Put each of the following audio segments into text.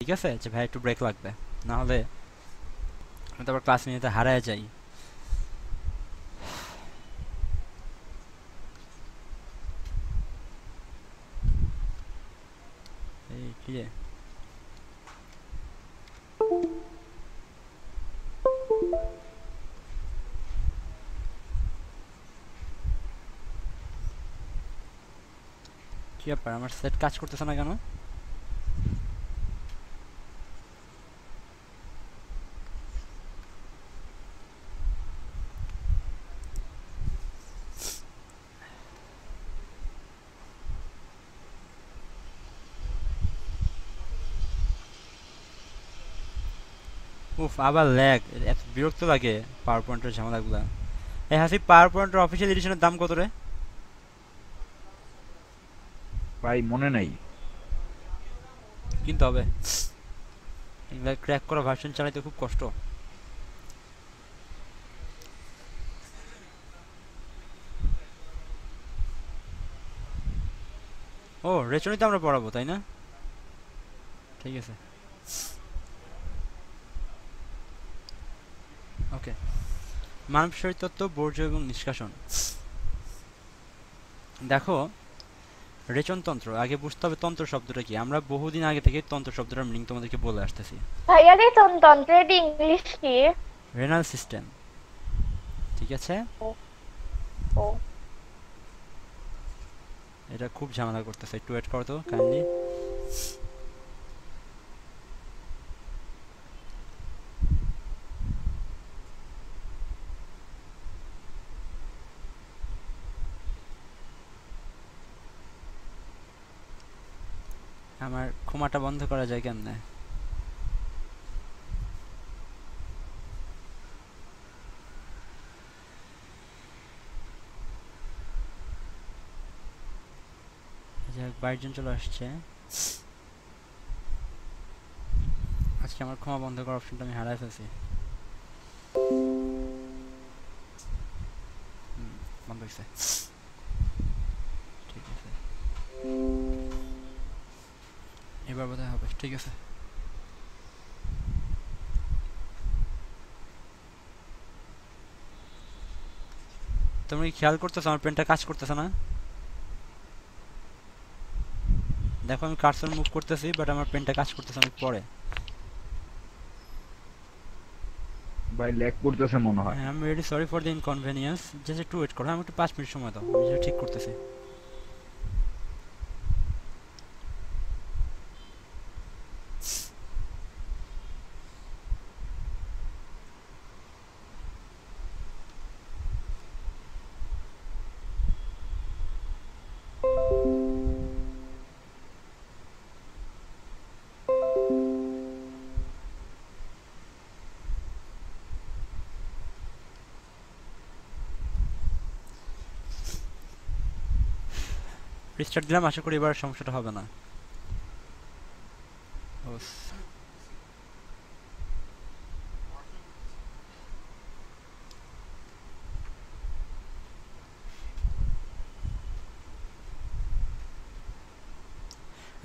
ঠিক আছে, যে ভাই একটু ব্রেক লাগবে, না হলে আমি তো আবার ক্লাস নিতে হারায় যাই। এই কি রে, কি ব্যাপার আমার সেট কাজ করতেছে না কেন? উফ, আবার ল্যাগ, এত বিরক্ত লাগে পাওয়ার পয়েন্টের ঝামেলাগুলা। এই হাসি, পাওয়ার পয়েন্টের অফিসিয়াল এডিশনের দাম কত রে? ভাই মনে নাই। কিনতে হবে, এগুলা ক্র্যাক করা ভার্সন চালাইতে খুব কষ্ট। ও, রেচনিতে আমরা পড়াবো তাই না? ঠিক আছে, ওকে। মানব শরীরতত্ত্ব, বর্জ্য এবং নিষ্কাশন। দেখো, রেচনতন্ত্র, আগে বুঝতে হবে তন্ত্র শব্দটা কি। আমরা বহুদিন আগে থেকে তন্ত্র শব্দটার মিনিং তোমাদেরকে বলে আসতেছি। ভাইয়া রে তন্ত্রের ইংলিশ কি? রেনাল সিস্টেম, ঠিক আছে। ও ও এটা খুব ঝামেলা করতেছে, একটু ওয়েট করো তো কাইন্ডলি। আমার ক্ষমাটা বন্ধ করা যায় কেমনে? যাক, 22 জন চলে আসছে। আজকে আমার ক্ষমা বন্ধ করার অপশনটা আমি হারাই ফেলছি। বন্ধ হয়েছে, ঠিক আছে, এবার বোধহয় হবে, ঠিক আছে। তুমি কি খেয়াল করতেছো আমার পেনটা কাজ করতেছে না? দেখো, আমি কার্সর মুভ করতেছি বাট আমার পেনটা কাজ করতেছে অনেক পরে। ভাই ল্যাগ করতেছে মনে হয়। I am really sorry for the inconvenience, just একটু ওয়েট করো, আমি একটু 5 মিনিট সময় দাও, আমি যেটা ঠিক করতেছি। রিস্টার্ট দিলাম, আশা করি এবার সমস্যাটা হবে না। ও,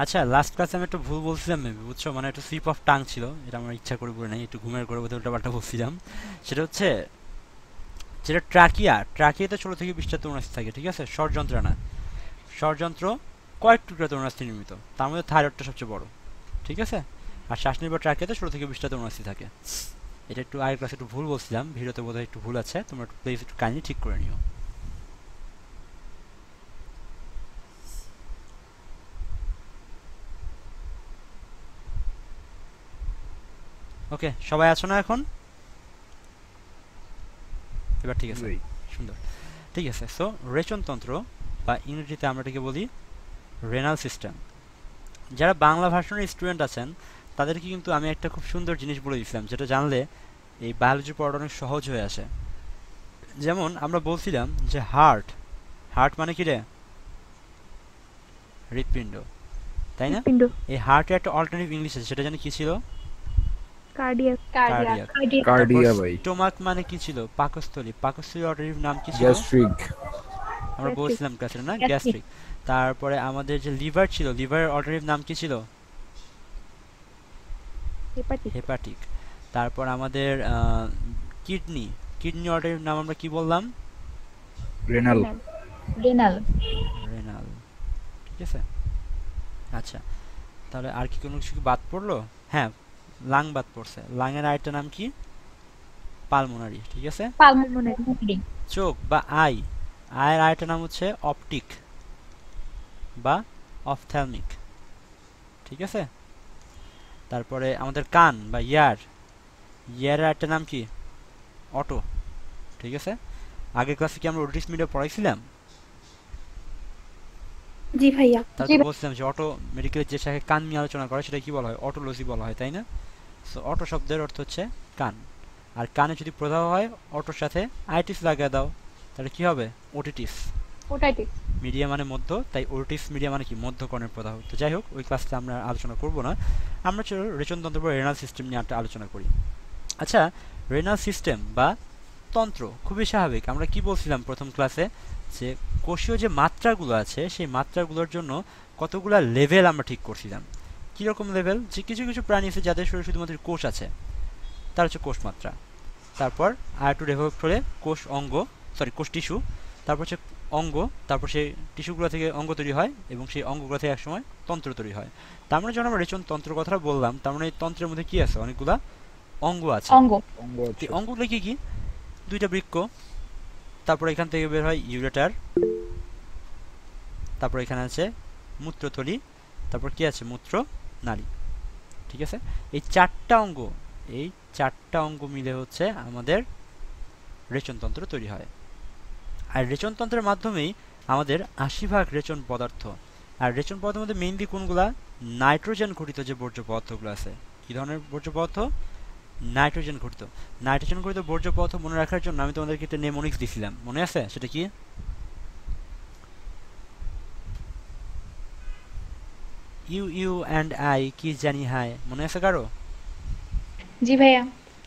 আচ্ছা, লাস্ট ক্লাসে আমি একটা ভুল বলছিলাম মেবি, বুঝছো, মানে একটু স্লিপ অফ টাং ছিল, এটা আমার ইচ্ছা করে বলে নাই, একটু ঘুমের করে বোধহয় উল্টাপাল্টা বলছিলাম। সেটা হচ্ছে, যেটা ট্রাকিয়া, ট্রাকিয়াতে 16 থেকে 20টা তরুণাস্থি থাকে, ঠিক আছে, ষড়যন্ত্র না, ষড়যন্ত্র কয়েক টুকরা তরুণাস্থি নির্মিত, তার মধ্যে থাইরয়েডটা সবচেয়ে বড়, ঠিক আছে। আর শ্বাস নির্ভর ট্রাকিয়াতে 16 থেকে 20টা তরুণাস্থি থাকে। এটা একটু আগের ক্লাসে একটু ভুল বলছিলাম, ভিডিওতে বোধহয় একটু ভুল আছে, তোমরা একটু প্লিজ একটু কাইন্ডলি ঠিক করে নিও। ওকে, সবাই আছো না এখন? এবার ঠিক আছে, ভাই সুন্দর, ঠিক আছে। সো রেচনতন্ত্র বা ইংরেজিতে আমরা এটাকে বলি রেনাল সিস্টেম। যারা বাংলা ভার্সনের স্টুডেন্ট আছেন তাদেরকে কিন্তু আমি একটা খুব সুন্দর জিনিস বলে দিয়েছিলাম, যেটা জানলে এই বায়োলজি পড়াটা অনেক সহজ হয়ে আসে। যেমন আমরা বলছিলাম যে হার্ট, হার্ট মানে কি রে? হৃৎপিণ্ড, তাই না? হৃৎপিণ্ড। এই হার্টের একটা অল্টারনেটিভ ইংলিশ আছে, সেটা জানি কি ছিল? কার্ডিয়াক। কার্ডিয়াক। কার্ডিয়াক। কার্ডিয়াক। তারপর কার্ডিয়া ভাই। স্টোমাক মানে কি ছিল? পাকস্থলী। পাকস্থলীর অল্টারনেটিভ নাম কি ছিল? গ্যাস্ট্রিক। আমরা গ্যাস্ট্রিক। বলছিলাম ক্লাসে না, গ্যাস্ট্রিক। গ্যাস্ট্রিক। তারপরে আমাদের যে লিভার ছিল, লিভারের অল্টারনেটিভ নাম কি ছিল? হেপাটিক। হেপাটিক। তারপর আমাদের কিডনি, কিডনি অর্ডারের নাম আমরা কি বললাম? রেনাল। রেনাল। রেনাল। ঠিক আছে, আচ্ছা তাহলে আর কি কোনো কিছু কি বাদ পড়লো? হ্যাঁ, লাং বাদ পড়ছে। লাংয়ের আরেকটা নাম কি? পালমোনারি। ঠিক আছে, পালমোনারি। চোখ বা আই, আয়ের আরেকটা নাম হচ্ছে অপটিক বা অপথ্যালমিক। ঠিক আছে, তারপরে আমাদের কান বা ইয়ার, ইয়ারের আরেকটা নাম কি? অটো। ঠিক আছে, আগের ক্লাসে কি আমরা অডিটিস মিডিয়া পড়াইছিলাম? জি ভাইয়া। তাহলে তো বলছিলাম যে অটো মেডিকেলের যে শাখায় কান নিয়ে আলোচনা করে সেটা কি বলা হয়? অটোলজি বলা হয়, তাই না? সো অটো শব্দের অর্থ হচ্ছে কান। আর কানে যদি প্রদাহ হয় অটোর সাথে আইটিস লাগিয়ে দাও, তাহলে কি হবে? ওটিটিস। ওটাইটিস। মিডিয়া মানে মধ্য, তাই ওটিস মিডিয়া মানে কি? মধ্যকর্ণের প্রদাহ। তো যাই হোক, ওই ক্লাসটা আমরা আলোচনা করব না। আমরা চলো রেচনতন্ত্র বা রেনাল সিস্টেম নিয়ে একটা আলোচনা করি। আচ্ছা, রেনাল সিস্টেম বা তন্ত্র খুবই স্বাভাবিক। আমরা কি বলছিলাম প্রথম ক্লাসে? যে কোষীয় যে মাত্রাগুলো আছে সেই মাত্রাগুলোর জন্য কতগুলা লেভেল আমরা ঠিক করছিলাম। কীরকম লেভেল? যে কিছু কিছু প্রাণী আছে যাদের শরীরে শুধুমাত্র কোষ আছে, তার হচ্ছে কোষ মাত্রা। তারপর আর একটু ডেভেলপ করে কোষ অঙ্গ, কোষ টিস্যু, তারপর হচ্ছে অঙ্গ, তারপর সেই টিস্যুগুলো থেকে অঙ্গ তৈরি হয় এবং সেই অঙ্গগুলো থেকে একসময় তন্ত্র তৈরি হয়। তার মানে যখন আমরা রেচন তন্ত্র কথাটা বললাম, তার মানে এই তন্ত্রের মধ্যে কি আছে? অনেকগুলা অঙ্গ আছে। অঙ্গ। অঙ্গ এই আছে। অঙ্গগুলো কি কি? দুইটা বৃক্ক, তারপর এখান থেকে বের হয় ইউরেটার, তারপর এখানে আছে মূত্রথলি, তারপর কি আছে? মূত্র নালী। ঠিক আছে, এই চারটা অঙ্গ মিলে হচ্ছে আমাদের রেচনতন্ত্র তৈরি হয়। আর রেচনতন্ত্রের মাধ্যমেই আমাদের ৮০ ভাগ রেচন পদার্থ। আর রেচন পদার্থের মধ্যে মেইনলি কোনগুলা? নাইট্রোজেন ঘটিত যে বর্জ্য পদার্থগুলো আছে। কি ধরনের বর্জ্য পদার্থ? নাইট্রোজেন ঘটিত। নাইট্রোজেন ঘটিত বর্জ্য পদার্থ মনে রাখার জন্য আমি তোমাদেরকে একটা নেমোনিক্স দিছিলাম, মনে আছে? সেটা কি? ইউ ইউ অ্যান্ড আই কি জানি হাই, মনে আছে কারো? জি ভাইয়া।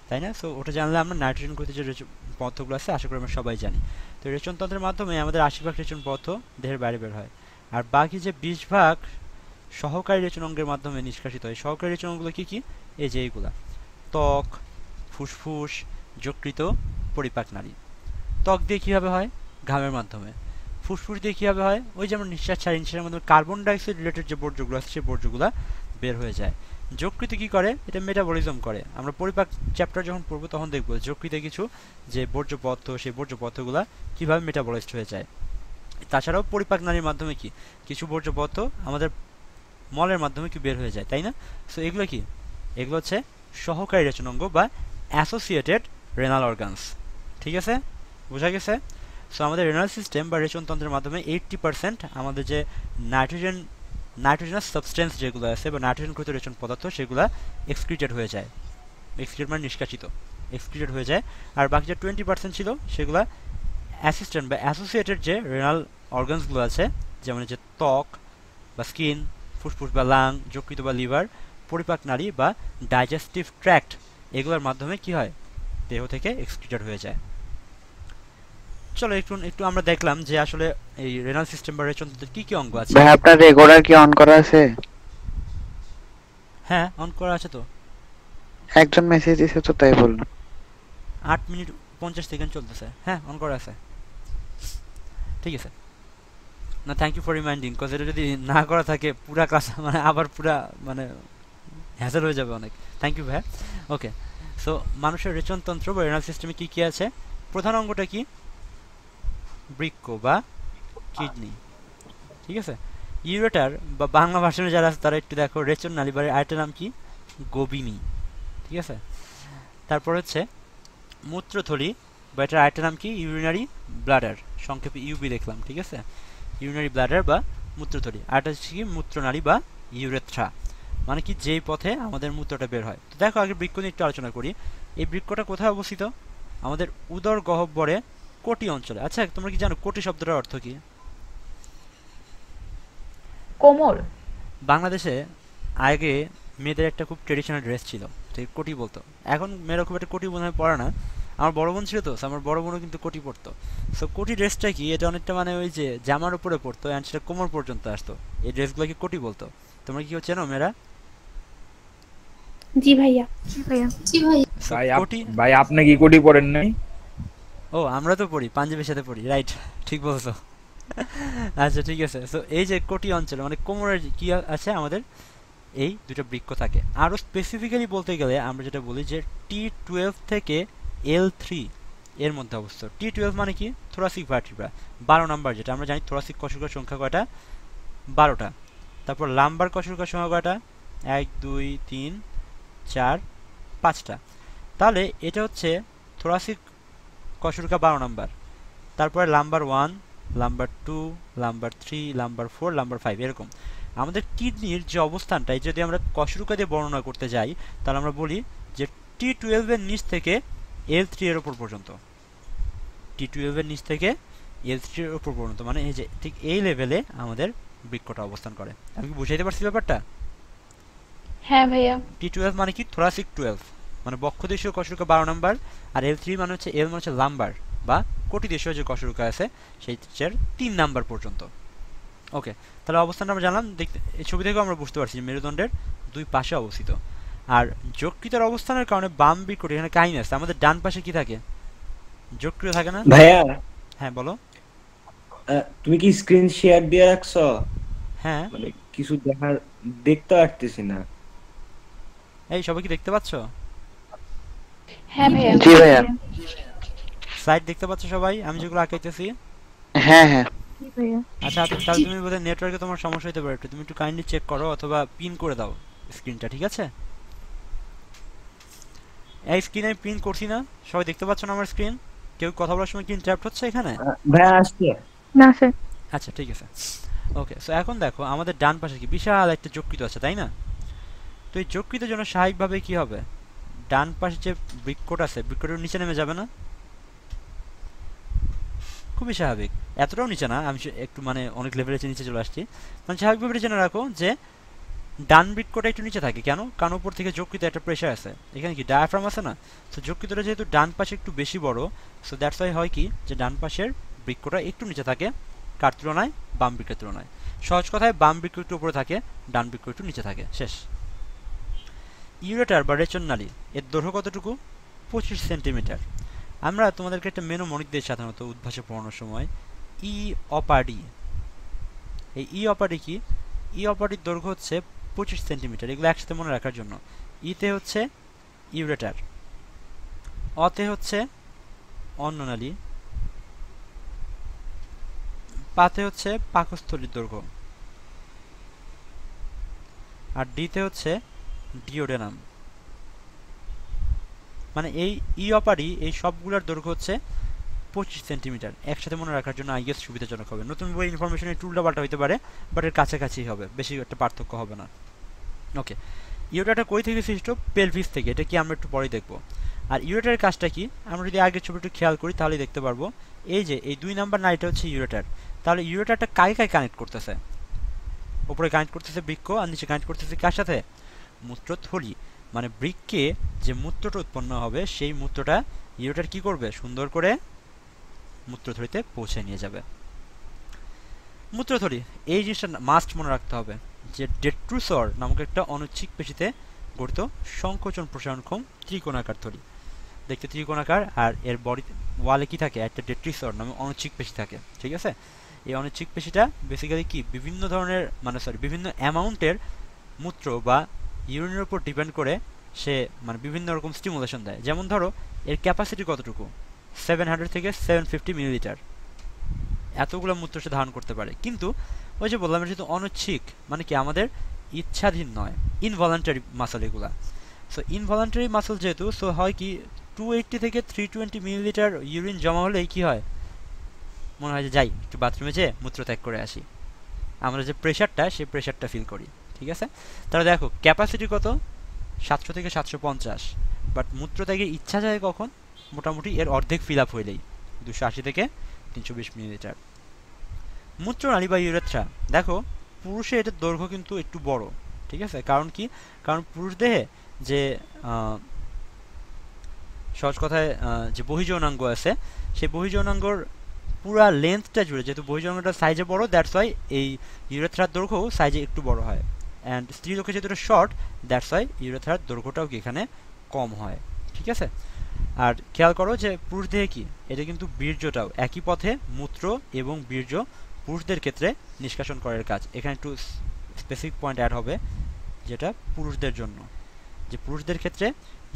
তাই না? সো ওটা জানলে আমরা নাইট্রোজেন ঘটিত যে পদার্থগুলো আছে আশা করি আমরা সবাই জানি। তো রেচনতন্ত্রের মাধ্যমে আমাদের ৮০ ভাগ রেচন পদার্থ দেহের বাইরে বের হয়। আর বাকি যে ২০ ভাগ সহকারী রেচন অঙ্গের মাধ্যমে নিষ্কাশিত হয়। সহকারী রেচন অঙ্গগুলো কি কি? এই যে এইগুলা: ত্বক, ফুসফুস, যকৃত, পরিপাক নালী। ত্বক দিয়ে কীভাবে হয়? ঘামের মাধ্যমে। ফুসফুস দিয়ে কীভাবে হয়? ওই যে আমরা নিঃশ্বাস ছাড়ি, নিঃশ্বাসের মাধ্যমে কার্বন ডাইঅক্সাইড রিলেটেড যে বর্জ্যগুলো আছে সেই বর্জ্যগুলো বের হয়ে যায়। যকৃত কি করে? এটা মেটাবলিজম করে। আমরা পরিপাক চ্যাপ্টার যখন পড়বো তখন দেখবো যকৃতে কিছু যে বর্জ্য পদার্থ, সেই বর্জ্য পদার্থগুলো কীভাবে মেটাবলাইজড হয়ে যায়। তাছাড়াও পরিপাক নালীর মাধ্যমে কি কিছু বর্জ্য পদার্থ আমাদের মলের মাধ্যমে কি বের হয়ে যায়, তাই না? সো এগুলো কি? এগুলো হচ্ছে সহকারী রেচন অঙ্গ বা অ্যাসোসিয়েটেড রেনাল অর্গানস। ঠিক আছে, বোঝা গেছে? সো আমাদের রেনাল সিস্টেম বা রেচনতন্ত্রের মাধ্যমে 80% আমাদের যে নাইট্রোজেনাস সাবস্টেন্স যেগুলো আছে বা নাইট্রোজেন ঘটিত রেচন পদার্থ সেগুলো এক্সক্রিটেড হয়ে যায়। এক্সক্রিটেড মানে নিষ্কাশিত, এক্সক্রিটেড হয়ে যায়। আর বাকি যে 20% ছিল সেগুলো অ্যাসিস্ট্যান্ট বা অ্যাসোসিয়েটেড যে রেনাল অর্গানসগুলো আছে, যেমন যে ত্বক বা স্কিন, ফুসফুস বা লাং, যকৃত বা লিভার, পরিপাক নালী বা ডাইজেস্টিভ ট্র্যাক্ট, এগুলোর মাধ্যমে কি হয়? দেহ থেকে এক্সক্রিটেড হয়ে যায়। চলো একটু একটু আমরা দেখলাম যে আসলে এই রেনাল সিস্টেম বা রেচনতন্ত্রের কি কি অঙ্গ আছে। ভাই আপনার রেকর্ডার কি অন করা আছে? হ্যাঁ, অন করা আছে তো। একজন মেসেজ দিয়েছে তো তাই বললাম। 8 মিনিট 50 সেকেন্ড চলতেছে। হ্যাঁ, অন করা আছে। ঠিক আছে, না thank you for reminding, cause এটা যদি না করা থাকে পুরা ক্লাস মানে আবার পুরা মানে হ্যাসেল হয়ে যাবে অনেক। থ্যাংক ইউ ভাই। ওকে, সো মানুষের রেচনতন্ত্র বা রেনাল সিস্টেমে কি কি আছে? প্রধান অঙ্গটা কি? বৃক্ক বা কিডনি। ঠিক আছে, ইউরেটার বা বাংলা ভাষণে যারা আছে তারা একটু দেখো, রেচন নালী বা আরেকটার নাম কি? গোবিনী। ঠিক আছে, তারপর হচ্ছে মূত্রথলি বা এটার আরেকটার নাম কি? ইউরিনারি ব্লাডার, সংক্ষেপে ইউবি দেখলাম। ঠিক আছে, ইউরিনারি ব্লাডার বা মূত্রথলি। আরেকটা হচ্ছে কি? মূত্রনালী বা ইউরেথ্রা, মানে কি যেই পথে আমাদের মূত্রটা বের হয়। তো দেখো আগে বৃক্ক নিয়ে একটু আলোচনা করি। এই বৃক্কটা কোথায় অবস্থিত? আমাদের উদর গহ্বরে কোটি অঞ্চলে। আচ্ছা তোমরা কি জানো কোটি শব্দটার অর্থ কি? কোমর। বাংলাদেশে আগে মেয়েদের একটা খুব ট্রেডিশনাল ড্রেস ছিল, তো কোটি বলতো। এখন মেয়েরা খুব একটা কোটি মনে হয় পরে না। আমার বড় বোন ছিল তো, আমার বড় বোনও কিন্তু কোটি পরতো। সো কোটি ড্রেসটা কি? এটা অনেকটা মানে ওই যে জামার উপরে পরতো অ্যান্ড সেটা কোমর পর্যন্ত আসতো। এই ড্রেসগুলোকে কোটি বলতো। তোমরা কি চেনো মেয়েরা? জি ভাইয়া। So, ভাই কোটি ভাই আপনি কি কোটি পড়েন নাই? ও আমরা তো পড়ি, পাঞ্জাবের সাথে পড়ি, রাইট, ঠিক বলছো। আচ্ছা ঠিক আছে। সো এই যে কোটি অঞ্চলে মানে কোমরের কি আছে আমাদের, এই দুটো বৃক্ক থাকে। আরও স্পেসিফিক্যালি বলতে গেলে আমরা যেটা বলি যে T12 থেকে L3 এর মধ্যে অবস্থিত। T12 মানে কি, থোরাসিক ভার্টিব্রা, 12 নাম্বার, যেটা আমরা জানি থোরাসিক কশরুকার সংখ্যা কয়টা, 12টা। তারপর লাম্বার কশরুকার সংখ্যা কয়টা, 1 2 3 4 5টা। তাহলে এটা হচ্ছে থোরাসিক কশরুকা 12 নাম্বার। তারপরে lumber 1, lumber 2, lumber 3, lumber 4, lumber 5, এরকম। আমাদের কিডনির যে অবস্থানটাই যদি আমরা কশরুকা দিয়ে বর্ণনা করতে যাই, তাহলে আমরা বলি যে T12 এর নিচ থেকে L3 এর উপর পর্যন্ত, T12 এর নিচ থেকে L3 এর উপর পর্যন্ত, মানে এই যে ঠিক এই লেভেলে আমাদের বৃক্কটা অবস্থান করে। আমি কি বুঝাইতে পারছি ব্যাপারটা? হ্যাঁ ভাইয়া। T12 মানে কি, থোরাসিক 12, মানে বক্ষদেশীয় কশরুকা 12 নাম্বার। আর L3 মানে হচ্ছে, L মানে হচ্ছে লাম্বার বা কোটি দেশীয় যে কশরুকা আছে সেই 3 নাম্বার পর্যন্ত। ওকে, তাহলে অবস্থানটা আমরা জানলাম। দেখতে এই ছবি থেকেও আমরা বুঝতে পারছি যে মেরুদণ্ডের দুই পাশে অবস্থিত। আর যকৃতের অবস্থানের কারণে বাম বৃক্কটি এখানে কাহিনী আছে। আমাদের ডান পাশে কি থাকে, যকৃত থাকে না? ভাইয়া, হ্যাঁ বলো। তুমি কি স্ক্রিন শেয়ার দিয়ে রাখছো? হ্যাঁ, মানে কিছু দেখতে পারতেছি না। এই সবাই কি দেখতে পাচ্ছ? হ্যাঁ ভাইয়া। জি ভাইয়া। স্লাইড দেখতে পাচ্ছ সবাই আমি যেগুলো আঁকাইতেছি? হ্যাঁ হ্যাঁ। জি ভাইয়া। আচ্ছা তাহলে তুমি বোধহয় নেটওয়ার্কে তোমার সমস্যা হতে পারে একটু, তুমি একটু কাইন্ডলি চেক করো অথবা পিন করে দাও স্ক্রিনটা, ঠিক আছে? এই স্ক্রিনে আমি পিন করছি না, সবাই দেখতে পাচ্ছ না আমার স্ক্রিন? কেউ কথা বলার সময় কি ইন্টারাপ্ট হচ্ছে এখানে? ভাইয়া আসছে। না স্যার। আচ্ছা ঠিক আছে। ওকে, সো এখন দেখো আমাদের ডান পাশে কি বিশাল একটা যকৃত আছে, তাই না? তো এই যকৃতের জন্য স্বাভাবিকভাবে কি হবে, ডান পাশে যে বৃক্কটা আছে বৃক্কটার নিচে নেমে যাবে না? খুবই স্বাভাবিক, এতটাও নিচে না, আমি একটু মানে অনেক লেভেলের নিচে চলে আসছি। মানে স্বাভাবিকভাবে জেনে রাখো যে ডান বৃক্কটা একটু নিচে থাকে, কেন? কারণ উপর থেকে যকৃতে একটা প্রেশার আছে, এখানে কি ডায়াফ্রাম আছে না? তো যকৃতটা যেহেতু ডান পাশে একটু বেশি বড়, সো দ্যাটস ওয়াই হয় কি যে ডান পাশের বৃক্কটা একটু নিচে থাকে কার তুলনায়, বাম বৃক্কের তুলনায়। সহজ কথায় বাম বৃক্ক একটু উপরে থাকে, ডান বৃক্ক একটু নিচে থাকে, শেষ। ইউরেটার বা রেচন নালী, এর দৈর্ঘ্য কতটুকু? 25 সেন্টিমিটার। আমরা তোমাদেরকে একটা মেনোমনিক দিই সাধারণত উদ্ভাসে পড়ানোর সময়, ই অপাডি। এই ই অপাডি কি, ই অপাডির দৈর্ঘ্য হচ্ছে 25 সেন্টিমিটার। এগুলো একসাথে মনে রাখার জন্য। ইতে হচ্ছে ইউরেটার, অতে হচ্ছে অন্ননালী, পাতে হচ্ছে পাকস্থলীর দৈর্ঘ্য, আর ডিতে হচ্ছে ডিওডেনাম। মানে এই ই অপারি এই সবগুলোর দৈর্ঘ্য হচ্ছে 25 সেন্টিমিটার। একসাথে মনে রাখার জন্য আইগেস সুবিধাজনক হবে। নতুন বই ইনফরমেশন একটু উল্টাপাল্টা হতে পারে, বাট এর কাছাকাছি হবে, বেশি একটা পার্থক্য হবে না। ওকে, ইউরেটারটা কই থেকে সৃষ্ট? পেলভিস থেকে। এটা কি আমরা একটু পরেই দেখব। আর ইউরেটারের কাজটা কি, আমরা যদি আগের ছবি একটু খেয়াল করি তাহলে দেখতে পারবো এই যে এই 2 নাম্বার নালীটা হচ্ছে ইউরেটার। তাহলে ইউরেটারটা কাকে কাকে কানেক্ট করতেছে? উপরে কানেক্ট করতেছে বৃক্ক, আর নিচে কানেক্ট করতেছে কার সাথে? মূত্রথলি। মানে বৃক্কে যে মূত্রটা উৎপন্ন হবে সেই মূত্রটা ইউরেটার কি করবে, সুন্দর করে মূত্রথলিতে পৌঁছে নিয়ে যাবে। মূত্রথলি, এই জিনিসটা মাস্ট মনে রাখতে হবে যে ডেট্রুসর নামক একটা অনৈচ্ছিক পেশিতে গঠিত সংকোচন প্রসারণক্ষম ত্রিকোণাকার থলি। দেখতে ত্রিকোণাকার, আর এর বডি ওয়ালে কি থাকে, একটা ডেট্রিসর নামে অনৈচ্ছিক পেশি থাকে, ঠিক আছে? এই অনৈচ্ছিক পেশিটা বেসিক্যালি কি বিভিন্ন ধরনের মানে বিভিন্ন অ্যামাউন্টের মূত্র বা ইউরিনের উপর ডিপেন্ড করে সে মানে বিভিন্ন রকম স্টিমুলেশন দেয়। যেমন ধরো এর ক্যাপাসিটি কতটুকু, 700 থেকে 750 মিলিলিটার, এতগুলো মূত্র সে ধারণ করতে পারে। কিন্তু ওই যে বললাম যেহেতু অনৈচ্ছিক, মানে কি আমাদের ইচ্ছাধীন নয়, ইনভলান্টারি মাসল এগুলা। সো ইনভলান্টারি মাসল যেহেতু, সো হয় কি 280 থেকে 320 মিলিলিটার ইউরিন জমা হলেই কি হয়, মনে হয় যে যাই একটু বাথরুমে যেয়ে মূত্র ত্যাগ করে আসি। আমরা যে প্রেশারটা সেই প্রেশারটা ফিল করি, ঠিক আছে? তাহলে দেখো ক্যাপাসিটি কত, 700 থেকে 750, বাট মূত্র ত্যাগের ইচ্ছা যায় কখন, মোটামুটি এর অর্ধেক ফিল আপ হইলেই 280 থেকে 320 মিলিলিটার। মূত্রনালী বা ইউরেথ্রা, দেখো পুরুষে এটার দৈর্ঘ্য কিন্তু একটু বড়, ঠিক আছে? কারণ কি, কারণ পুরুষ দেহে যে সহজ কথায় যে বহির্যৌনাঙ্গ আছে সেই বহির্যৌনাঙ্গর পুরা লেন্থটা জুড়ে, যেহেতু বহির্যৌনাঙ্গটা সাইজে বড়, দ্যাটস ওয়াই এই ইউরেথ্রার দৈর্ঘ্যও সাইজে একটু বড় হয়। অ্যান্ড স্ত্রীলোকে যেহেতু এটা শর্ট, দ্যাটস ওয়াই ইউরেথার দৈর্ঘ্যটাও কি এখানে কম হয়। ঠিক আছে, আর খেয়াল করো যে পুরুষ দেহে কি এটা কিন্তু বীর্যটাও একই পথে মূত্র এবং বীর্য পুরুষদের ক্ষেত্রে নিষ্কাশন করার কাজ। এখানে একটু স্পেসিফিক পয়েন্ট অ্যাড হবে যেটা পুরুষদের জন্য, যে পুরুষদের ক্ষেত্রে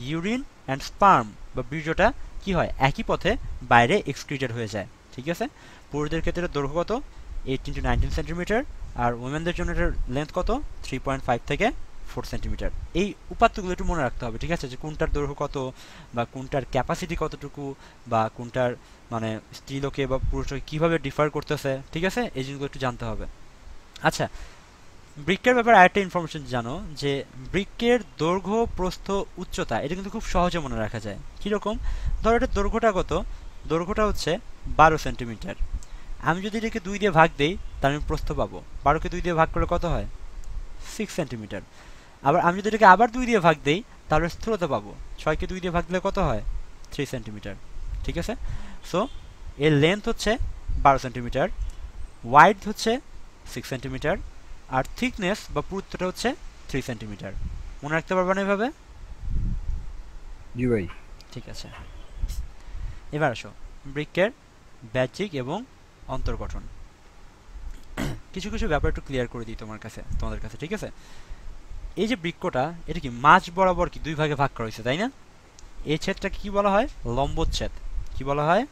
ইউরিন অ্যান্ড স্পার্ম বা বীর্যটা কি হয় একই পথে বাইরে এক্সক্রিটেড হয়ে যায়। ঠিক আছে, পুরুষদের ক্ষেত্রে দৈর্ঘ্য কত 18 to 19 সেন্টিমিটার, আর ওমেনদের জন্য এটার লেন্থ কত 3.5 থেকে 4 সেন্টিমিটার। এই উপাত্তগুলো একটু মনে রাখতে হবে। ঠিক আছে, যে কোনটার দৈর্ঘ্য কত বা কোনটার ক্যাপাসিটি কতটুকু বা কোনটার মানে স্ত্রীলোকে বা পুরুষকে কীভাবে ডিফার করতেছে। ঠিক আছে, এই জিনিসগুলো একটু জানতে হবে। আচ্ছা, বৃক্কের ব্যাপারে আরেকটা ইনফরমেশন জানো যে বৃক্কের দৈর্ঘ্য প্রস্থ উচ্চতা এটা কিন্তু খুব সহজে মনে রাখা যায়। কীরকম, ধরো এটার দৈর্ঘ্যটা কত, দৈর্ঘ্যটা হচ্ছে 12 সেন্টিমিটার। আমি যদি এটাকে 2 দিয়ে ভাগ দেই তাহলে আমি প্রস্থ পাবো। 12কে 2 দিয়ে ভাগ করলে কত হয় 6 সেন্টিমিটার। আবার আমি যদি এটাকে আবার 2 দিয়ে ভাগ দেই তাহলে স্থূলতা পাবো। 6কে 2 দিয়ে ভাগ দিলে কত হয় 3 সেন্টিমিটার। ঠিক আছে, সো এর লেন্থ হচ্ছে 12 সেন্টিমিটার, ওয়াইড হচ্ছে 6 সেন্টিমিটার, আর থিকনেস বা পুরুত্বটা হচ্ছে 3 সেন্টিমিটার। মনে রাখতে পারবেন এভাবে? জি ভাই। ঠিক আছে, এবার আসো বৃক্কের বাহ্যিক এবং অন্তর্গঠন। কিছু কিছু ব্যাপার একটু ক্লিয়ার করে দিই তোমাদের কাছে। ঠিক আছে, এই যে বৃক্কটা এটা কি মাঝ বরাবর কি 2 ভাগে ভাগ করা হয়েছে, তাই না? এই ছেদটাকে কি বলা হয় লম্বচ্ছেদ। কি বলা হয়?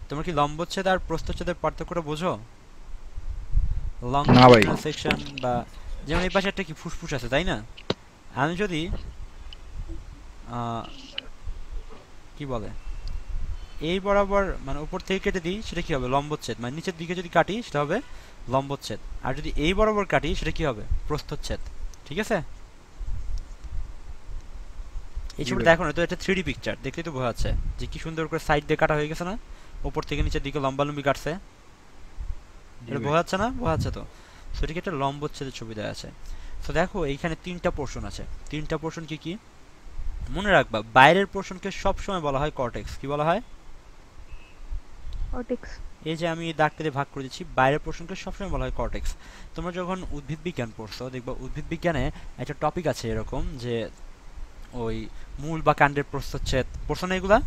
তোমরা কি লম্বচ্ছেদ আর প্রস্থচ্ছেদের পার্থক্যটা বোঝো? না ভাই। লংজিটিউডাল সেকশন বা যেমন এই পাশে একটা কি ফুসফুস আছে, তাই না? আমি যদি কি বলে এই বরাবর মানে উপর থেকে কেটে দিই সেটা কি হবে লম্বচ্ছেদ, মানে নিচের দিকে যদি কাটি সেটা হবে লম্বচ্ছেদ, আর যদি এই বরাবর কাটি সেটা কি হবে প্রস্থচ্ছেদ। ঠিক আছে, এই ছবিটা দেখো না তো, এটা 3D পিকচার, দেখলেই তো বোঝা যাচ্ছে যে কি সুন্দর করে সাইড দিয়ে কাটা হয়ে গেছে না, উপর থেকে নিচের দিকে লম্বালম্বি কাটছে। এটা বোঝা যাচ্ছে না? বোঝা যাচ্ছে তো। সো এটাকে একটা লম্বচ্ছেদের ছবি দেওয়া আছে। সো দেখো এইখানে 3টা পোর্শন আছে। 3টা পোর্শন কি কি মনে রাখবা, বাইরের পোর্শনকে সবসময় বলা হয় কর্টেক্স। কি বলা হয়? কর্টেক্স। এই যে আমি দাগটা দিয়ে ভাগ করে দিচ্ছি, বাইরের পোর্শনকে সবসময় বলা হয় কর্টেক্স। তোমরা যখন উদ্ভিদ বিজ্ঞান পড়ছো দেখবা উদ্ভিদ বিজ্ঞানে একটা টপিক আছে এরকম যে ওই মূল বা কাণ্ডের প্রস্থচ্ছেদ, পড়ছো না এগুলা?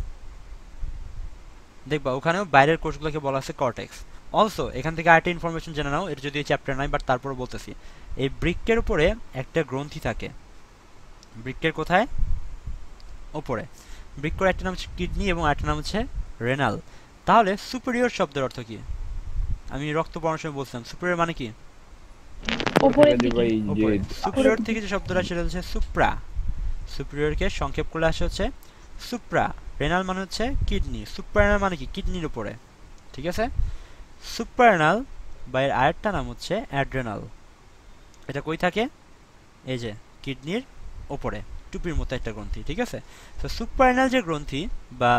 দেখবা ওখানেও বাইরের কোষগুলোকে বলা আছে কর্টেক্স। অলসো এখান থেকে আরেকটা ইনফরমেশন জেনে নাও, এটা যদি এই চ্যাপ্টার নাই বাট তারপরে বলতেছি। এই বৃক্কের উপরে একটা গ্রন্থি থাকে। বৃক্কের কোথায়? ওপরে। বৃক্কের একটা নাম হচ্ছে কিডনি এবং আরেকটা নাম হচ্ছে রেনাল। তাহলে সুপিরিয়র শব্দের অর্থ কি? আমি রক্ত পড়ানোর সময় বলছিলাম সুপিরিয়র মানে কি? উপরের দিকে। ভাই যে উপরে। সুপিরিয়র থেকে যে শব্দটা সেটা হচ্ছে সুপ্রা। সুপিরিয়রকে সংক্ষেপ করলে আসে হচ্ছে সুপ্রা। রেনাল মানে হচ্ছে কিডনি। সুপ্রারেনাল মানে কি? কিডনির উপরে। ঠিক আছে, সুপ্রারেনাল বা এর আরেকটা নাম হচ্ছে অ্যাড্রেনাল। এটা কই থাকে? এই যে কিডনির ওপরে টুপির মতো একটা গ্রন্থি। ঠিক আছে, তো সুপ্রারেনাল যে গ্রন্থি বা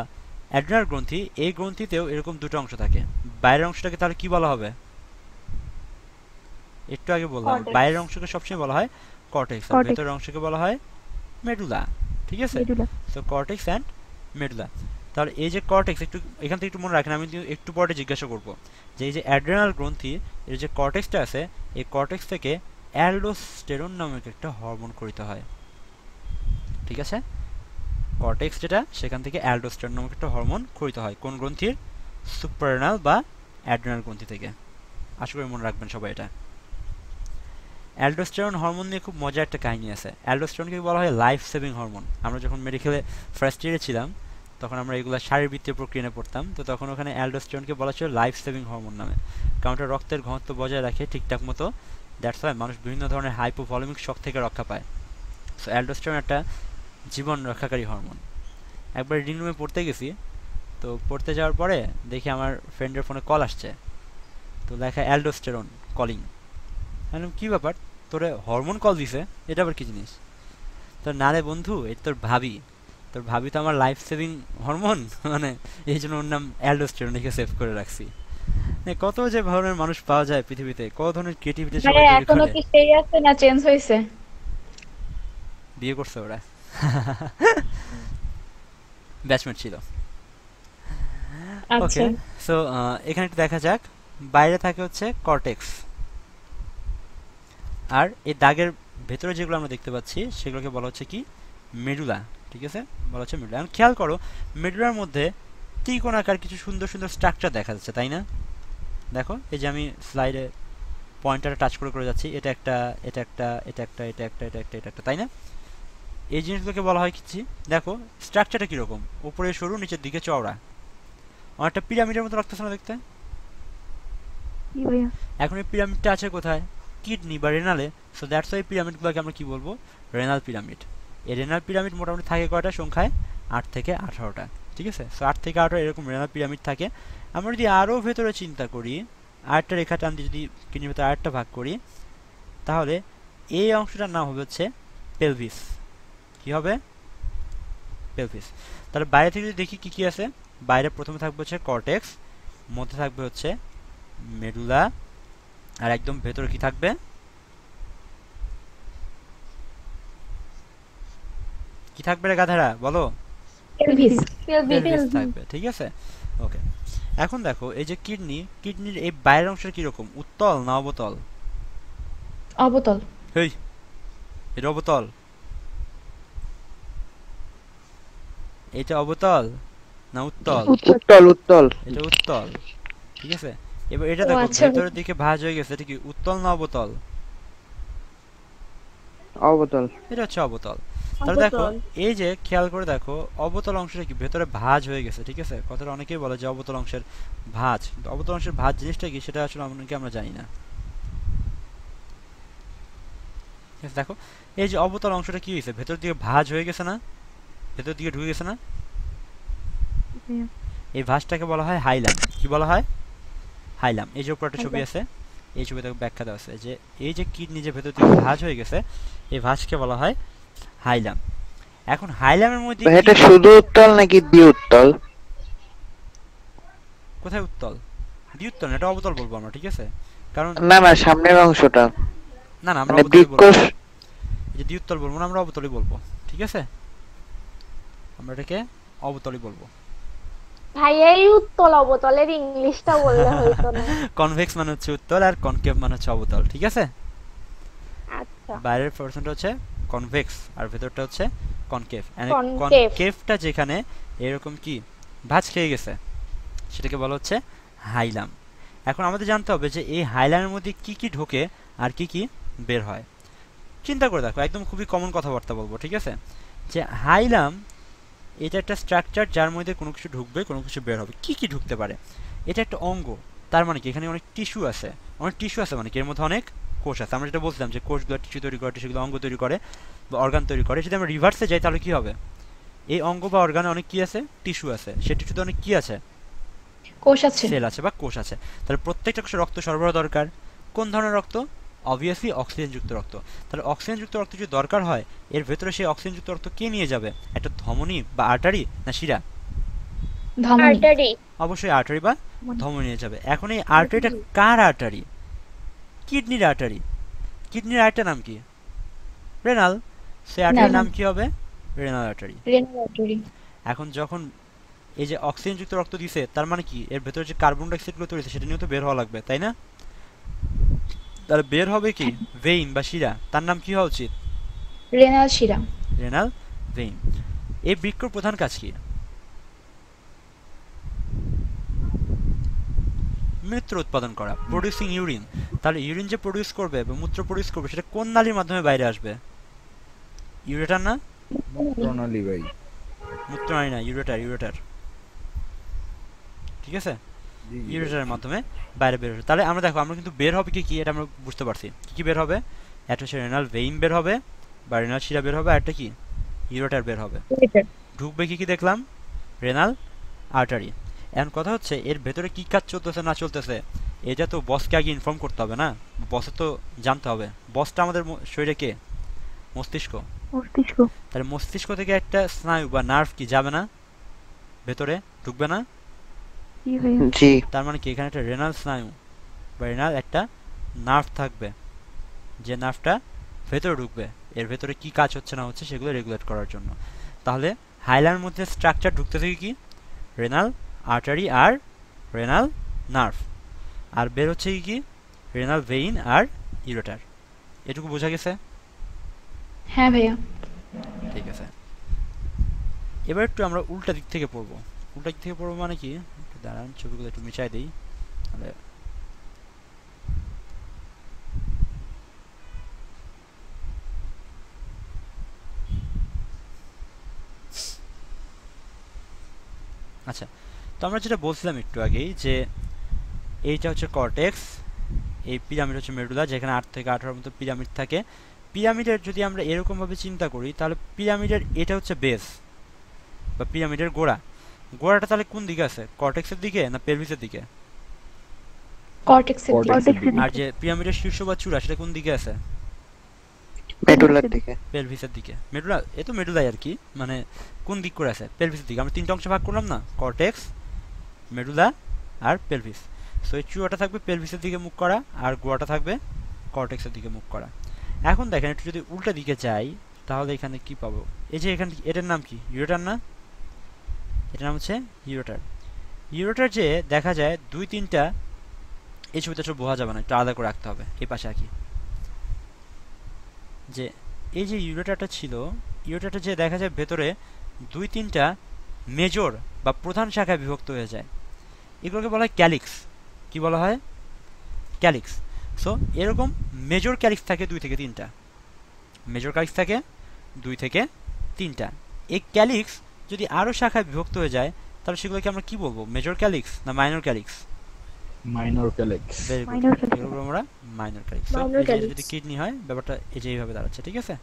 অ্যাড্রেনাল গ্রন্থি, এই গ্রন্থিতেও এরকম দুটো অংশ থাকে। বাইরের অংশটাকে তাহলে কি বলা হবে? একটু আগে বললাম Cortex. বাইরের অংশকে সবসময় বলা হয় কর্টেক্স, আর Cortex. ভেতরের অংশকে বলা হয় মেডুলা। ঠিক আছে, medulla. So cortex and medulla. তাহলে এই যে কর্টেক্স একটু এখান থেকে একটু মনে রাখেন, আমি একটু পরে জিজ্ঞাসা করব যে এই যে অ্যাড্রেনাল গ্রন্থি এর যে কর্টেক্সটা আছে, এই কর্টেক্স থেকে অ্যালডোস্টেরন নামক একটা হরমোন ক্ষরিত হয়। ঠিক আছে, কর্টেক্স যেটা সেখান থেকে অ্যালডোস্টেরন নামক একটা হরমোন ক্ষরিত হয়। কোন গ্রন্থির? সুপ্রারেনাল বা অ্যাড্রেনাল গ্রন্থি থেকে। আশা করি মনে রাখবেন সবাই এটা। অ্যালডোস্টেরন হরমোন নিয়ে খুব মজার একটা কাহিনী আছে। অ্যালডোস্টেরনকে বলা হয় লাইফ সেভিং হরমোন। আমরা যখন মেডিকেলে ফার্স্ট ইয়ারে ছিলাম তখন আমরা এগুলো শারীরবৃত্তীয় প্রক্রিয়া নিয়ে পড়তাম, তো তখন ওখানে অ্যালডোস্টেরনকে বলা ছিল লাইফ সেভিং হরমোন নামে, কারণ এটা রক্তের ঘনত্ব বজায় রাখে ঠিকঠাক মতো। দ্যাটস ওয়াই মানুষ বিভিন্ন ধরনের হাইপোভলিমিক শক থেকে রক্ষা পায়। সো অ্যালডোস্টেরন একটা জীবন রক্ষাকারী হরমোন। একবার রিডিং রুমে পড়তে গেছি, তো পড়তে যাওয়ার পরে দেখি আমার ফ্রেন্ডের ফোনে কল আসছে, তো লেখা অ্যালডোস্টেরন কলিং। বললাম কী ব্যাপার, তোরে হরমোন কল দিছে, এটা আবার কি জিনিস? তো না রে বন্ধু, এটা তোর ভাবি, তোর ভাবি তো আমার লাইফ সেভিং হরমোন, মানে এই জন্য ওর নাম অ্যালডোস্টেরন লিখে সেভ করে রাখছি। কত যে ধরনের মানুষ পাওয়া যায় পৃথিবীতে, কত ধরনের ক্রিয়েটিভিটি সবাই মানে তৈরি এখনো করে। কি সেই আছে না চেঞ্জ হয়েছে? বিয়ে করছে ওরা, ব্যাচমেট ছিল। আচ্ছা। ওকে, সো এখানে একটু দেখা যাক বাইরে থাকে হচ্ছে কর্টেক্স, আর এই দাগের ভেতরে যেগুলো আমরা দেখতে পাচ্ছি সেগুলোকে বলা হচ্ছে কি মেডুলা, ঠিক আছে, বলা হচ্ছে মেডুলা। এখন খেয়াল করো মেডুলার মধ্যে ত্রিকোণাকার কিছু সুন্দর সুন্দর স্ট্রাকচার দেখা যাচ্ছে, তাই না? দেখো এই যে আমি স্লাইডে পয়েন্টারে টাচ করে করে যাচ্ছি, এটা একটা, এটা একটা, এটা একটা, এটা একটা, এটা একটা, এটা একটা, তাই না? এই জিনিসগুলোকে বলা হয় কি, দেখো স্ট্রাকচারটা কিরকম, উপরে সরু নিচের দিকে চওড়া, অনেকটা পিরামিডের মতো লাগতেছে না দেখতে? জি ভাইয়া। এখন এই পিরামিডটা আছে কোথায়? কিডনি বা রেনালে। সো দ্যাটস ওয়াই পিরামিডগুলোকে আমরা কি বলবো? Renal pyramid. এই রেনাল পিরামিড মোটামুটি থাকে কয়টা সংখ্যায়? 8 থেকে 18টা, ঠিক আছে? সো 8 থেকে 18 এরকম রেনাল পিরামিড থাকে। আমরা যদি আরও ভেতরে চিন্তা করি, আরেকটা রেখা টান দিয়ে যদি কিডনির ভেতরে আরেকটা ভাগ করি, তাহলে এই অংশটার নাম হবে হচ্ছে পেলভিস। কি হবে? পেলভিস। তাহলে বাইরে থেকে যদি দেখি কি কি আছে, বাইরে প্রথমে থাকবে হচ্ছে কর্টেক্স, মধ্যে থাকবে হচ্ছে মেডুলা, আর একদম ভেতরে কি থাকবে? কি থাকবে রে গাধারা, বলো? পেলভিস। পেলভিস থাকবে, ঠিক আছে, ওকে। এখন দেখো এই যে কিডনির এই বাইরের অংশটা কিরকম, উত্তল না অবতল? অবতল। হেই, এটা অবতল, এটা অবতল না উত্তল? উত্তল উত্তল। এটা উত্তল, ঠিক আছে। এবার এটা ও দেখো আচ্ছা। ভেতরের দিকে ভাঁজ হয়ে গেছে, এটা কি উত্তল না অবতল? অবতল। এটা হচ্ছে অবতল। তাহলে দেখো এই যে খেয়াল করে দেখো অবতল অংশটা কি ভেতরে ভাঁজ হয়ে গেছে, ঠিক আছে? কথাটা অনেকেই বলে যে অবতল অংশের ভাঁজ, কিন্তু অবতল অংশের ভাঁজ জিনিসটা কি সেটা আসলে আমরা জানি না। ঠিক আছে, দেখো এই যে অবতল অংশটা কি হয়েছে, ভেতর দিকে ভাঁজ হয়ে গেছে না, ভেতর দিকে ঢুকে গেছে না? এই ভাঁজটাকে বলা হয় হাইলাম। কি বলা হয়? হাইলাম। এই যে উপরে একটা ছবি আছে, এই ছবিতে ব্যাখ্যা দেওয়া আছে যে এই যে কিডনি যে ভেতর দিকে ভাঁজ হয়ে গেছে, এই ভাঁজকে বলা হয় হাইলাম। এখন হাইলামের মধ্যে এটা শুধু উত্তল নাকি দ্বি উত্তল? কোথায় উত্তল? দ্বিউত্তল না, এটা অবতল বলবো আমরা, ঠিক আছে? কারণ না না, সামনের অংশটা না না আমরা মানে অবতলই বলবো, দিককোষ। এই যে দ্বিউত্তল বলবো না, আমরা অবতলই বলবো, ঠিক আছে? আমরা এটাকে অবতলই বলবো। ভাই এই উত্তল অবতলের ইংলিশটা বললে হইতো না? কনভেক্স মানে হচ্ছে উত্তল, আর কনকেভ মানে হচ্ছে অবতল, ঠিক আছে? আচ্ছা, বাইরের পোরশনটা হচ্ছে কনভেক্স আর ভেতরটা হচ্ছে কনকেভ। Concave। কনকেভটা যেখানে এরকম কি ভাঁজ খেয়ে গেছে সেটাকে বলা হচ্ছে হাইলাম। এখন আমাদের জানতে হবে যে এই হাইলামের মধ্যে কি কি ঢোকে আর কি কি বের হয়। চিন্তা করে দেখো, একদম খুবই কমন কথাবার্তা বলবো, ঠিক আছে? যে হাইলাম এটা একটা স্ট্রাকচার যার মধ্যে কোনো কিছু ঢুকবে, কোনো কিছু বের হবে। কি কি ঢুকতে পারে? এটা একটা অঙ্গ, তার মানে কি এখানে অনেক টিস্যু আছে। অনেক টিস্যু আছে মানে কি এর মধ্যে অনেক কোষ আছে। আমরা যেটা বলছিলাম যে কোষগুলো টিস্যু তৈরি করে, টিস্যুগুলো অঙ্গ তৈরি করে বা অর্গান তৈরি করে। যদি আমরা রিভার্সে যাই তাহলে কি হবে? এই অঙ্গ বা অর্গানে অনেক কি আছে? টিস্যু আছে। সেই টিস্যুতে অনেক কি আছে? কোষ আছে। সেল আছে বা কোষ আছে। তাহলে প্রত্যেকটা কোষে রক্ত সরবরাহ দরকার। কোন ধরনের রক্ত? অবভিয়াসলি অক্সিজেনযুক্ত রক্ত। তাহলে অক্সিজেনযুক্ত রক্ত যদি দরকার হয়, এর ভেতরে সেই অক্সিজেনযুক্ত রক্ত কে নিয়ে যাবে? একটা ধমনী বা আর্টারি না শিরা? ধমনী। আর্টারি। অবশ্যই আর্টারি বা ধমনী নিয়ে যাবে। এখন এই আর্টারিটা কার আর্টারি? কিডনির আর্টারি। কিডনির আরেকটা নাম কি? রেনাল। সেই আর্টারির নাম কি হবে? Renal artery. Renal artery. এখন যখন এই যে অক্সিজেনযুক্ত রক্ত দিছে, তার মানে কি এর ভেতরে যে কার্বন ডাইঅক্সাইডগুলো তৈরি হয়েছে সেটা নিয়ে তো বের হওয়া লাগবে, তাই না? তাহলে বের হবে কি? ভেইন বা শিরা। তার নাম কি হওয়া উচিত? রেনাল শিরা। Renal vein. এই বৃক্কর প্রধান কাজ কি? মূত্র উৎপাদন করা, প্রডিউসিং ইউরিন। তাহলে ইউরিন যে প্রডিউস করবে বা মূত্র প্রডিউস করবে সেটা কোন নালীর মাধ্যমে বাইরে আসবে? ইউরেটার না? প্রণালী ভাই। মূত্রনালী না, ইউরেটার। ঠিক আছে, ইউরেটারের মাধ্যমে বাইরে বের হবে। তাহলে আমরা দেখো, আমরা কিন্তু বের হবে কি কি এটা আমরা বুঝতে পারছি। কি কি বের হবে? একটা হচ্ছে রেনাল ভেইন বের হবে বা রেনাল শিরা বের হবে, আর একটা কি ইউরেটার বের হবে। ঢুকবে কি কি দেখলাম? Renal artery. এখন কথা হচ্ছে এর ভেতরে কি কাজ চলতেছে না চলতেছে এটা তো বসকে আগে ইনফর্ম করতে হবে না? বসে তো জানতে হবে। বসটা আমাদের শরীরে কে? মস্তিষ্ক। তাহলে মস্তিষ্ক থেকে একটা স্নায়ু বা নার্ভ কি যাবে না ভেতরে? ঢুকবে না? জি। তার মানে কি এখানে একটা রেনাল স্নায়ু বা রেনাল একটা নার্ভ থাকবে, যে নার্ভটা ভেতরে ঢুকবে। এর ভেতরে কি কাজ হচ্ছে না হচ্ছে সেগুলো রেগুলেট করার জন্য। তাহলে হাইলামের মধ্যে স্ট্রাকচার ঢুকতে থেকে কি? রেনাল আর্টারি আর রেনাল নার্ভ। আর বের হচ্ছে কি রেনাল ভেইন আর ইউরেটার। এটুকু বোঝা গেছে? হ্যাঁ ভাইয়া। ঠিক আছে, এবার একটু আমরা উল্টা দিক থেকে পড়বো। উল্টা দিক থেকে পড়বো মানে কি, একটু দাঁড়ান ছবিগুলো একটু মিশাই দিই। তাহলে আচ্ছা, তো আমরা যেটা বলছিলাম একটু আগেই যে এইটা হচ্ছে কর্টেক্স, এই পিরামিড হচ্ছে মেডুলা, যেখানে 8 থেকে 18 মতো পিরামিড থাকে। পিরামিডের যদি আমরা এরকমভাবে চিন্তা করি তাহলে পিরামিডের এটা হচ্ছে বেস বা পিরামিডের গোড়া। গোড়াটা তাহলে কোন দিকে আছে, কর্টেক্সের দিকে না পেলভিসের দিকে? কর্টেক্সের দিকে। Cortex এর দিকে। আর যে পিরামিডের শীর্ষ বা চূড়া সেটা কোন দিকে আছে? মেডুলার দিকে। পেলভিসের দিকে। মেডুলা, এ তো মেডুলাই আর কি, মানে কোন দিক করে আছে? পেলভিসের দিকে। আমরা তিনটা অংশে ভাগ করলাম না, কর্টেক্স, মেডুলা আর পেলভিস। সো এই চূড়াটা থাকবে পেলভিসের দিকে মুখ করা আর গোড়াটা থাকবে কর্টেক্সের দিকে মুখ করা। এখন দেখেন একটু যদি উল্টা দিকে যাই তাহলে এখানে কি পাবো? এই যে এখানে এটার নাম কি, ইউরেটার না? এটার নাম হচ্ছে ইউরেটার। ইউরেটার যে দেখা যায় 2-3টা, এই ছবিটা সব বোঝা যাবে না, একটু আলাদা করে রাখতে হবে। এই পাশে আঁকি যে এই যে ইউরেটারটা ছিল, ইউরেটারটা যে দেখা যায় ভেতরে 2-3টা মেজর বা প্রধান শাখায় বিভক্ত হয়ে যায়, এগুলোকে বলা হয় ক্যালিক্স। কি বলা হয়? ক্যালিক্স। সো এরকম মেজর ক্যালিক্স থাকে 2 থেকে 3টা। মেজর ক্যালিক্স থাকে 2 থেকে 3টা। এই ক্যালিক্স যদি আরও শাখায় বিভক্ত হয়ে যায় তাহলে সেগুলোকে আমরা কি বলবো, মেজর ক্যালিক্স না minor calyx? Minor calyx. Very good, Minor calyx। এগুলো আমরা মাইনর ক্যালিক্স। Minor calyx। যদি কিডনি হয় ব্যাপারটা এই যে এইভাবে দাঁড়াচ্ছে, ঠিক আছে?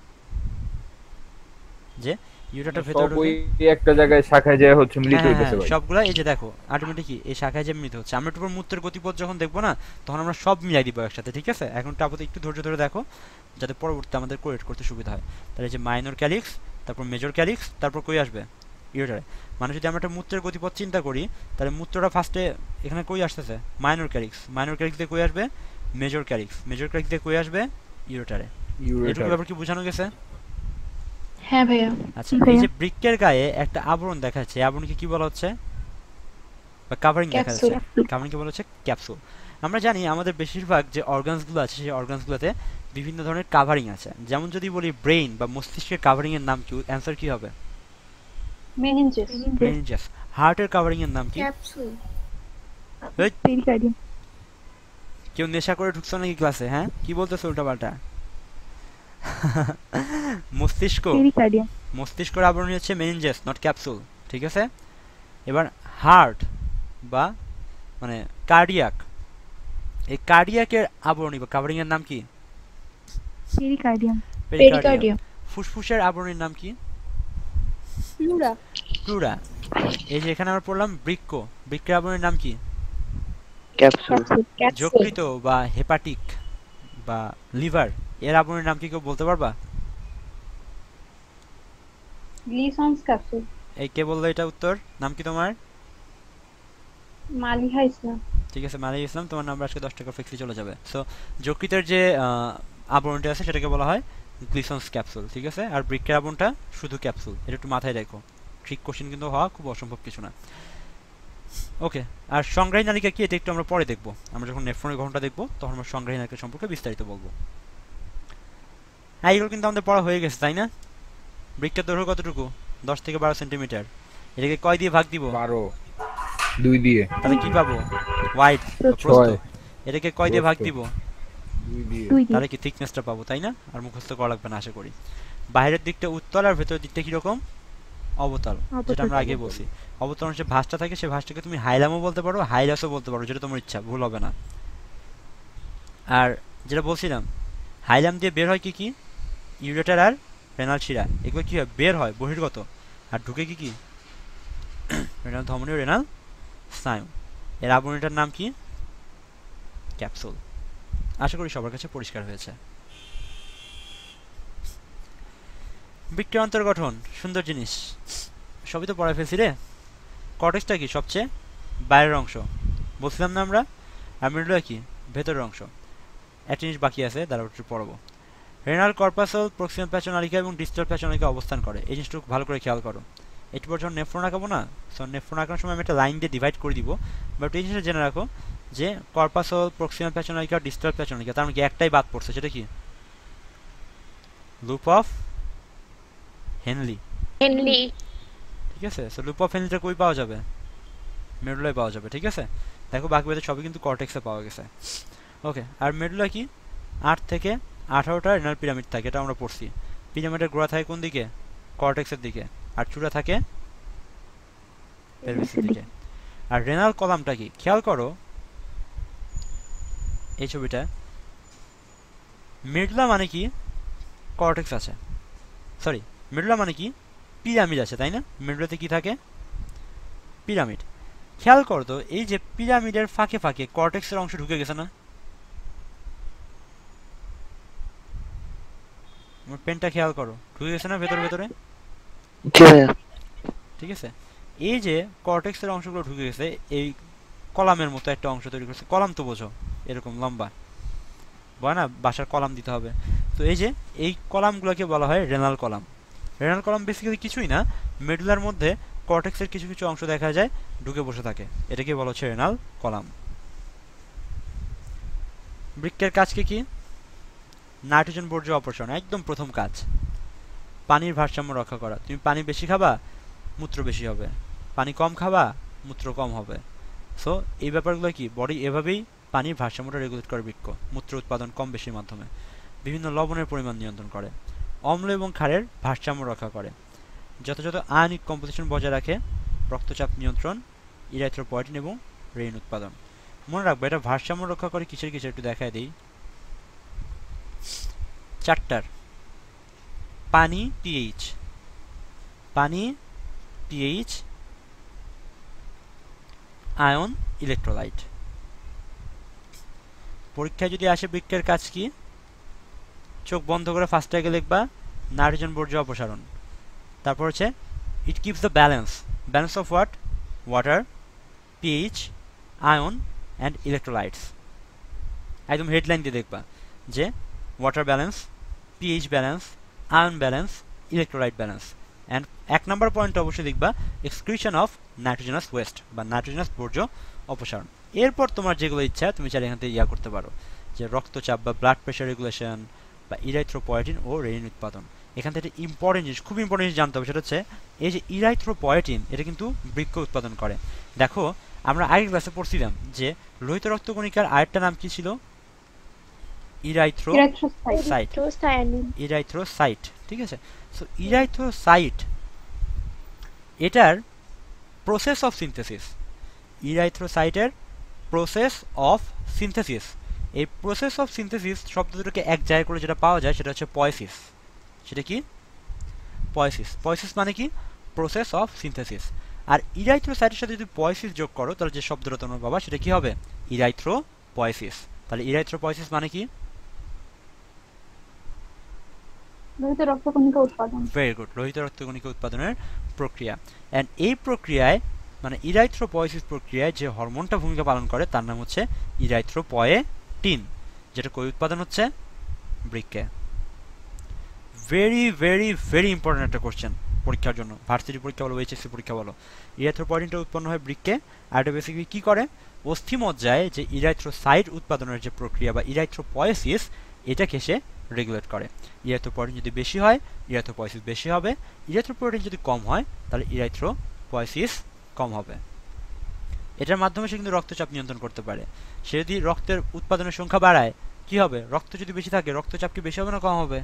যে ইউরেটার ভেতরে সব ওই একটা জায়গায় শাখায় যায় হচ্ছে মিলিত হইতেছে ভাই। সবগুলা এই যে দেখো আলটিমেটলি কি এই শাখায় যে মিলিত হচ্ছে। আমরা একটু পর মূত্রের গতিপথ যখন দেখবো না তখন আমরা সব মিলাই দিব একসাথে, ঠিক আছে? এখন আপাতত একটু ধৈর্য ধরে দেখো যাতে পরবর্তীতে আমাদের কোরেক্ট করতে সুবিধা হয়। তাহলে এই যে মাইনর ক্যালিক্স, তারপর মেজর ক্যালিক্স, তারপর কই আসবে ইউরেটারে। মানে যদি আমরা একটা মূত্রের গতিপথ চিন্তা করি তাহলে মূত্রটা ফার্স্টে এখানে কই আসতেছে, মাইনর ক্যালিক্স। মাইনর ক্যালিক্স দিয়ে কই আসবে, মেজর ক্যালিক্স। মেজর ক্যালিক্স দিয়ে কই আসবে, ইউরেটারে। এটুকু ইউরেটার। ব্যাপার কি বোঝানো গেছে? হ্যাঁ ভাইয়া। আচ্ছা, জি এই ভাইয়া। যে বৃক্কের গায়ে একটা আবরণ দেখা যাচ্ছে, এই আবরণকে কি বলা হচ্ছে বা কাভারিং দেখা ক্যাপসুল। যাচ্ছে, কাভারিংকে বলা হচ্ছে ক্যাপসুল। আমরা জানি আমাদের বেশিরভাগ যে অর্গানসগুলো আছে সেই অর্গানসগুলোতে বিভিন্ন ধরনের কাভারিং আছে। যেমন যদি বলি ব্রেইন বা মস্তিষ্কের কাভারিং এর নাম কি, অ্যান্সার কি হবে? মেনিনজেস। মেনিনজাস। হার্টের কাভারিং এর নাম কি? ক্যাপসুল। পেরিকার্ডিয়াম। কেউ নেশা করে ঢুকছো নাকি ক্লাসে? হ্যাঁ, কি বলতেছো উল্টাপাল্টা? মস্তিষ্ক, পেরিকার্ডিয়াম। মস্তিষ্কের আবরণী হচ্ছে মেনিনজাস, নট ক্যাপসুল, ঠিক আছে? এবার হার্ট বা মানে কার্ডিয়াক, এই কার্ডিয়াকের আবরণী বা কাভারিং এর নাম কি? পেরিকার্ডিয়াম। পেরিকার্ডিয়াম। ফুসফুসের আবরণীর নাম কি? প্লুরা। প্লুরা। এই যে এখানে আমরা পড়লাম বৃক্ক, বৃক্কের আবরণীর নাম কি? ক্যাপসুল। ক্যাপসুল। যকৃত বা হেপাটিক বা লিভার, এর আবরণীর নাম কি কেউ বলতে পারবা? Glisson's capsule. এই কে বললো এটা উত্তর? নাম কি তোমার? মালিহা ইসলাম। ঠিক আছে, মালিক ইসলাম, তোমার নাম্বার আজকে 10 টাকা ফিক্সলি চলে যাবে। সো যকৃতের যে আবরণটা আছে সেটাকে বলা হয় গ্লিসন্স ক্যাপসুল, ঠিক আছে? আর বৃক্কের আবরণটা শুধু ক্যাপসুল, এটা একটু মাথায় রাখো। ট্রিক কোশ্চেন কিন্তু হওয়া খুব অসম্ভব কিছু না। ওকে, আর সংগ্রাহী নালিকা কি এটা একটু আমরা পরে দেখবো। আমরা যখন নেফ্রনের গঠনটা দেখবো তখন আমরা সংগ্রাহী নালিকা সম্পর্কে বিস্তারিত বলবো। হ্যাঁ, এগুলো কিন্তু আমাদের পড়া হয়ে গেছে, তাই না? বৃক্কের দৈর্ঘ্য কতটুকু? 10 থেকে 12 সেন্টিমিটার। এটাকে কয় দিয়ে ভাগ দিব? 12 2 দিয়ে। তাহলে কি পাবো? ওয়াইড, প্রস্থ। 6 এটাকে কয় দিয়ে ভাগ প্রস্থ। দিব? 2 দিয়ে। 2 দিয়ে। তাহলে কি থিকনেসটা পাবো, তাই না? আর মুখস্থ করা লাগবে না আশা করি। বাইরের দিকটা উত্তল আর ভেতরের দিকটা কিরকম? অবতল, যেটা আমরা আগে বলছি। অবতল যে ভাঁজটা থাকে সেই ভাঁজটাকে তুমি হাইলামও বলতে পারো, হাইলাসও বলতে পারো, যেটা তোমার ইচ্ছা, ভুল হবে না। আর যেটা বলছিলাম, হাইলাম দিয়ে বের হয় কি কি? ইউরেটার আর রেনাল শিরা। এগুলো কি হয়? বের হয় বহির্গত। আর ঢুকে কি কি? রেনাল ধমনী ও রেনাল স্নায়ু। এর আবরণীটার নাম কি? ক্যাপসুল। আশা করি সবার কাছে পরিষ্কার হয়েছে। বৃক্কের অন্তর্গঠন সুন্দর জিনিস, সবই তো পড়া ফেলছি রে। কর্টেক্সটা কি? সবচেয়ে বাইরের অংশ বলছিলাম না আমরা। আর মিডুলা কি? ভেতরের অংশ। একটা জিনিস বাকি আছে, দাঁড়াও একটু পড়াবো। রেনাল কর্পাসল প্রক্সিমাল প্যাচনালিকা এবং ডিস্টাল প্যাচনালিকা অবস্থান করে। এই জিনিসটা ভালো করে খেয়াল করো। একটু পর যখন নেফ্রন আঁকাবো না, সো নেফ্রন আঁকানোর সময় আমি একটা লাইন দিয়ে ডিভাইড করে দিব। বাট এই জিনিসটা জেনে রাখো যে কর্পাসল, প্রক্সিমাল প্যাচনালিকা, ডিস্টাল প্যাচনালিকা, তার মানে কি একটাই বাদ পড়ছে, সেটা কি? Loop of Henle. হেনলি। ঠিক আছে, সো লুপ অফ হেনলিটা কই পাওয়া যাবে? মেডুলায় পাওয়া যাবে। ঠিক আছে, দেখো বাকি বাকি সবই কিন্তু কর্টেক্সে পাওয়া গেছে। ওকে, আর মেডুলা কি? 8 থেকে 18টা রেনাল পিরামিড থাকে, এটা আমরা পড়ছি। পিরামিডের গোড়া থাকে কোন দিকে? কর্টেক্সের দিকে। আর চূড়া থাকে পেলভিসের দিকে। আর রেনাল কলামটা কি? খেয়াল করো এই ছবিটা, মেডুলা মানে কি? কর্টেক্স আছে, সরি, মেডুলা মানে কি? পিরামিড আছে, তাই না? মেডুলাতে কি থাকে? পিরামিড। খেয়াল করো তো, এই যে পিরামিডের ফাঁকে ফাঁকে কর্টেক্সের অংশ ঢুকে গেছে না? আমার পেনটা খেয়াল করো, ঢুকে গেছে না ভেতরে ভেতরে? জি ভাইয়া। ঠিক আছে, এই যে কর্টেক্সের অংশগুলো ঢুকে গেছে, এই কলামের মতো একটা অংশ তৈরি করছে। কলাম তো বোঝো, এরকম লম্বা, বয় না বাসার কলাম দিতে হবে। তো এই যে এই কলামগুলোকে বলা হয় renal column. Renal column basically কিছুই না, মেডুলার মধ্যে কর্টেক্সের কিছু কিছু অংশ দেখা যায় ঢুকে বসে থাকে, এটাকে বলা হচ্ছে রেনাল কলাম। বৃক্কের কাজকে কি? নাইট্রোজেন বর্জ্য অপসারণ, একদম প্রথম কাজ। পানির ভারসাম্য রক্ষা করা। তুমি পানি বেশি খাবা, মূত্র বেশি হবে। পানি কম খাবা, মূত্র কম হবে। সো এই ব্যাপারগুলো কি? বডি এভাবেই পানির ভারসাম্যটা রেগুলেট করে বৃক্ক, মূত্র উৎপাদন কম বেশির মাধ্যমে। বিভিন্ন লবণের পরিমাণ নিয়ন্ত্রণ করে, অম্ল এবং ক্ষারের ভারসাম্য রক্ষা করে, যথাযথ আয়নিক কম্পোজিশন বজায় রাখে, রক্তচাপ নিয়ন্ত্রণ, ইরাইথ্রোপয়েটিন এবং রেইন উৎপাদন। মনে রাখবো এটা ভারসাম্য রক্ষা করে কিসের কিসের, একটু দেখায় দিই। 4টার পানি, পিএইচ, পানি, পিএইচ, আয়ন, ইলেকট্রোলাইট। পরীক্ষায় যদি আসে বৃক্কের কাজ কি, চোখ বন্ধ করে ফার্স্ট আগে লিখবা নাইট্রোজেন বর্জ্য অপসারণ। তারপর হচ্ছে it keeps the balance, balance of what? Water, pH, ion and electrolytes. একদম হেডলাইন দিয়ে দেখবা যে water balance, pH balance, ion balance, electrolyte balance. And 1 number point অবশ্যই লিখবা এক্সক্রিশন অফ নাইট্রোজেনাস ওয়েস্ট বা নাইট্রোজেনাস বর্জ্য অপসারণ। এরপর তোমার যেগুলো ইচ্ছা তুমি চাইলে এখান থেকে ইয়া করতে পারো, যে রক্তচাপ বা ব্লাড প্রেশার রেগুলেশন বা ইরাইথ্রোপয়েটিন ও রেইন উৎপাদন। এখান থেকে ইম্পর্টেন্ট জিনিস, খুব ইম্পর্টেন্ট জিনিস জানতে হবে, সেটা হচ্ছে এই যে ইরাইথ্রোপয়েটিন, এটা কিন্তু বৃক্ক উৎপাদন করে। দেখো আমরা আগের ক্লাসে পড়ছিলাম যে লোহিত রক্তকণিকার আরেকটা নাম কি ছিল? ইরাইথ্রোসাইট। ইরাইথ্রোসাইট, ঠিক আছে। সো ইরাইথ্রোসাইট এটার প্রসেস অফ সিনথেসিস, ইরাইথ্রোসাইটের প্রসেস অফ সিনথেসিস, এই প্রসেস অফ সিনথেসিস শব্দ দুটোকে এক জায়গায় করে যেটা পাওয়া যায় সেটা হচ্ছে পয়েসিস। সেটা কি? পয়েসিস। পয়েসিস মানে কি? Process of synthesis. আর ইরাইথ্রোসাইটের সাথে যদি পয়েসিস যোগ করো তাহলে যে শব্দটা তোমরা পাবা সেটা কি হবে? ইরাইথ্রোপয়েসিস। তাহলে ইরাইথ্রোপয়েসিস মানে কি? লোহিত রক্তকণিকা উৎপাদন। ভেরি গুড, লোহিত রক্তকণিকা উৎপাদনের প্রক্রিয়া। অ্যান্ড এই প্রক্রিয়ায় মানে ইরাইথ্রোপয়েসিস প্রক্রিয়ায় যে হরমোনটা ভূমিকা পালন করে তার নাম হচ্ছে ইরাইথ্রোপয়েটিন, যেটা কই উৎপাদন হচ্ছে? বৃক্কে। ভেরি ভেরি ভেরি ইম্পর্টেন্ট একটা কোশ্চেন পরীক্ষার জন্য, ভার্সিটি পরীক্ষা বলো, এইচএসসি পরীক্ষা বলো। ইরাইথ্রোপয়েটিনটা উৎপন্ন হয় বৃক্কে, আর এটা বেসিক্যালি কি করে? অস্থিমজ্জায় যে ইরাইথ্রোসাইট উৎপাদনের যে প্রক্রিয়া বা ইরাইথ্রোপয়েসিস, এটাকে সে রেগুলেট করে। ইরাইথ্রোপয়েটিন যদি বেশি হয় ইরাইথ্রোপয়েসিস বেশি হবে, ইরাইথ্রোপয়েটিন যদি কম হয় তাহলে ইরাইথ্রোপয়েসিস কম হবে। এটার মাধ্যমে সে কিন্তু রক্তচাপ নিয়ন্ত্রণ করতে পারে। সে যদি রক্তের উৎপাদনের সংখ্যা বাড়ায় কি হবে? রক্ত যদি বেশি থাকে রক্তচাপ কি বেশি হবে না কম হবে?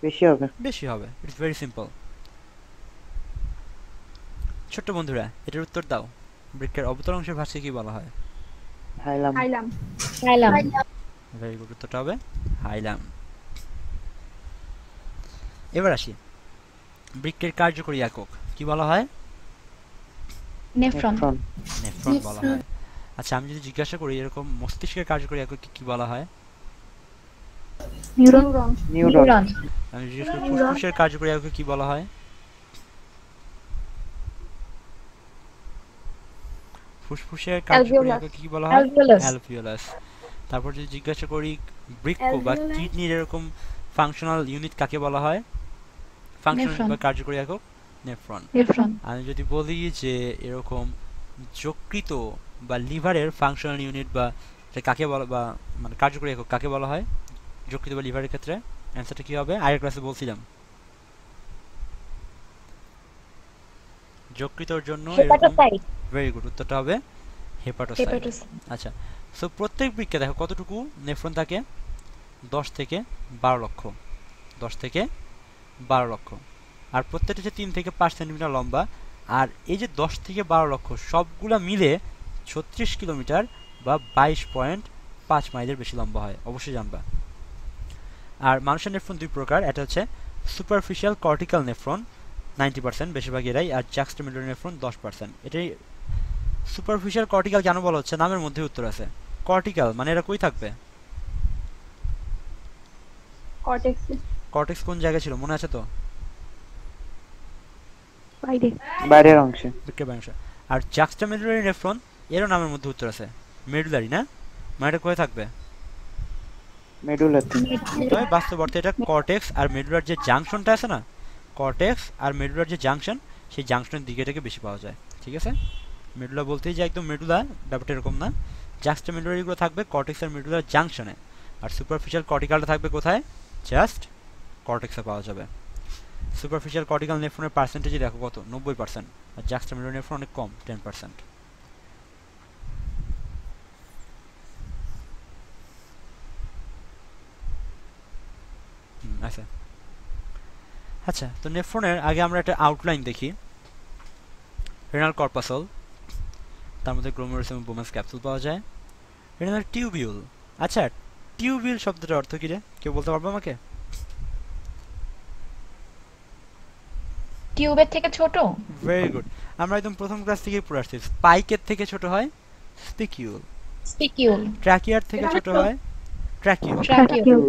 বেশি হবে। বেশি হবে। It's very simple. ছোট্ট বন্ধুরা এটার উত্তর দাও, বৃক্কের অবতল অংশের ভাষায় কি বলা হয়? হাইলাম। ভেরি গুড, উত্তরটা হবে হাইলাম। এবার আসি, বৃক্কের কার্যকরী একক কি বলা হয়? নেফ্রন। নেফ্রন বলা হয়। আচ্ছা আমি যদি জিজ্ঞাসা করি এরকম মস্তিষ্কের কার্যকরী একক কি বলা হয়? নিউরন। আমি জিজ্ঞাসা করি ফুসফুসের কার্যকরী একক কি বলা হয়? ফুসফুসের কার্যকরী একক কি বলা হয়? অ্যালভিওলাস। তারপর যদি জিজ্ঞাসা করি বৃক্ক বা কিডনির এরকম ফাংশনাল ইউনিট কাকে বলা হয়? ফাংশনাল বা কার্যকরী একক? নেফ্রন। আমি যদি বলি যে এরকম যকৃত বা লিভারের ফাংশনাল ইউনিট বা এটা কাকে বলা, বা মানে কার্যকরী একক কাকে বলা হয় যকৃত বা লিভারের ক্ষেত্রে? অ্যান্সারটা কি হবে? আগের ক্লাসে বলছিলাম যকৃতর জন্য এরকম। হেপাটোসাইট। ভেরি গুড, উত্তরটা হবে হেপাটোসাইট। হেপাটোসাইট। আচ্ছা, সো প্রত্যেক বৃক্কে দেখো কতটুকু নেফ্রন থাকে? 10 থেকে 12 লক্ষ, 10 থেকে 12 লক্ষ। আর প্রত্যেকটা হচ্ছে 3 থেকে 5 সেন্টিমিটার লম্বা। আর এই যে 10 থেকে 12 লক্ষ সবগুলা মিলে 36 কিলোমিটার বা 22.5 মাইলের বেশি লম্বা হয়, অবশ্যই জানবা। আর মানুষের নেফ্রন দুই প্রকার, এটা হচ্ছে সুপারফিশিয়াল কর্টিক্যাল নেফ্রন 90%, বেশিরভাগ এরাই, আর জাক্সটামেডুলারি নেফ্রন 10%। এটাই সুপারফিশিয়াল কর্টিক্যাল কেন বলা হচ্ছে? নামের মধ্যে উত্তর আছে। কর্টিক্যাল মানে এরা কই থাকবে? কর্টেক্স। কর্টেক্স কোন জায়গায় ছিল মনে আছে তো? বাইরে। বাইরের অংশে। বৃক্কের বাইরে অংশে। আর জাক্সটামেডুলারি নেফ্রন এরও নামের মধ্যে উত্তর আছে, মেডুলারি না, মানে এটা কোথায় থাকবে? মেডুলাতে। তবে বাস্তব অর্থে এটা কর্টেক্স আর মেডুলার যে জাংশনটা আছে না, কর্টেক্স আর মেডুলার যে জাংশন, সেই জাংশনের দিকে এটাকে বেশি পাওয়া যায়। ঠিক আছে, মেডুলা বলতেই যে একদম মেডুলা, ব্যাপারটা এরকম না। জাক্সটামেডুলারিগুলো থাকবে কর্টেক্স আর মেডুলার জাংশনে, আর সুপারফিশিয়াল কর্টিক্যালটা থাকবে কোথায়? জাস্ট কর্টেক্সে পাওয়া যাবে। সুপারফিশিয়াল কর্টিক্যাল নেফ্রনের পার্সেন্টেজই দেখো কত, 90%, আর জাক্সটামেডুলারি নেফ্রন অনেক কম, 10%। আচ্ছা আচ্ছা, তো নেফ্রনের আগে আমরা একটা আউটলাইন দেখি। রেনাল কর্পাসল, তার মধ্যে গ্লোমেরুলাস এবং বোমাস ক্যাপসুল পাওয়া যায়। রেনাল টিউবিউল, আচ্ছা টিউবিউল শব্দটার অর্থ কি রে, কেউ বলতে পারবে আমাকে? টিউবের থেকে ছোট। ভেরি গুড, আমরা একদম প্রথম ক্লাস থেকেই পড়ে আসছি। স্পাইকের থেকে ছোট হয় স্পিকিউল, স্পিকিউল। ট্র্যাকিয়ার থেকে ছোট হয় ট্র্যাকিউল, ট্রাকিউল।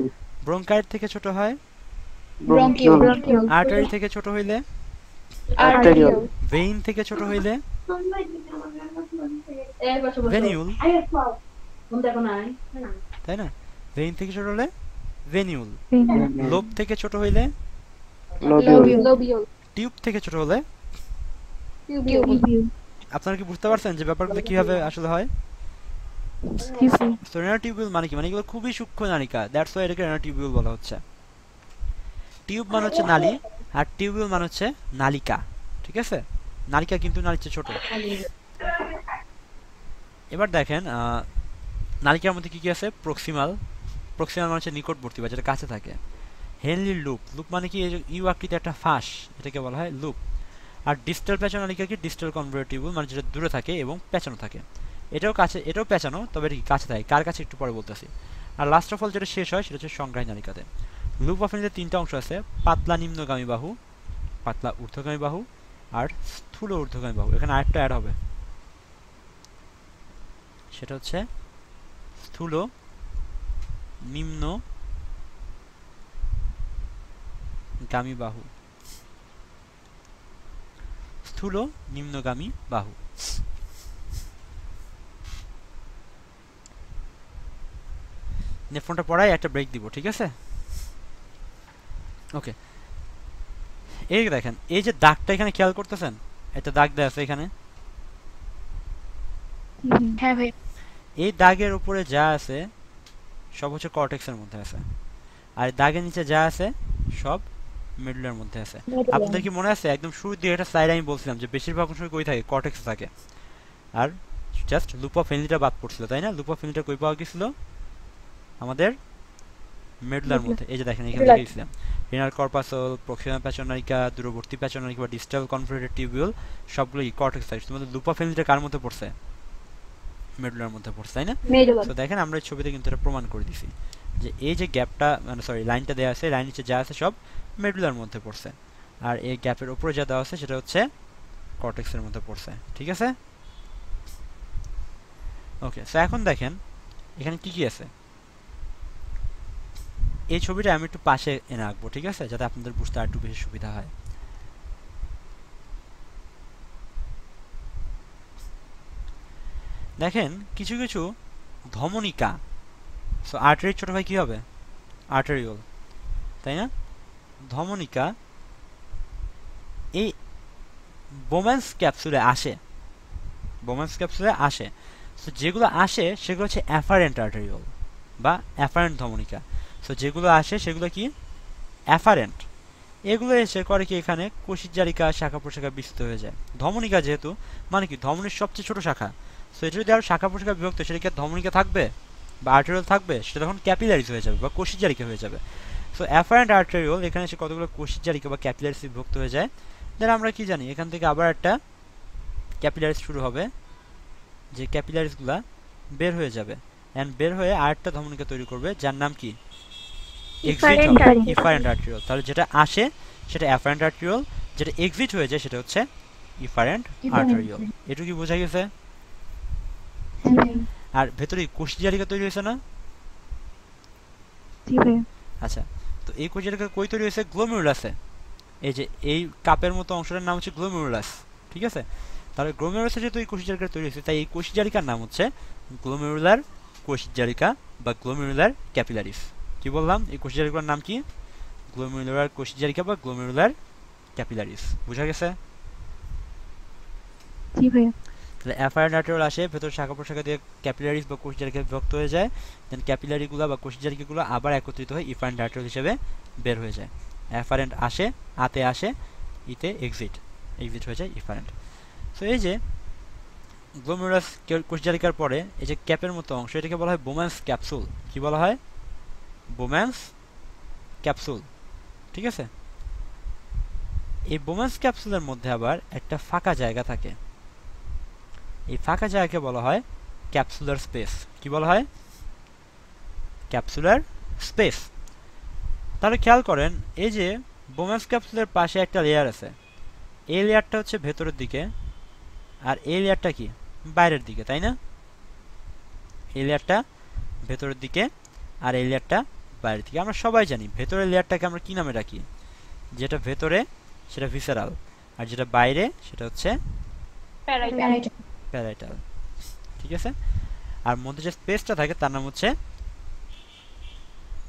ব্রোঙ্কাইট থেকে ছোট হয় ব্রঙ্কিউল। আর্টারি, থেকে ছোট হইলে আর্টেরিওল। ভেইন, থেকে ছোট হইলে ভেনিউল, তাই না? ভেইন থেকে ছোট হলে ভেনিউল, লোব থেকে ছোট হইলে লোবিউল। লোবিউল। টিউব থেকে ছোট হলে। টিউবিউল। আপনারা কি বুঝতে পারছেন যে ব্যাপারগুলো কিভাবে আসলে হয়? সো রেনাল টিউবিউল মানে কি? মানে এগুলো খুবই সূক্ষ্ম নালিকা, দ্যাটস ওয়াই এটাকে রেনাল টিউবিউল বলা হচ্ছে। টিউব মানে হচ্ছে নালী, আর টিউবিউল মানে হচ্ছে নালিকা। ঠিক আছে, নালিকা কিন্তু নালীর চেয়ে ছোট। এবার দেখেন নালিকার মধ্যে কি কি আছে? প্রক্সিমাল, প্রক্সিমাল মানে হচ্ছে নিকটবর্তী বা যেটা কাছে থাকে। হেনলি লুপ, লুপ মানে কি? ইউ আকৃতি একটা ফাঁস, এটাকে বলা হয় লুপ। আর ডিস্টাল পেঁচানো নালিকা কি? ডিস্টাল কনভার্টেড টিউবিউল মানে যেটা দূরে থাকে এবং পেঁচানো থাকে। এটাও কাছে, এটাও পেঁচানো, তবে এটা কি কাছে থাকে, কার কাছে একটু পরে বলতেছি। আর লাস্ট অফ অল যেটা শেষ হয় সেটা হচ্ছে সংগ্রাহী নালিকাতে। লুপ অফ এনিতে তিনটা অংশ আছে, পাতলা নিম্নগামী বাহু, পাতলা ঊর্ধ্বগামী বাহু, আর স্থূল ঊর্ধ্বগামী বাহু। এখানে আরেকটা অ্যাড হবে, সেটা হচ্ছে স্থূল নিম্নগামী বাহু, স্থূল নিম্নগামী বাহু। নেফ্রনটা পড়ায় একটা ব্রেক দিব, ঠিক আছে? ওকে, এই দেখেন এই যে দাগটা এখানে খেয়াল করতেছেন, একটা দাগ দেয়া আছে এখানে। হ্যাঁ ভাই। এই দাগের উপরে যা আছে সব হচ্ছে কর্টেক্সের মধ্যে আছে, আর দাগের নিচে যা আছে সব মিডলের মধ্যে আছে। আপনাদের কি মনে আছে একদম শুরুর দিকে একটা স্লাইড আমি বলছিলাম যে বেশিরভাগ সময় কই থাকে? কর্টেক্সে থাকে। আর জাস্ট লুপ অফ হেনলিটা বাদ পড়ছিল, তাই না? লুপ অফ হেনলিটা কই পাওয়া গেছিল? আমাদের মেডুলার মধ্যে। এই যে দেখেন এখানে লিখেছিলাম রেনাল কর্পাসল, প্রক্সিমাল প্যাচনারিকা, দূরবর্তী প্যাচনারিকা বা ডিস্টাল কনভার্টেড টিউবিউল, সবগুলো কর্টেক্স থাকে। তোমাদের লুপ অফ হেনলিটা কার মধ্যে পড়ছে? মেডুলার মধ্যে পড়ছে, তাই না? তো দেখেন আমরা এই ছবিতে কিন্তু এটা প্রমাণ করে দিছি যে এই যে গ্যাপটা, মানে সরি লাইনটা দেওয়া আছে, লাইন নিচে যা আছে সব মেডুলার মধ্যে পড়ছে, আর এই গ্যাপের উপরে যা দেওয়া আছে সেটা হচ্ছে কর্টেক্সের মধ্যে পড়ছে। ঠিক আছে, ওকে। সো এখন দেখেন এখানে কি কি আছে। এই ছবিটা আমি একটু পাশে এনে রাখবো, ঠিক আছে, যাতে আপনাদের বুঝতে আর একটু বেশি সুবিধা হয়। দেখেন কিছু কিছু ধমনিকা, সো আর্টারির ছোট ভাই কি হবে? আর্টারিওল, তাই না? ধমনিকা এই বোম্যান্স ক্যাপসুলে আসে, বোম্যান্স ক্যাপসুলে আসে। সো যেগুলো আসে সেগুলো হচ্ছে অ্যাফারেন্ট আর্টেরিওল বা অ্যাফারেন্ট ধমনিকা। সো যেগুলো আসে সেগুলো কি অ্যাফারেন্ট, এগুলো এসে করে কি এখানে কোষিজারিকা শাখা প্রশাখা বিস্তৃত হয়ে যায়। ধমনিকা যেহেতু মানে কি ধমনির সবচেয়ে ছোট শাখা, সো এটা যদি আরো শাখা প্রশাখা বিভক্ত সেটা কি ধমনিকা থাকবে বা আর্টেরিওল থাকবে, সেটা তখন ক্যাপিলারিজ হয়ে যাবে বা কোষিজারিকা হয়ে যাবে। সো অ্যাফারেন্ট আর্টেরিওল এখানে এসে কতগুলো কোষিজারিকা বা ক্যাপিলারিজ বিভক্ত হয়ে যায়। দেন আমরা কি জানি এখান থেকে আবার একটা ক্যাপিলারিজ শুরু হবে, যে ক্যাপিলারিজগুলা বের হয়ে যাবে এন্ড বের হয়ে আরেকটা ধমনিকা তৈরি করবে যার নাম কি এক্সিট হবে, ইফারেন্ট আর্টেরিওল। তাহলে যেটা আসে সেটা অ্যাফারেন্ট আর্টেরিওল, যেটা এক্সিট হয়ে যায় সেটা হচ্ছে ইফারেন্ট আর্টেরিওল। এটুকু কি বোঝা গেছে? আর ভেতরে কোষিজারিকা তৈরি হয়েছে না? আচ্ছা, তো এই কোষিজারিকা কই তৈরি হয়েছে? গ্লোমেরুলাসে। এই যে এই কাপের মতো অংশটার নাম হচ্ছে গ্লোমেরুলাস, ঠিক আছে? তাহলে গ্লোমেরুলাসে যেহেতু এই কোষিজারিকা তৈরি হয়েছে, তাই এই কোষিজারিকার নাম হচ্ছে গ্লোমেরুলার কোষিজারিকা বা গ্লোমেরুলার ক্যাপিলারিস। কি বললাম? এই কোষিজারিকার নাম কি? গ্লোমেরুলার কোষিজারিকা বা গ্লোমেরুলার ক্যাপিলারিস। বুঝা গেছে? তাহলে অ্যাফারেন্ট আর্টেরিওল আসে, ভেতর শাখা প্রশাখা দিয়ে ক্যাপিলারিস বা কোষিজারিকা বিভক্ত হয়ে যায়, দেন ক্যাপিলারিগুলো বা কোষিজারিকাগুলো আবার একত্রিত হয়ে ইফারেন্ট আর্টেরিওল হিসেবে বের হয়ে যায়। অ্যাফারেন্ট আসে, আতে আসে, ইতে এক্সিট, এক্সিট হয়ে যায় ইফারেন্ট। সো এই যে গ্লোমেরুলাস কোষিজারিকার পরে এই যে ক্যাপের মতো অংশ, এটাকে বলা হয় বোম্যান্স ক্যাপসুল। কি বলা হয়? বোম্যান্স ক্যাপসুল, ঠিক আছে? এই বোম্যান্স ক্যাপসুলের মধ্যে আবার একটা ফাঁকা জায়গা থাকে, এই ফাঁকা জায়গাকে বলা হয় ক্যাপসুলার স্পেস। কি বলা হয়? Capsular space. তাহলে খেয়াল করেন এই যে বোম্যান্স ক্যাপসুলের পাশে একটা লেয়ার আছে, এই লেয়ারটা হচ্ছে ভেতরের দিকে আর এই লেয়ারটা কি বাইরের দিকে, তাই না? এই লেয়ারটা ভেতরের দিকে আর এই লেয়ারটা বাইরের দিকে। আমরা সবাই জানি ভেতরের লেয়ারটাকে আমরা কি নামে রাখি? যেটা ভেতরে সেটা ভিসেরাল, আর যেটা বাইরে সেটা হচ্ছে প্যারাইটাল, ঠিক আছে? আর মধ্যে যে স্পেসটা থাকে তার নাম হচ্ছে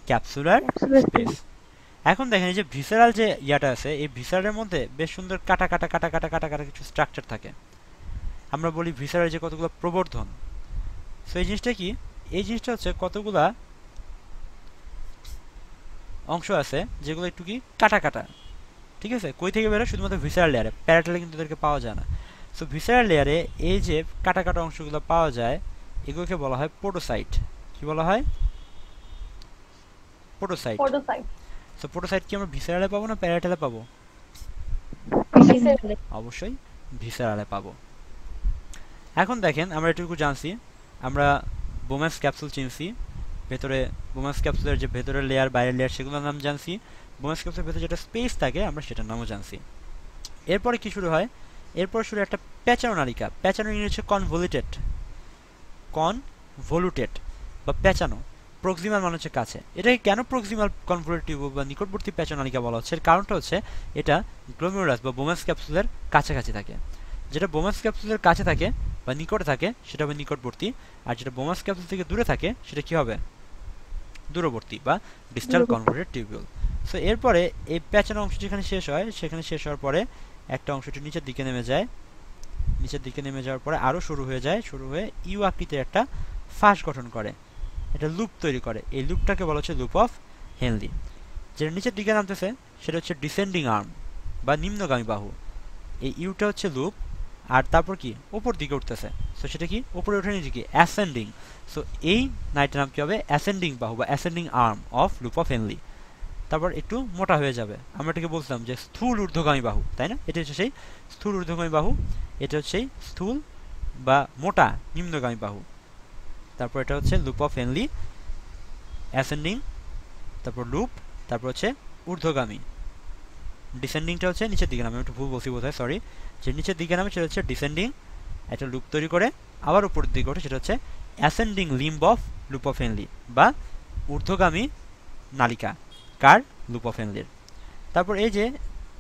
ক্যাপসুলার স্পেস। এখন দেখেন এই যে ভিসেরাল যে ইয়াটা আছে, এই ভিসেরালের মধ্যে বেশ সুন্দর কাটা কাটা কাটা কাটা কাটা কাটা কিছু স্ট্রাকচার থাকে। আমরা বলি ভিসেরাল যে কতগুলো প্রবর্ধন। সো এই জিনিসটা কি? এই জিনিসটা হচ্ছে কতগুলা অংশ আছে যেগুলো একটু কি কাটা কাটা, ঠিক আছে? কই থেকে বেরোয়? শুধুমাত্র ভিসেরাল লেয়ারে, প্যারাটালে কিন্তু এদেরকে পাওয়া যায় না। সো ভিসেরাল লেয়ারে এই যে কাটা কাটা অংশগুলো পাওয়া যায়, এগুলোকে বলা হয় পোডোসাইট। কি বলা হয়? পোডোসাইট। সো পোডোসাইট কি আমরা ভিসেরালে পাবো না প্যারাটালে পাবো? অবশ্যই ভিসেরালে পাবো। এখন দেখেন আমরা এটুকু জানছি, আমরা বোম্যান্স ক্যাপসুল চিনছি, ভেতরে বোম্যান্স ক্যাপসুলের যে ভেতরের লেয়ার বাইরের লেয়ার সেগুলোর নাম জানছি, বোম্যান্স ক্যাপসুলের ভেতরে যেটা স্পেস থাকে আমরা সেটার নামও জানছি। এরপরে কি শুরু হয়? এরপর শুরু একটা প্যাচানো নালিকা। প্যাচানো ইংরেজি হচ্ছে কনভলিউটেড, কনভলিউটেড বা প্যাচানো। প্রক্সিমাল মানে হচ্ছে কাছে। এটাকে কেন প্রক্সিমাল কনভলিউটিভ বা নিকটবর্তী প্যাচানো নালিকা বলা হচ্ছে? এর কারণটা হচ্ছে এটা গ্লোমেরুলাস বা বোম্যান্স ক্যাপসুলের কাছাকাছি থাকে। যেটা বোম্যান্স ক্যাপসুলের কাছে থাকে বা নিকটে থাকে সেটা হবে নিকটবর্তী, আর যেটা বোম্যান্স ক্যাপসুল থেকে দূরে থাকে সেটা কি হবে? দূরবর্তী বা ডিস্টাল কনভলিউটেড টিউবিউল। সো এরপরে এই প্যাচানো অংশ যেখানে শেষ হয়, সেখানে শেষ হওয়ার পরে একটা অংশ একটু নিচের দিকে নেমে যায়, নিচের দিকে নেমে যাওয়ার পরে আরও শুরু হয়ে যায়, শুরু হয়ে ইউ আকৃতির একটা ফাঁস গঠন করে, এটা লুপ তৈরি করে। এই লুপটাকে বলা হচ্ছে লুপ অফ হেনলি। যেটা নিচের দিকে নামতেছে সেটা হচ্ছে ডিসেন্ডিং আর্ম বা নিম্নগামী বাহু। এই ইউটা হচ্ছে লুপ, আর তারপর কি উপর দিকে উঠতেছে, সো সেটা কি উপরে উঠে নিচে কি অ্যাসেন্ডিং। সো এই নাইটের নাম কি হবে? অ্যাসেন্ডিং বাহু বা ascending arm of loop of Henle. তারপর একটু মোটা হয়ে যাবে, আমরা এটাকে বলছিলাম যে স্থূল ঊর্ধ্বগামী বাহু, তাই না? এটা হচ্ছে সেই স্থূল ঊর্ধ্বগামী বাহু, এটা হচ্ছে সেই স্থূল বা মোটা নিম্নগামী বাহু। তারপর এটা হচ্ছে লুপ অফ হেনলি, অ্যাসেন্ডিং, তারপর লুপ, তারপর হচ্ছে ঊর্ধ্বগামী। ডিসেন্ডিংটা হচ্ছে নিচের দিকে নামে, আমি একটু ভুল বলছি বোধহয়, সরি। যে নিচের দিকে নামে সেটা হচ্ছে ডিসেন্ডিং, একটা লুপ তৈরি করে আবার উপরের দিকে ওঠে, সেটা হচ্ছে ascending limb of loop of Henle বা ঊর্ধ্বগামী নালিকা কার? Loop of হেনলির। তারপর এই যে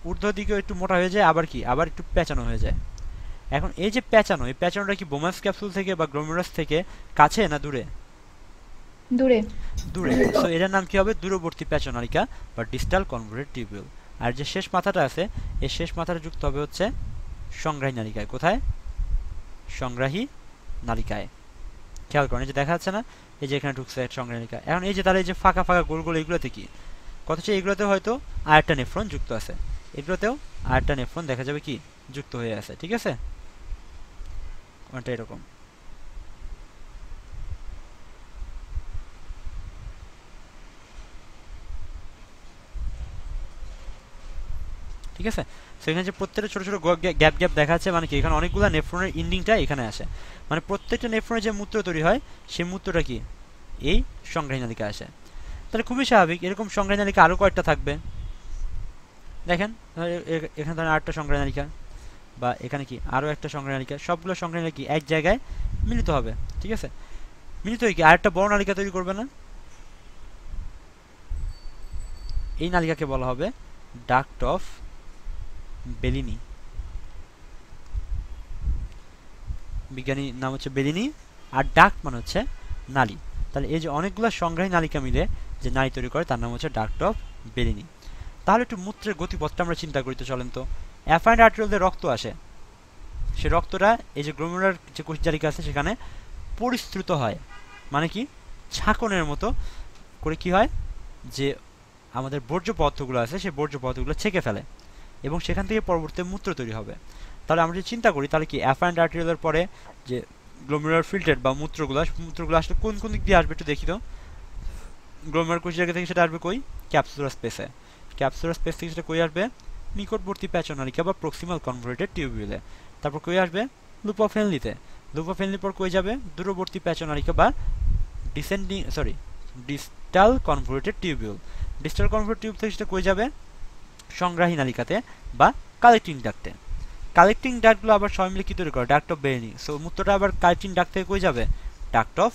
ঊর্ধ্ব দিকে একটু মোটা হয়ে যায়, আবার কি আবার একটু প্যাঁচানো হয়ে যায়। এখন এই যে প্যাঁচানো, এই প্যাঁচানোটা কি বোম্যান্স ক্যাপসুল থেকে বা গ্লোমেরুলাস থেকে কাছে না দূরে? দূরে। দূরে। সো এটার নাম কি হবে? দূরবর্তী প্যাঁচানো নালিকা বা ডিস্টাল কনভলিউটেড টিউবিউল। আর যে শেষ মাথাটা আছে, এই শেষ মাথাটা যুক্ত হবে হচ্ছে সংগ্রাহী নালিকায়। কোথায়? সংগ্রাহী নালিকায়। খেয়াল করেন এই যে দেখা যাচ্ছে না, এই যে এখানে ঢুকছে একটা সংগ্রাহী নালিকা। এখন এই যে তার এই যে ফাঁকা ফাঁকা গোল গোল এগুলোতে কি, কথা হচ্ছে এগুলোতে হয়তো আরেকটা নেফ্রন যুক্ত আছে, এগুলোতেও আরেকটা নেফ্রন দেখা যাবে কি যুক্ত হয়ে আছে। ঠিক আছে, কোনটা এরকম। ঠিক আছে, সেখানে যে প্রত্যেকটা ছোট ছোট গ্যাপ গ্যাপ দেখা যাচ্ছে, মানে কি এখানে অনেকগুলো নেফ্রনের ইন্ডিংটা এখানে আসে, মানে প্রত্যেকটা নেফ্রনের যে মূত্র তৈরি হয় সেই মূত্রটা কি এই সংগ্রাহী নালিকা আসে। তাহলে খুবই স্বাভাবিক এরকম সংগ্রাহী নালিকা আরও কয়েকটা থাকবে। দেখেন এখানে ধরেন আরেকটা সংগ্রাহী নালিকা, বা এখানে কি আরও একটা সংগ্রাহী নালিকা, সবগুলো সংগ্রাহী নালিকা এক জায়গায় মিলিত হবে। ঠিক আছে, মিলিত হয়ে কি আরেকটা বড় নালিকা তৈরি করবে না? এই নালিকাকে বলা হবে ডাক্ট অফ বেলিনি। বিজ্ঞানী নাম হচ্ছে বেলিনি, আর ডাক্ট মানে হচ্ছে নালী। তাহলে এই যে অনেকগুলো সংগ্রাহী নালিকা মিলে যে নালী তৈরি করে তার নাম হচ্ছে ডাক্ট অফ বেলিনি। তাহলে একটু মূত্রের গতিপথটা আমরা চিন্তা করি তো চলেন তো। অ্যাফারেন্ট আর্টেরিওলে রক্ত আসে, সে রক্তটা এই যে গ্লোমেরুলার যে কোষজালিকা আছে সেখানে পরিস্রুত হয়, মানে কি ছাঁকনের মতো করে কি হয় যে আমাদের বর্জ্য পদার্থগুলো আছে সেই বর্জ্য পদার্থগুলো ছেঁকে ফেলে এবং সেখান থেকে পরবর্তী মূত্র তৈরি হবে। তাহলে আমরা যদি চিন্তা করি তাহলে কি অ্যাফারেন্ট আর্টেরিওলের পরে যে গ্লোমেরুলার ফিল্টার বা মূত্রগুলো আসলে কোন কোন দিক দিয়ে আসবে একটু দেখি তো। গ্লোমেরুলার কোষজালিকা থেকে সেটা আসবে কই? ক্যাপসুলার স্পেসে। ক্যাপসুলার স্পেস থেকে সেটা কই আসবে? নিকটবর্তী প্যাচনালিকা বা প্রক্সিমাল কনভলিউটেড টিউবিউলে। তারপর কই আসবে? লুপ অফ হেনলিতে। লুপ অফ হেনলির পর কই যাবে? দূরবর্তী প্যাচনালিকা বা distal convoluted tubule. Distal convoluted tube থেকে সেটা কই যাবে? সংগ্রাহী নালিকাতে বা কালেক্টিং ডাক্টে। কালেক্টিং ডাক্টগুলো আবার সবাই মিলে কি তৈরি করে? Duct of Bellini. সো মূত্রটা আবার কালেক্টিং ডাক্ট থেকে কই যাবে? ডাক্ট অফ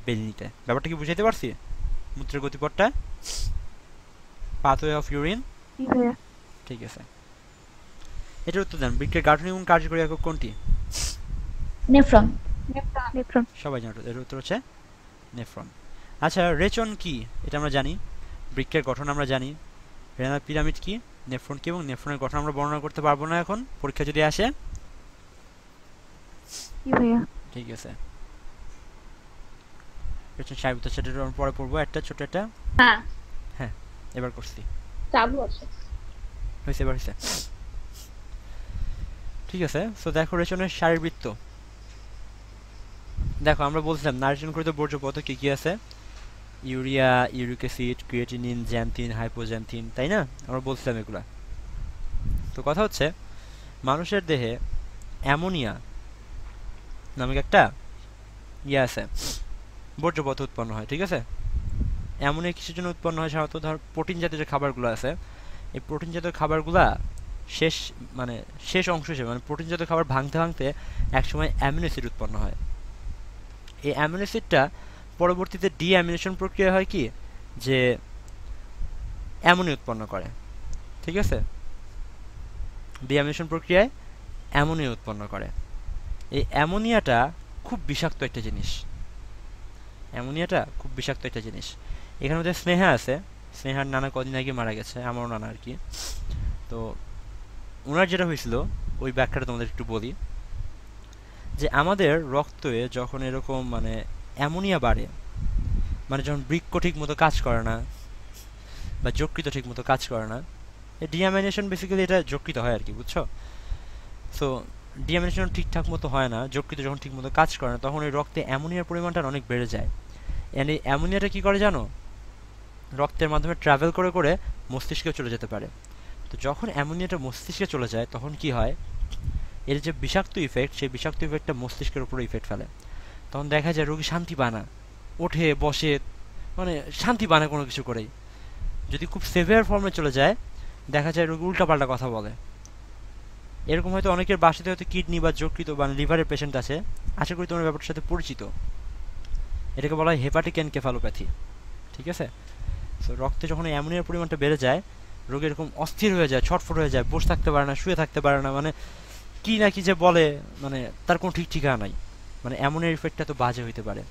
বেলিনিতে। ব্যাপারটা কি বুঝাইতে পারছি? মূত্রের গতিপথটা, পাথওয়ে অফ ইউরিন। ঠিক আছে, এটার উত্তর দেন। বৃক্কের গাঠনিক এবং কার্যকরী একক কোনটি? নেফ্রন। নেফ্রন। সবাই জানো, এর উত্তর হচ্ছে নেফ্রন। আচ্ছা, রেচন কি এটা আমরা জানি, বৃক্কের গঠন আমরা জানি, রেনাল পিরামিড কি, নেফ্রন কি, এবং নেফ্রনের গঠন আমরা বর্ণনা করতে পারবো না এখন, পরীক্ষা যদি আসে। কি ভাইয়া? ঠিক আছে, রেচন সাহেব তো সেটা আমরা পরে পড়বো, একটা ছোট একটা। হ্যাঁ হ্যাঁ, এবার করছি, চালু আছে। হয়েছে, এবার হয়েছে। ঠিক আছে, সো দেখো রেচনের শারীরবৃত্ত। দেখো আমরা বলছিলাম নাইট্রোজেনকৃত বর্জ্য পদার্থ কি কি আছে? Urea, uric acid, creatinine, xanthine, hypoxanthine, তাই না? আমরা বলছিলাম এগুলা। তো কথা হচ্ছে মানুষের দেহে অ্যামোনিয়া নামক একটা ইয়ে আছে, বর্জ্য পদার্থ উৎপন্ন হয়। ঠিক আছে, অ্যামোনিয়া কিসের জন্য উৎপন্ন হয়? সাধারণত ধর প্রোটিন জাতীয় যে খাবারগুলো আছে, এই প্রোটিন জাতীয় খাবারগুলা শেষ অংশ হিসেবে, মানে প্রোটিন জাতীয় খাবার ভাঙতে ভাঙতে একসময় অ্যামিনো অ্যাসিড উৎপন্ন হয়। এই অ্যামিনো অ্যাসিডটা পরবর্তীতে ডিঅ্যামিনেশন প্রক্রিয়া হয় কি যে অ্যামোনিয়া উৎপন্ন করে। ঠিক আছে, ডিঅ্যামিনেশন প্রক্রিয়ায় অ্যামোনিয়া উৎপন্ন করে। এই অ্যামোনিয়াটা খুব বিষাক্ত একটা জিনিস, অ্যামোনিয়াটা খুব বিষাক্ত একটা জিনিস। এখানে মধ্যে স্নেহা আছে, স্নেহার নানা কদিন আগে মারা গেছে, আমারও নানা আর কি। তো ওনার যেটা হয়েছিল ওই ব্যাখ্যাটা তোমাদের একটু বলি, যে আমাদের রক্তে যখন এরকম মানে অ্যামোনিয়া বাড়ে, মানে যখন বৃক্ক ঠিক মতো কাজ করে না বা যকৃত ঠিক মতো কাজ করে না, এই ডিঅ্যামিনেশন বেসিক্যালি এটা যকৃত হয় আর কি, বুঝছো? সো ডিঅ্যামিনেশন ঠিকঠাক মতো হয় না, যকৃত যখন ঠিক মতো কাজ করে না, তখন এই রক্তে অ্যামোনিয়ার পরিমাণটা অনেক বেড়ে যায়। এন্ড এই অ্যামোনিয়াটা কী করে জানো? রক্তের মাধ্যমে ট্রাভেল করে করে মস্তিষ্কে চলে যেতে পারে। তো যখন অ্যামোনিয়াটা মস্তিষ্কে চলে যায় তখন কি হয়, এর যে বিষাক্ত ইফেক্ট, সেই বিষাক্ত ইফেক্টটা মস্তিষ্কের উপরে ইফেক্ট ফেলে। তখন দেখা যায় রোগী শান্তি পায় না, ওঠে বসে, মানে শান্তি পায় না কোনো কিছু করেই। যদি খুব সেভিয়ার ফর্মে চলে যায় দেখা যায় রোগী উল্টাপাল্টা কথা বলে। এরকম হয়তো অনেকের বাসাতে হয়তো কিডনি বা যকৃত বা লিভারের পেশেন্ট আছে, আশা করি তোমার ব্যাপারটার সাথে পরিচিত। এটাকে বলা হয় হেপাটিক এনকেফালোপ্যাথি। ঠিক আছে, সো রক্তে যখন অ্যামোনিয়ার পরিমাণটা বেড়ে যায়, রোগী এরকম অস্থির হয়ে যায়, ছটফট হয়ে যায়, বসে থাকতে পারে না, শুয়ে থাকতে পারে না, মানে কি না কি যে বলে, মানে তার কোনো ঠিক ঠিকানা নাই। মানে অ্যামোনিয়ার ইফেক্টটা তো বাজে হইতে পারে।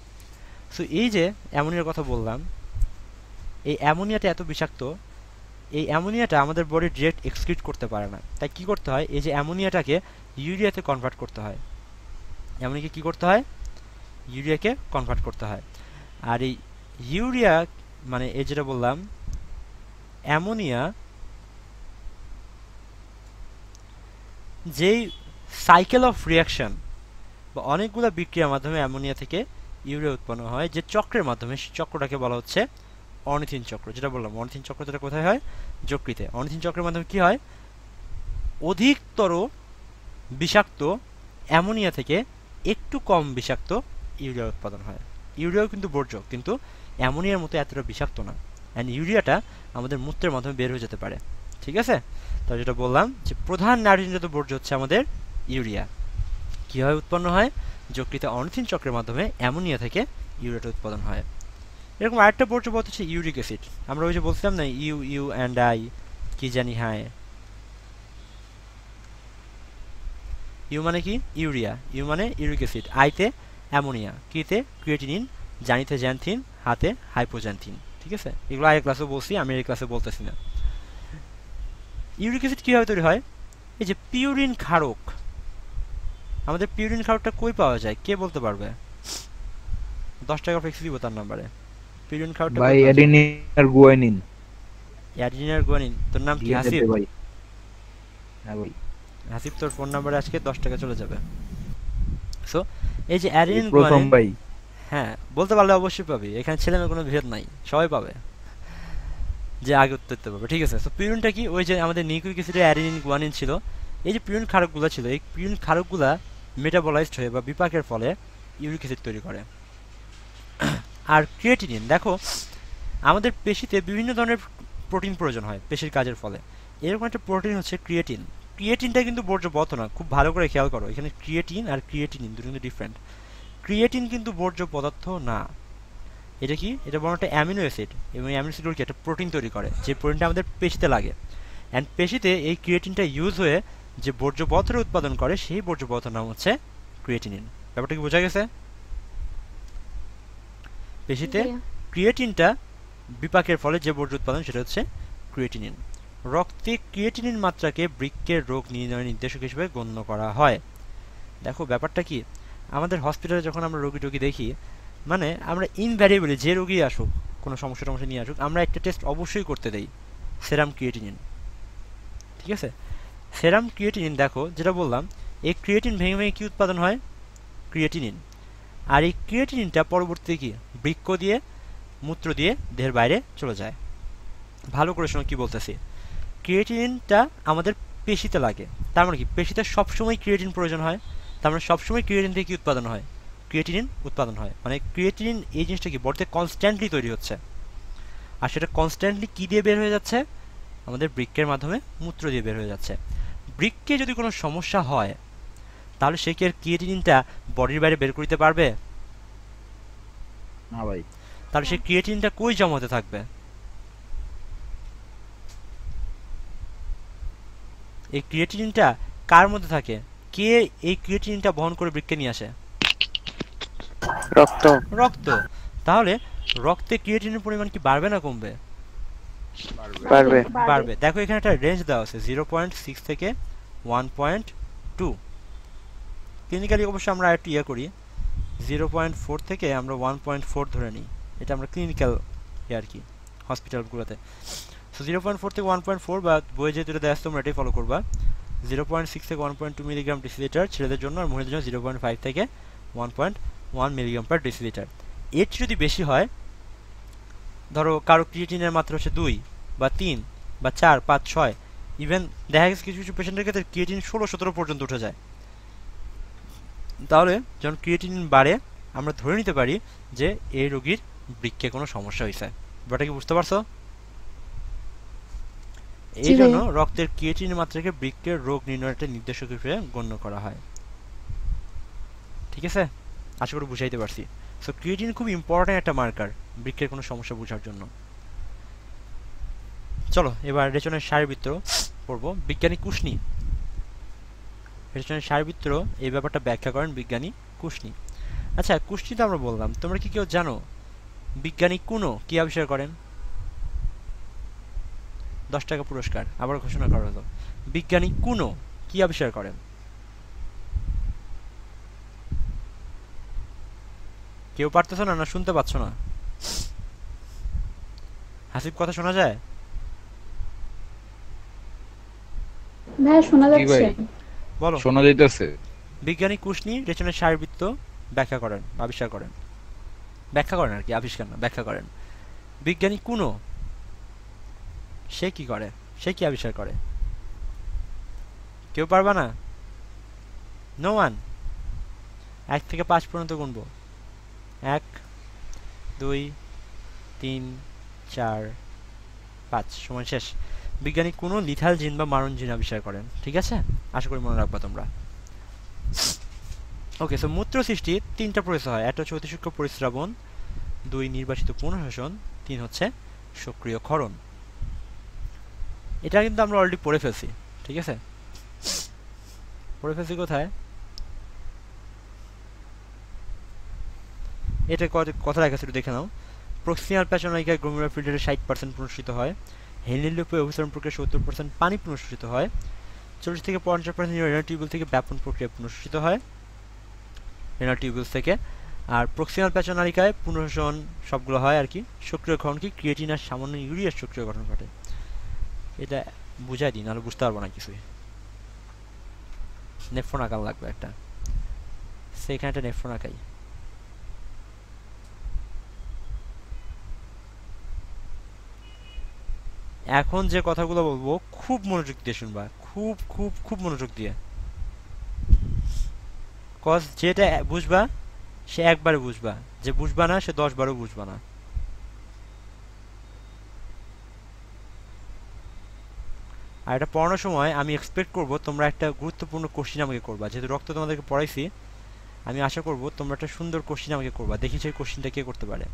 সো এই যে অ্যামোনিয়ার কথা বললাম, এই অ্যামোনিয়াটা এত বিষাক্ত, এই অ্যামোনিয়াটা আমাদের বডি ডিরেক্ট এক্সক্রিট করতে পারে না। তাই কি করতে হয়, এই যে অ্যামোনিয়াটাকে ইউরিয়াতে কনভার্ট করতে হয়। অ্যামোনিয়াকে কি করতে হয়, ইউরিয়াকে কনভার্ট করতে হয়। আর এই ইউরিয়া মানে এই যেটা বললাম অ্যামোনিয়া যেই সাইকেল অফ রিয়াকশন বা অনেকগুলো বিক্রিয়ার মাধ্যমে অ্যামোনিয়া থেকে ইউরিয়া উৎপন্ন হয়, যে চক্রের মাধ্যমে সেই চক্রটাকে বলা হচ্ছে অর্নিথিন চক্র। যেটা বললাম অর্নিথিন চক্র, যেটা কোথায় হয়, যকৃতে। অর্নিথিন চক্রের মাধ্যমে কি হয়, অধিকতর বিষাক্ত অ্যামোনিয়া থেকে একটু কম বিষাক্ত ইউরিয়া উৎপাদন হয়। ইউরিয়াও কিন্তু বর্জ্য, কিন্তু অ্যামোনিয়ার মতো এতটা বিষাক্ত না। অ্যান্ড ইউরিয়াটা আমাদের মূত্রের মাধ্যমে বের হয়ে যেতে পারে। ঠিক আছে, তো যেটা বললাম যে প্রধান নাইট্রোজেনজাত বর্জ্য হচ্ছে আমাদের ইউরিয়া। কীভাবে উৎপন্ন হয়, যকৃতে অর্নিথিন চক্রের মাধ্যমে অ্যামোনিয়া থেকে ইউরিয়াটা উৎপাদন হয়। এরকম আরেকটা বর্জ্য পদার্থ হচ্ছে ইউরিক অ্যাসিড। আমরা ওই যে বলছিলাম না ইউ ইউ অ্যান্ড আই কি জানি, হ্যাঁ ইউ মানে কি, ইউরিয়া, ইউ মানে ইউরিক অ্যাসিড, আইতে অ্যামোনিয়া, কিতে ক্রিয়েটিনিন, জানিতে জ্যান্থিন, হাতে হাইপোজ্যান্থিন। ঠিক আছে, এগুলো আগের ক্লাসে বলছি, আমি এই ক্লাসে বলতেছি না। ইউরিক অ্যাসিড কীভাবে তৈরি হয়, এই যে পিউরিন ক্ষারক, আমাদের পিউরিন ক্ষারকটা কই পাওয়া যায় কে বলতে পারবে? 10 টাকা ফিক্স দিব তার নাম্বারে। পিউরিন ক্ষারকটা ভাই অ্যাডিনিন আর গুয়ানিন। অ্যাডিনিন আর গুয়ানিন। তোর নাম কি, হাসিব? ভাই হ্যাঁ ভাই, হাসিব তোর ফোন নাম্বারে আজকে 10 টাকা চলে যাবে। সো এই যে অ্যাডিনিন প্রথম গুয়ানিন, ভাই হ্যাঁ বলতে পারলে অবশ্যই পাবি, এখানে ছেলে মেয়ে কোনো ভেদ নাই, সবাই পাবে যে আগে উত্তর দিতে পারবে। ঠিক আছে, সো পিউরিনটা কি, ওই যে আমাদের নিউক্লিক অ্যাসিডে অ্যাডিনিন গুয়ানিন ছিল, এই যে পিউরিন ক্ষারকগুলো ছিল, এই পিউরিন ক্ষারকগুলা মেটাবলাইজড হয়ে বা বিপাকের ফলে ইউরিক অ্যাসিড তৈরি করে। আর ক্রিয়েটিনিন, দেখো আমাদের পেশিতে বিভিন্ন ধরনের প্রোটিন প্রয়োজন হয় পেশির কাজের ফলে, এরকম একটা প্রোটিন হচ্ছে ক্রিয়েটিন। ক্রিয়েটিনটা কিন্তু বর্জ্য পদার্থ না, খুব ভালো করে খেয়াল করো, এখানে ক্রিয়েটিন আর ক্রিয়েটিনিন দুটো কিন্তু ডিফারেন্ট। ক্রিয়েটিন কিন্তু বর্জ্য পদার্থ না, এটা কি, এটা বড় একটা অ্যামিনো অ্যাসিড, এবং অ্যামিনো অ্যাসিড কি একটা প্রোটিন তৈরি করে, যে প্রোটিনটা আমাদের পেশিতে লাগে। অ্যান্ড পেশিতে এই ক্রিয়েটিনটা ইউজ হয়ে যে বর্জ্য পদার্থের উৎপাদন করে, সেই বর্জ্য পদার্থের নাম হচ্ছে ক্রিয়েটিনিন। ব্যাপারটা কি বোঝা গেছে? পেশিতে ক্রিয়েটিনটা বিপাকের ফলে যে বর্জ্য উৎপাদন, সেটা হচ্ছে ক্রিয়েটিনিন। রক্তে ক্রিয়েটিনিন মাত্রাকে বৃক্কের রোগ নির্ণয়ের নির্দেশক হিসেবে গণ্য করা হয়। দেখো ব্যাপারটা কি, আমাদের হসপিটালে যখন আমরা রোগী টোগী দেখি, মানে আমরা ইনভ্যারিয়েবলি যে রোগী আসুক, কোনো সমস্যা টমস্যা নিয়ে আসুক, আমরা একটা টেস্ট অবশ্যই করতে দেই, সেরাম ক্রিয়েটিনিন। ঠিক আছে, সেরাম ক্রিয়েটিনিন, দেখো যেটা বললাম, এই ক্রিয়েটিন ভেঙে ভেঙে কী উৎপাদন হয়, ক্রিয়েটিনিন। আর এই ক্রিয়েটিনিনটা পরবর্তীতে কি বৃক্ক দিয়ে, মূত্র দিয়ে দেহের বাইরে চলে যায়। ভালো করে শোনো কি বলতেছি, ক্রিয়েটিনিনটা আমাদের পেশিতে লাগে, তার মানে কি পেশিতে সবসময় ক্রিয়েটিন প্রয়োজন হয়, তার মানে সবসময় ক্রিয়েটিন থেকে কি উৎপাদন হয়, ক্রিয়েটিনিন উৎপাদন হয়। মানে ক্রিয়েটিনিন এই জিনিসটা কি বডিতে কনস্ট্যান্টলি তৈরি হচ্ছে, আর সেটা কনস্ট্যান্টলি কী দিয়ে বের হয়ে যাচ্ছে, আমাদের বৃক্কের মাধ্যমে মূত্র দিয়ে বের হয়ে যাচ্ছে। বৃক্কে যদি কোনো সমস্যা হয়, তাহলে সে কি আর ক্রিয়েটিনিনটা বডির বাইরে বের করতে পারবে না ভাই, তাহলে সেই ক্রিয়েটিনটা কই জমা হতে থাকবে, এই ক্রিয়েটিনটা কার মধ্যে থাকে, কে এই ক্রিয়েটিনটা বহন করে বৃক্কে নিয়ে আসে, রক্ত। রক্ত। তাহলে রক্তে ক্রিয়েটিনের পরিমাণ কি বাড়বে না কমবে, পারবে। বাড়বে। দেখো এখানে একটা রেঞ্জ দেওয়া আছে 0.6 থেকে 1.2। ক্লিনিক্যালি অবশ্য আমরা একটু ইয়ে করি, 0.4 থেকে আমরা 1.4 ধরে নিই, এটা আমরা ক্লিনিক্যাল আর কি হসপিটালগুলোতে। সো 0.4 থেকে 1.4 বা বই যেহেতু এটা দেয় তোমরা এটাই ফলো করবা। 0.6 থেকে 1.2 মিলিগ্রাম ডেসিলিটার ছেলেদের জন্য, আর মহিলাদের জন্য 0.5 থেকে 1.1 মিলিগ্রাম পার ডেসিলিটার। এর যদি বেশি হয়, ধরো কারো ক্রিয়েটিনের মাত্রা হচ্ছে 2 বা 3 বা 4, 5, 6, ইভেন দেখা গেছে কিছু কিছু পেশেন্টের ক্ষেত্রে ক্রিয়েটিন 16-17 পর্যন্ত উঠে যায়, তাহলে যখন ক্রিয়েটিন বাড়ে আমরা ধরে নিতে পারি যে এই রোগীর বৃক্কে কোনো সমস্যা হয়েছে। ব্যাপারটা কি বুঝতে পারছো? এই জন্য রক্তের ক্রিয়েটিনের মাত্রাকে বৃক্কের রোগ নির্ণয়ের নির্দেশক হিসেবে গণ্য করা হয়। ঠিক আছে, আশা করি বুঝাইতে পারছি। সো ক্রিয়েটিন খুব ইম্পর্টেন্ট একটা মার্কার বৃক্কের কোনো সমস্যা বোঝার জন্য। চলো এবার রেচনের শারীরবৃত্ত পড়বো। বিজ্ঞানী কুশনি রেচনের শারীরবৃত্ত এই ব্যাপারটা ব্যাখ্যা করেন বিজ্ঞানী কুশনি। আচ্ছা, কুশনি তো আমরা বললাম, তোমরা কি কেউ জানো বিজ্ঞানী কুনো কি আবিষ্কার করেন? 10 টাকা পুরস্কার আবার ঘোষণা করা হলো। বিজ্ঞানী কুনো কি আবিষ্কার করেন? কেউ পারতেছো না, না শুনতে পাচ্ছ না? হাসিব কথা শোনা যায়? ভাইয়া শোনা কি যাচ্ছে? ভাই? বলো। শোনা যাইতেছে। বিজ্ঞানী কুশনি রেচনের শারীরবৃত্ত ব্যাখ্যা করেন, আবিষ্কার করেন। ব্যাখ্যা করেন আর কি, আবিষ্কার না, ব্যাখ্যা করেন। বিজ্ঞানী কুনো, সে কি করে, সে কি আবিষ্কার করে? কেউ পারবা না? No one? 1 থেকে 5 পর্যন্ত গুনবো। 1 2 3 4 5, সময় শেষ। বিজ্ঞানী কোনো লিথাল জিন বা মারণ জিন আবিষ্কার করেন, ঠিক আছে? আশা করি মনে রাখবা তোমরা। ওকে, সো মূত্র সৃষ্টির 3টা প্রসেস হয়। একটা হচ্ছে অতি সূক্ষ্ম পরিস্রাবণ, 2 নির্বাচিত পুনঃশোষণ, 3 হচ্ছে সক্রিয় ক্ষরণ। এটা কিন্তু আমরা অলরেডি পড়ে ফেলছি, ঠিক আছে? পড়ে ফেলছি কোথায়? এটা কথা লেখা একটু দেখে নাও। প্রক্সিয়াল প্যাচনালিকায় গ্লোমেরুলার ফিল্টারে 60% পুনঃশোষিত হয়। হেনলি লুপে অভিসরণ প্রক্রিয়া 70% পানি পুনঃশোষিত হয়। 40 থেকে 50% রেনাল টিউবুল থেকে ব্যাপন প্রক্রিয়া পুনঃশোষিত হয়, রেনাল টিউবুলস থেকে। আর প্রক্সিয়াল প্যাচনালিকায় পুনঃশোষণ সবগুলো হয় আর কি। সক্রিয় ক্ষরণ কি? ক্রিয়েটিন আর সামান্য ইউরিয়ার সক্রিয় গঠন ঘটে। এটা বুঝাই দিই, নাহলে বুঝতে পারবো না কিছুই। নেফ্রন আঁকা লাগবে একটা, সেখানে একটা নেফ্রন আঁকাই। এখন যে কথাগুলো বলবো খুব মনোযোগ দিয়ে শুনবা, খুব খুব খুব মনোযোগ দিয়ে। কজ যেটা বুঝবা সে একবারে বুঝবা, যে বুঝবা না সে 10 বারও বুঝবা না। আর এটা পড়ানোর সময় আমি এক্সপেক্ট করব তোমরা একটা গুরুত্বপূর্ণ কোশ্চিন আমাকে করবা। যেহেতু রক্ত তোমাদেরকে পড়াইছি, আমি আশা করব তোমরা একটা সুন্দর কোশ্চিন আমাকে করবা। দেখি সেই কোশ্চিনটা কে করতে পারে।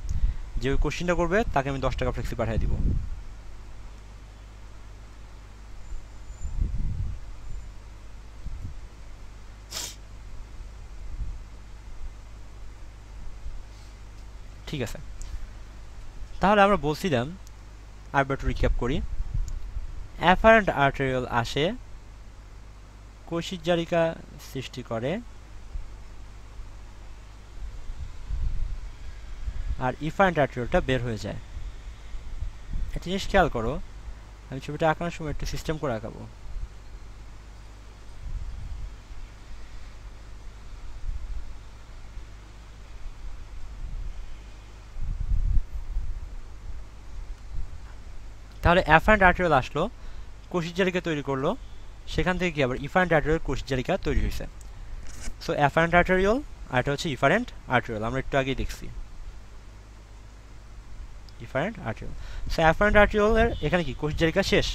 যে ওই কোশ্চিনটা করবে তাকে আমি 10 টাকা ফ্লেক্সি পাঠিয়ে দিব। ঠিক আছে, তাহলে আমরা বলছিলাম, আরেকবার একটু রিক্যাপ করি। অ্যাফারেন্ট আর্টেরিয়াল আসে, কৈশিক জারিকা সৃষ্টি করে, আর ইফারেন্ট আর্টেরিয়ালটা বের হয়ে যায়। একটা জিনিস খেয়াল করো, আমি ছবিটা আঁকানোর সময় একটু সিস্টেম করে আঁকাবো। তাহলে অ্যাফারেন্ট আর্টেরিয়াল আসলো, কোশিক জারিকা তৈরি করলো, সেখান থেকে কি আবার ইফারেন্ট আর্টেরিয়াল কোশিক জারিকা তৈরি হয়েছে। সো অ্যাফারেন্ট আর্টেরিয়াল আর এটা হচ্ছে ইফারেন্ট আর্টেরিয়াল, আমরা একটু আগেই দেখছি ইফারেন্ট আর্টেরিয়াল। সো অ্যাফারেন্ট আর্টেরিয়ালের এখানে কি কোশিক জারিকা শেষ,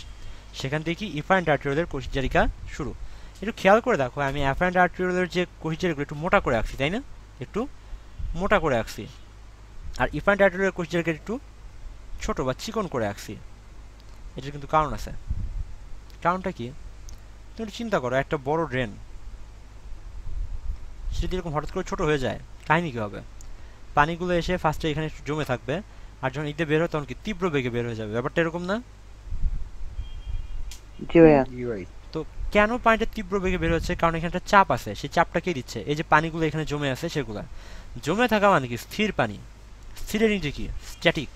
সেখান থেকে কি ইফারেন্ট আর্টেরিয়ালের কোশিক জারিকা শুরু। একটু খেয়াল করে দেখো, আমি অ্যাফারেন্ট আর্টেরিয়ালের যে কোশিক জারিকাগুলো একটু মোটা করে আঁকছি, তাই না? একটু মোটা করে আঁকছি। আর ইফারেন্ট আর্টেরিয়ালের কোশিক জারিকা একটু ছোট বা চিকন করে আঁকছি। এটার কিন্তু কারণ আছে। কারণটা কি? তুমি একটু চিন্তা করো, একটা বড় ড্রেন সেটা যদি এরকম হঠাৎ করে ছোট হয়ে যায়, কাহিনী কী হবে? পানিগুলো এসে ফার্স্টে এখানে জমে থাকবে, আর যখন ঈদে বের হয় তখন কি তীব্র বেগে বের হয়ে যাবে। ব্যাপারটা এরকম না? জি ভাইয়া। জি ভাই। তো কেন পানিটা তীব্র বেগে বের হচ্ছে? কারণ এখানে একটা চাপ আছে, সেই চাপটা কে দিচ্ছে? এই যে পানিগুলো এখানে জমে আছে সেগুলা। জমে থাকা মানে কি? স্থির পানি। স্থিরের ইংরেজি কি? স্ট্যাটিক।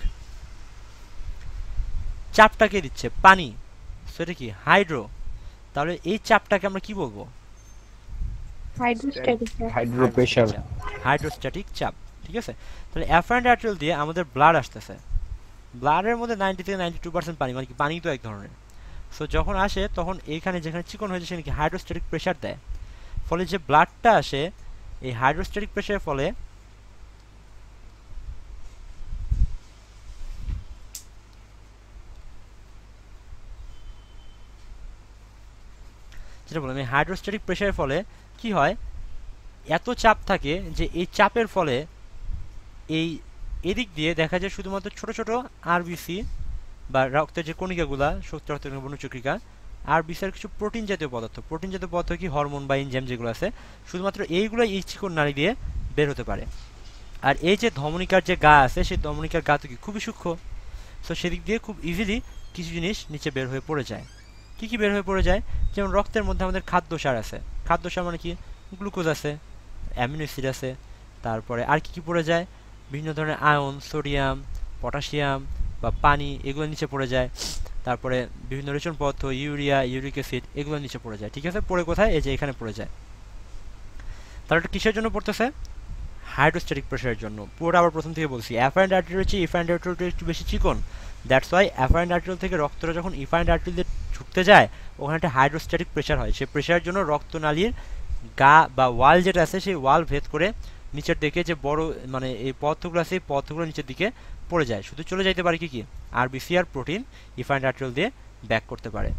চাপটা কে দিচ্ছে? পানি। সেটা কি? হাইড্রো। তাহলে এই চাপটাকে আমরা কি বলবো? হাইড্রোস্ট্যাটিক। Hydro pressure. হাইড্রোস্ট্যাটিক চাপ, ঠিক আছে? তাহলে অ্যাফারেন্ট আর্টেরিয়াল দিয়ে আমাদের ব্লাড আসতেছে। ব্লাডের মধ্যে 90 থেকে 92% পানি, মানে কি পানি তো এক ধরনের। সো যখন আসে তখন এইখানে যেখানে চিকন হয়েছে সেখানে কি হাইড্রোস্ট্যাটিক প্রেসার দেয়। ফলে যে ব্লাডটা আসে এই হাইড্রোস্ট্যাটিক প্রেসারের ফলে যেটা বললাম, এই হাইড্রোস্ট্যাটিক প্রেসারের ফলে কি হয়? এত চাপ থাকে যে এই চাপের ফলে এই এদিক দিয়ে দেখা যায় শুধুমাত্র ছোট ছোট আরবিসি বা রক্তের যে কণিকাগুলা, শক্তি রক্তের বর্ণচক্রিকা, আরবিসির কিছু প্রোটিন জাতীয় পদার্থ, প্রোটিন জাতীয় পদার্থ কি হরমোন বা এনজাইম যেগুলো আছে, শুধুমাত্র এইগুলো এই চিকন নালী দিয়ে বের হতে পারে। আর এই যে ধমনিকার যে গা আছে, সেই ধমনিকার গা তো কি খুবই সূক্ষ্ম। সো সেদিক দিয়ে খুব ইজিলি কিছু জিনিস নিচে বের হয়ে পড়ে যায়। কি কি বের হয়ে পড়ে যায়? যেমন রক্তের মধ্যে আমাদের খাদ্য সার আছে। খাদ্য সার মানে কি? গ্লুকোজ আছে, অ্যামিনো অ্যাসিড আছে, তারপরে আর কি কি পড়ে যায়? বিভিন্ন ধরনের আয়ন, সোডিয়াম, পটাশিয়াম বা পানি এগুলো নিচে পড়ে যায়। তারপরে বিভিন্ন রেচন পদার্থ, ইউরিয়া, ইউরিক অ্যাসিড এগুলো নিচে পড়ে যায়। ঠিক আছে, পড়ে কোথায়? এই যে এখানে পড়ে যায়। তাহলে এটা কিসের জন্য পড়তেছে? হাইড্রোস্ট্যাটিক প্রেসারের জন্য। পুরোটা আবার প্রথম থেকে বলছি, অ্যাফারেন্ট আর্টারির চেয়ে ইফারেন্ট আর্টারিটা একটু বেশি চিকন। দ্যাটস ওয়াই অ্যাফারেন্ট আর্টারি থেকে রক্তটা যখন ইফারেন্ট আর্টারিতে ছুটতে যায় ওখানে একটা হাইড্রোস্ট্যাটিক প্রেসার হয়। সেই প্রেসারের জন্য রক্তনালীর গা বা ওয়াল যেটা আছে সেই ওয়াল ভেদ করে নিচের দিকে যে বড় মানে এই পদার্থগুলো আছে এই পদার্থগুলো নিচের দিকে পড়ে যায়। শুধু চলে যাইতে পারে কি আরবিসি আর প্রোটিন ইফারেন্ট আর্টারি দিয়ে ব্যাক করতে পারে।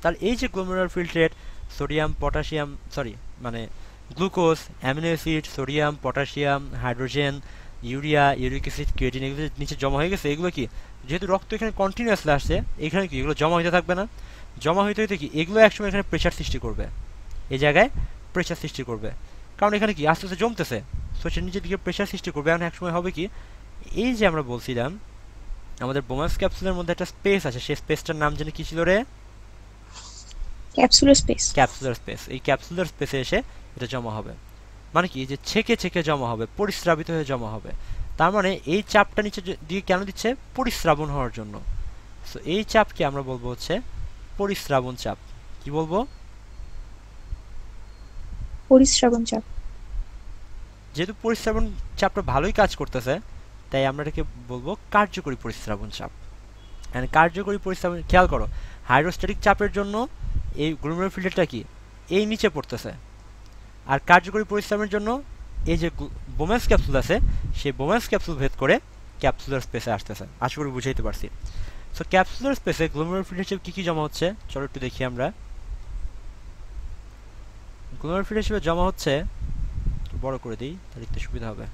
তাহলে এই যে গ্লোমেরুলার ফিল্ট্রেট, সোডিয়াম পটাশিয়াম মানে glucose, amino acid, sodium, potassium, hydrogen, urea, uric acid, creatine এগুলো নিচে জমা হয়ে গেছে। এগুলো কি যেহেতু রক্ত এখানে কন্টিনিউয়াসলি আসছে এখানে কি এগুলো জমা হইতে থাকবে না? জমা হইতে হইতে কি এগুলো একসময় এখানে প্রেশার সৃষ্টি করবে, এই জায়গায় প্রেশার সৃষ্টি করবে, কারণ এখানে কি আস্তে আস্তে জমতেছে। সো সে নিচের দিকে প্রেশার সৃষ্টি করবে। এখন একসময় হবে কি এই যে আমরা বলছিলাম আমাদের বোমাস ক্যাপসুলের মধ্যে একটা স্পেস আছে, সেই স্পেসটার নাম জানি কি ছিল রে? Capsular space. Capsular space. এই ক্যাপসুলার স্পেসে এসে এটা জমা হবে, মানে কি যে ছেকে ছেকে জমা হবে, পরিস্রাবিত হয়ে জমা হবে। তার মানে এই চাপটা নিচে দিকে কেন দিচ্ছে? পরিস্রাবণ হওয়ার জন্য। সো এই চাপকে আমরা বলবো হচ্ছে পরিস্রাবণ চাপ। কি বলবো? পরিস্রাবণ চাপ। যেহেতু পরিস্রাবণ চাপটা ভালোই কাজ করতেছে তাই আমরা এটাকে বলবো কার্যকরী পরিস্রাবণ চাপ। এন্ড কার্যকরী পরিস্রাবণ, খেয়াল করো হাইড্রোস্ট্যাটিক চাপের জন্য এই গ্লোমেরুলার ফিল্টারটা কি এই নিচে পড়তেছে, আর কার্যকরী পরিস্রাবণের জন্য এই যে বোম্যান্স ক্যাপসুল আছে সেই বোম্যান্স ক্যাপসুল ভেদ করে ক্যাপসুলার স্পেসে আসতেছে। আশা করি বুঝাইতে পারছি। সো ক্যাপসুলার স্পেসে গ্লোমেরুলার ফিল্টার কি কি জমা হচ্ছে চলো একটু দেখি আমরা। গ্লোমেরুলার ফিল্টার হিসেবে জমা হচ্ছে, বড় করে দিই তাহলে একটু সুবিধা হবে।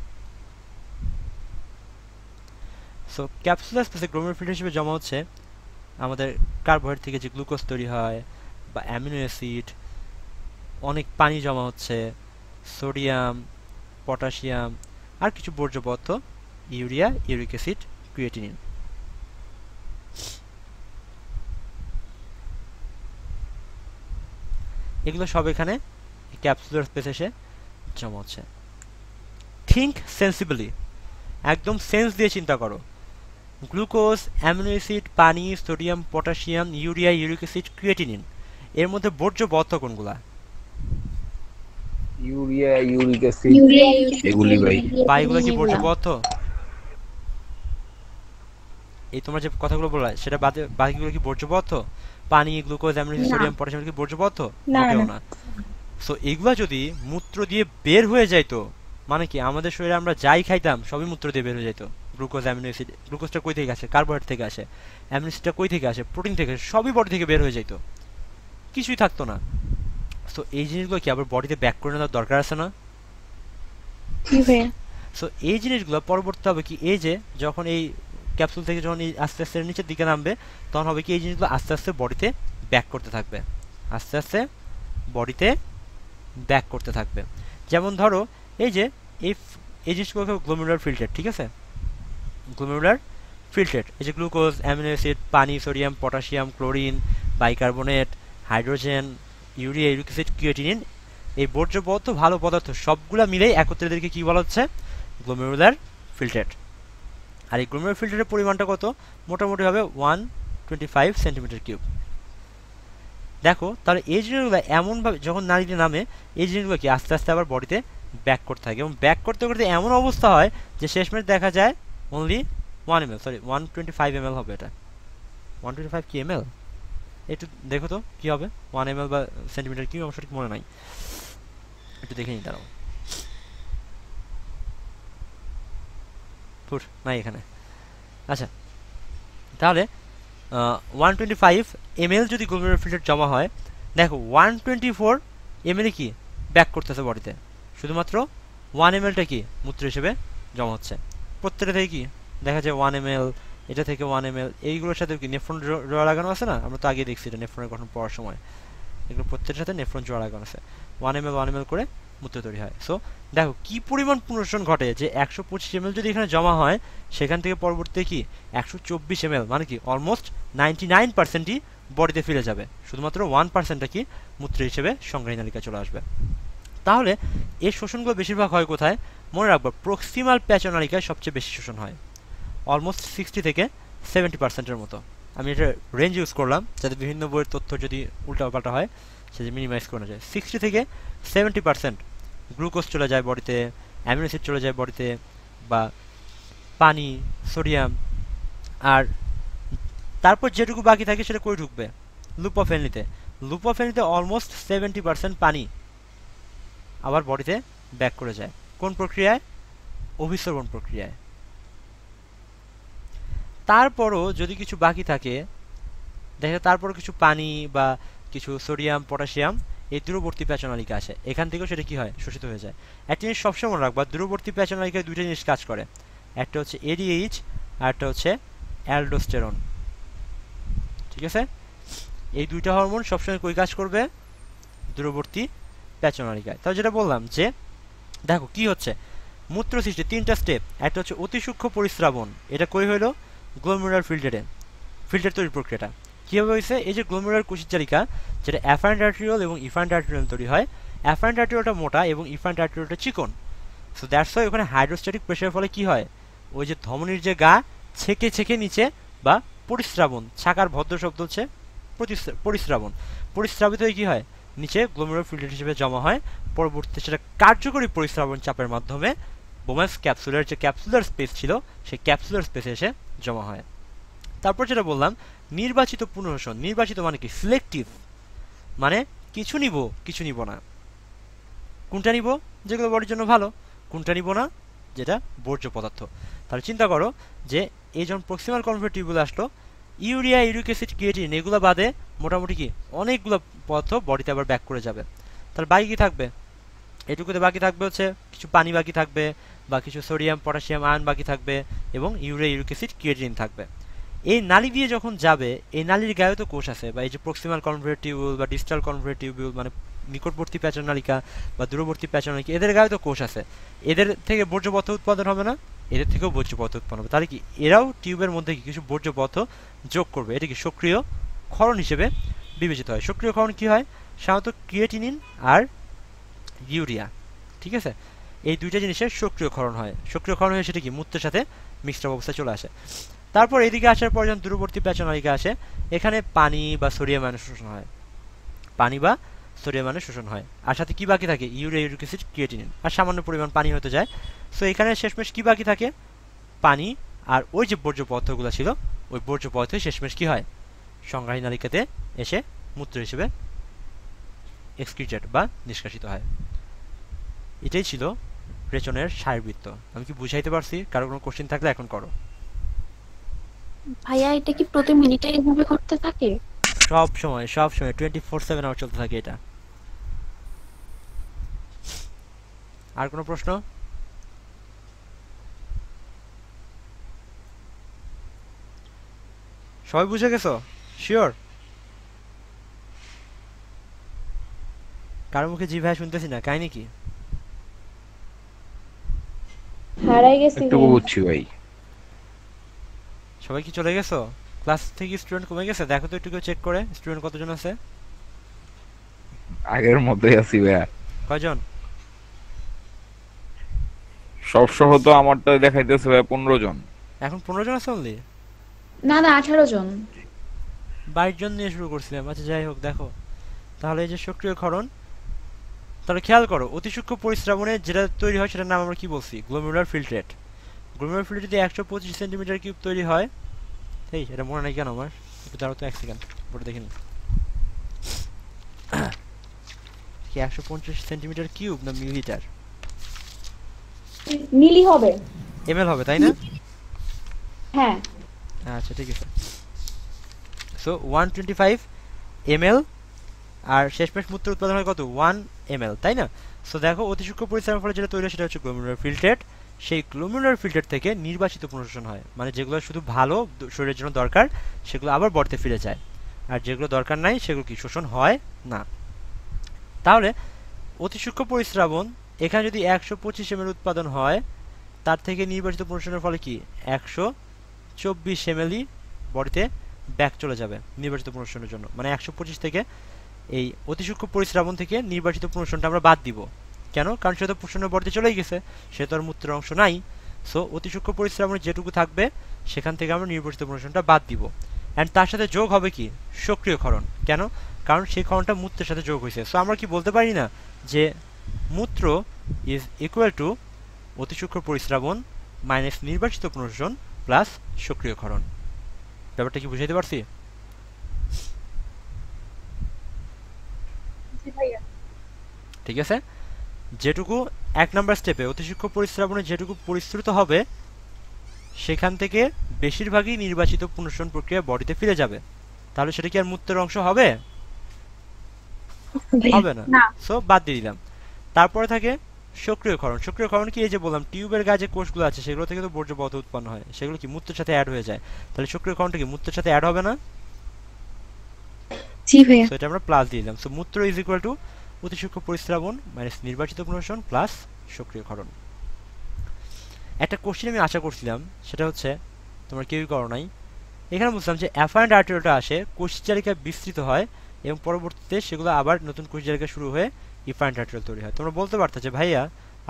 সো ক্যাপসুলার স্পেসে গ্লোমেরুলার ফিল্টার হিসেবে জমা হচ্ছে আমাদের কার্বোহাইড্রেট থেকে যে গ্লুকোজ তৈরি হয় বা অ্যামিনো অ্যাসিড, অনেক পানি জমা হচ্ছে, সোডিয়াম, পটাশিয়াম আর কিছু বর্জ্য পদার্থ, ইউরিয়া, ইউরিক অ্যাসিড, ক্রিয়েটিনিন। এগুলো সব এখানে ক্যাপসুলার স্পেস এসে জমা হচ্ছে। থিঙ্ক সেন্সিবলি, একদম সেন্স দিয়ে চিন্তা করো। গ্লুকোজ, অ্যামিনো অ্যাসিড, পানি, sodium, potassium, urea, uric acid, creatinine এর মধ্যে বর্জ্য পদার্থ কোনগুলা? ইউরিয়া, ইউরিক অ্যাসিড এগুলি ভাই। বা এগুলো কি বর্জ্য পদার্থ? এই তোমরা যে কথাগুলো বললা সেটা বাদে বাকিগুলো কি বর্জ্য পদার্থ? পানি, glucose, amino acid, sodium, potassium কি বর্জ্য পদার্থ? মোটেও না। সো এগুলা যদি মূত্র দিয়ে বের হয়ে যাইতো, মানে কি আমাদের শরীরে আমরা যাই খাইতাম সবই মূত্র দিয়ে বের হয়ে যাইতো। গ্লুকোজ, অ্যামিনো অ্যাসিড, গ্লুকোজটা কই থেকে আসে? কার্বোহাইড্রেট থেকে আসে। অ্যামিনো অ্যাসিডটা কই থেকে আসে? প্রোটিন থেকে। সবই বডি থেকে বের হয়ে যাইতো, কিছুই থাকতো না। সো এই জিনিসগুলো কি আবার বডিতে ব্যাক করে নেওয়ার দরকার আছে না? সো এই জিনিসগুলো পরবর্তী হবে কি এই যে যখন এই ক্যাপসুল থেকে যখন এই আস্তে আস্তে নিচের দিকে নামবে তখন হবে কি এই জিনিসগুলো আস্তে আস্তে বডিতে ব্যাক করতে থাকবে, আস্তে আস্তে বডিতে ব্যাক করতে থাকবে। যেমন ধরো এই যে এই জিনিসগুলোকে গ্লোমেরুলার ফিল্টার, ঠিক আছে? গ্লোমেরুলার ফিল্টার এই যে গ্লুকোজ, অ্যামিনো অ্যাসিড, পানি, sodium, potassium, chlorine, bicarbonate, hydrogen, urea, uric acid, creatinine এই বর্জ্য পদার্থ ভালো পদার্থ সবগুলো মিলেই একত্রে এদেরকে কি বলা হচ্ছে? Glomerular filter. আর এই গ্লোমেরুলার ফিল্টারের পরিমাণটা কত? মোটামুটি হবে 125 সেন্টিমিটার কিউব। দেখো তাহলে এই জিনিসগুলো এমনভাবে যখন নালীতে নামে এই জিনিসগুলো কি আস্তে আস্তে আবার বডিতে ব্যাক করতে থাকে এবং ব্যাক করতে করতে এমন অবস্থা হয় যে শেষমেশ দেখা যায় অনলি 1 ml, সরি 125 ml হবে। এটা 125 কি ml? একটু দেখো তো কি হবে 1 ml বা সেন্টিমিটার কিউব, আমার সঠিক মনে নাই, একটু দেখে নিই দাঁড়াও। ফুট নাই এখানে। আচ্ছা তাহলে 125 ml যদি গ্লোমেরুলার ফিল্টার জমা হয়, দেখো 124 ml কি ব্যাক করতেছে বডিতে, শুধুমাত্র 1 mlটা কি মূত্র হিসেবে জমা হচ্ছে। প্রত্যেকটা থেকে কি দেখা যায় 1 ml, এটা থেকে 1 ml, এইগুলোর সাথে কি নেফ্রন জোড়া লাগানো আছে না? আমরা তো আগে দেখছি এটা নেফ্রনের গঠন পড়ার সময়, এগুলো প্রত্যেকটার সাথে নেফ্রন জোড়া লাগানো আছে। 1 ml করে মূত্র তৈরি হয়। সো দেখো কি পরিমাণ পুনর্শন ঘটে যে 125 ml যদি এখানে জমা হয় সেখান থেকে পরবর্তীতে কি 124 ml, মানে কি অলমোস্ট 99%ই বডিতে ফিরে যাবে, শুধুমাত্র 1%টা কি মূত্র হিসেবে সংগ্রাহী নালিকায় চলে আসবে। তাহলে এই শোষণগুলো বেশিরভাগ হয় কোথায়? মনে রাখবো প্রক্সিমাল প্যাচনালিকায় সবচেয়ে বেশি শোষণ হয়, অলমোস্ট 60 থেকে 70%-এর মতো। আমি এটা রেঞ্জ ইউজ করলাম যাতে বিভিন্ন বইয়ের তথ্য যদি উল্টাপাল্টা হয় সেটা মিনিমাইজ করা যায়। 60 থেকে 70% গ্লুকোজ চলে যায় বডিতে, অ্যামিনো অ্যাসিড চলে যায় বডিতে, বা পানি, সোডিয়াম, আর তারপর যেটুকু বাকি থাকে সেটা কই ঢুকবে? লুপোফেনলিতে। লুপোফেনলিতে অলমোস্ট 70% পানি আবার বডিতে ব্যাক করে যায়। কোন প্রক্রিয়ায়? অভিসরণ প্রক্রিয়ায়। তারপরও যদি কিছু বাকি থাকে, দেখা তারপরও কিছু পানি বা কিছু সোডিয়াম, পটাশিয়াম এই দূরবর্তী প্যাচনালিকা আসে, এখান থেকেও সেটা কি হয়? শোষিত হয়ে যায়। একটা জিনিস সবসময় মনে রাখবা, দূরবর্তী প্যাচনালিকায় দুইটা জিনিস কাজ করে, একটা হচ্ছে এডিএইচ আর একটা হচ্ছে অ্যালডোস্টেরন। ঠিক আছে, এই দুইটা হরমোন সবসময় কই কাজ করবে? দূরবর্তী প্যাচনালিকায়। তাহলে যেটা বললাম যে দেখো কি হচ্ছে, মূত্র সৃষ্টি 3টা স্টেপ। একটা হচ্ছে অতি সূক্ষ্ম পরিস্রাবণ, এটা কই হইলো? গ্লোমেরুলার ফিল্টারে, ফিল্টার তৈরির প্রক্রিয়াটা কীভাবে হয়েছে? এই যে গ্লোমেরুলার কোষিকারিকা, যেটা অ্যাফারেন্ট আর্টেরিওল এবং ইফারেন্ট আর্টেরিওল তৈরি হয়। অ্যাফারেন্ট আর্টেরিওলটা মোটা এবং ইফারেন্ট আর্টেরিওলটা চিকন। সো দ্যাটস ওয়াই ওখানে হাইড্রোস্ট্যাটিক প্রেশারের ফলে কি হয়? ওই যে ধমনীর যে গা ছেঁকে ছেঁকে নিচে, বা পরিস্রাবণ, ছাকার ভদ্র শব্দ হচ্ছে পরিস্রাবণ, পরিস্রাবিত হয়ে কি হয়? নিচে গ্লোমেরুলার ফিল্টার হিসেবে জমা হয়। পরবর্তীতে সেটা কার্যকরী পরিস্রাবণ চাপের মাধ্যমে বোমাস ক্যাপসুলের যে ক্যাপসুলার স্পেস ছিল সেই ক্যাপসুলার স্পেসে এসে জমা হয়। তারপর যেটা বললাম নির্বাচিত পুনঃশোষণ। নির্বাচিত মানে কি? সিলেক্টিভ, মানে কিছু নিব কিছু নিব না। কোনটা নিব? যেগুলো বডির জন্য ভালো। কোনটা নিব না? যেটা বর্জ্য পদার্থ। তাহলে চিন্তা করো যে এই যখন প্রক্সিমাল কনভার্ট টিউবুল আসলো, ইউরিয়া, ইউরিক অ্যাসিড, ক্রিয়েটিন এগুলো বাদে মোটামুটি কি অনেকগুলো পদার্থ বডিতে আবার ব্যাক করে যাবে। তাহলে বাকি কি থাকবে? এটুকুতে বাকি থাকবে হচ্ছে কিছু পানি বাকি থাকবে, বা কিছু সোডিয়াম, পটাশিয়াম, আয়ন বাকি থাকবে, এবং ইউরিয়া, ইউরিক অ্যাসিড, ক্রিয়েটিন থাকবে। এই নালী দিয়ে যখন যাবে, এই নালীর গায়ে তো কোষ আছে, বা এই যে প্রক্সিমাল কনভার্ট টিউবুল বা ডিস্টাল কনভার্ট টিউবুল, মানে নিকটবর্তী প্যাচনালিকা বা দূরবর্তী প্যাচনালিকা, এদের গায়ে তো কোষ আছে। এদের থেকে বর্জ্য পদার্থ উৎপাদন হবে না? এদের থেকেও বর্জ্য পদার্থ উৎপন্ন হবে। তাহলে কি এরাও টিউবের মধ্যে কি কিছু বর্জ্য পদার্থ যোগ করবে? এটা কি সক্রিয় ক্ষরণ হিসেবে বিবেচিত হয়। সক্রিয় ক্ষরণ কি হয়? সাধারণত ক্রিয়েটিনিন আর ইউরিয়া। ঠিক আছে, এই দুইটা জিনিসের সক্রিয় ক্ষরণ হয়। সক্রিয় ক্ষরণ হয়ে সেটা কি মূত্রের সাথে মিশ্র অবস্থায় চলে আসে। তারপর এদিকে আসার পর যখন দূরবর্তী প্যাচনালিকা আসে, এখানে পানি বা সোডিয়াম আয়নের শোষণ হয়, পানি বা সোডিয়াম আয়নের শোষণ হয়। আর সাথে কি বাকি থাকে? ইউরিয়া, ইউরিক অ্যাসিড, ক্রিয়েটিনিন, আর সামান্য পরিমাণ পানি হতে যায়। সো এখানে শেষমেশ কি বাকি থাকে? পানি, আর ওই যে বর্জ্য পদার্থগুলো ছিল ওই বর্জ্য পদার্থ শেষমেশ কি হয়? সংগ্রাহী নালিকাতে এসে মূত্র হিসেবে এক্সক্রিটেড বা নিষ্কাশিত হয়। এটাই ছিল রেচনের সারবৃত্ত। আমি কি বুঝাইতে পারছি? কারো কোনো কোশ্চেন থাকলে এখন করো। ভাইয়া এটা কি প্রতি মিনিটে এভাবে করতে থাকে? সব সময় 24/7 আওয়ার চলতে থাকে এটা। আর কোনো প্রশ্ন? সবাই বুঝে গেছো? শিওর? কারো মুখে জি ভাই শুনতেছি না, কাহিনী কি? হারাই গেছি একটু বুঝছি ভাই। সবাই কি চলে গেছো? ক্লাস থেকে স্টুডেন্ট কমে গেছে? দেখো তো একটু চেক করে স্টুডেন্ট কতজন আছে। আগের মতোই আছি ভাইয়া। কয়জন? সব সহ তো আমারটা দেখাইতেছে ভাই 15 জন। এখন 15 জন আছে অনলি? না না 18 জন। 22 জন নিয়ে শুরু করছিলাম। আচ্ছা যাই হোক, দেখো তাহলে এই যে সক্রিয় ক্ষরণ, তাহলে খেয়াল করো অতি সূক্ষ্ম পরিস্রাবণে যেটা তৈরি হয় সেটার নাম আমরা কি বলছি? Glomerular filtrate. গ্লোমেরুলার ফিল্ট্রেট যদি 125 সেন্টিমিটার কিউব তৈরি হয়, এই এটা মনে নাই কেন আমার? একটু দাঁড়াও তো 1 সেকেন্ড, পরে দেখে নিই। কি 150 সেন্টিমিটার কিউব না মিলিলিটার? মিলি হবে। এমএল হবে তাই না? হ্যাঁ, আচ্ছা ঠিক আছে। সো 125 ml, আর শেষমেশ মূত্র উৎপাদন হয় কত? 1 ml, তাই না? সো দেখো অতি সূক্ষ্ম পরিস্রাবণের ফলে যেটা তৈরি হয় সেটা হচ্ছে গ্লোমেরুলার ফিল্ট্রেট। সেই গ্লোমেরুলার ফিল্ট্রেট থেকে নির্বাচিত পুনঃশোষণ হয়, মানে যেগুলো শুধু ভালো শরীরের জন্য দরকার সেগুলো আবার বডিতে ফিরে যায়, আর যেগুলো দরকার নাই সেগুলো কি শোষণ হয় না। তাহলে অতি সূক্ষ্ম পরিস্রাবণ এখানে যদি 125 ml উৎপাদন হয়, তার থেকে নির্বাচিত পুনঃশোষণের ফলে কি 124 ml বডিতে ব্যাক চলে যাবে নির্বাচিত পুনঃশোষণের জন্য। মানে 125 থেকে এই অতি সূক্ষ্ম পরিস্রাবণ থেকে নির্বাচিত পুনঃশোষণটা আমরা বাদ দিব, কেন? কারণ সে তো প্রচন্ড বডিতে চলেই গেছে, সে তো আর মূত্রের অংশ নাই। সো অতি সূক্ষ্ম পরিস্রাবণে যেটুকু থাকবে সেখান থেকে আমরা নির্বাচিত প্রশ্নটা বাদ দিব, অ্যান্ড তার সাথে যোগ হবে কি? সক্রিয় ক্ষরণ। কেন? কারণ সেই ক্ষরণটা মূত্রের সাথে যোগ হয়েছে। সো আমরা কি বলতে পারি না যে মূত্র ইজ ইকুয়াল টু অতি সূক্ষ্ম পরিস্রাবণ মাইনাস নির্বাচিত পুনর্জন প্লাস সক্রিয় ক্ষরণ? ব্যাপারটা কি বুঝাইতে পারছি? ঠিক আছে, যেটুকু 1 নাম্বার স্টেপে অতি সূক্ষ্ম পরিস্রাবণে যেটুকু পরিশ্রুত হবে সেখান থেকে বেশিরভাগই নির্বাচিত পুনর্জন প্রক্রিয়া বডিতে ফিরে যাবে। তাহলে সেটা কি আর মূত্রের অংশ হবে? হবে না। সো বাদ দিয়ে দিলাম। তারপরে থাকে সক্রিয় ক্ষরণ। সক্রিয় ক্ষরণ কি? এই যে বললাম টিউবের গায়ে যে কোষগুলো আছে সেগুলো থেকে তো বর্জ্য পদার্থ উৎপন্ন হয়, সেগুলো কি মূত্রের সাথে অ্যাড হয়ে যায়। তাহলে সক্রিয় ক্ষরণটা কি মূত্রের সাথে অ্যাড হবে না? জি ভাইয়া। সো এটা আমরা প্লাস দিয়ে দিলাম। সো মূত্র ইজ ইকুয়াল টু অতি সূক্ষ্ম পরিস্রাবণ মাইনাস নির্বাচিত পুনর্জন প্লাস সক্রিয় ক্ষরণ। একটা কোশ্চেন আমি আশা করছিলাম, সেটা হচ্ছে তোমরা কেউই করো নাই। এখানে বুঝলাম যে অ্যাফারেন্ট আর্টেরিওলটা আসে কোষজালিকায় বিস্তৃত হয় এবং পরবর্তীতে সেগুলো আবার নতুন কোষজালিকা শুরু হয়ে ইফারেন্ট আর্টেরিওল তৈরি হয়। তোমরা বলতে পারতো যে ভাইয়া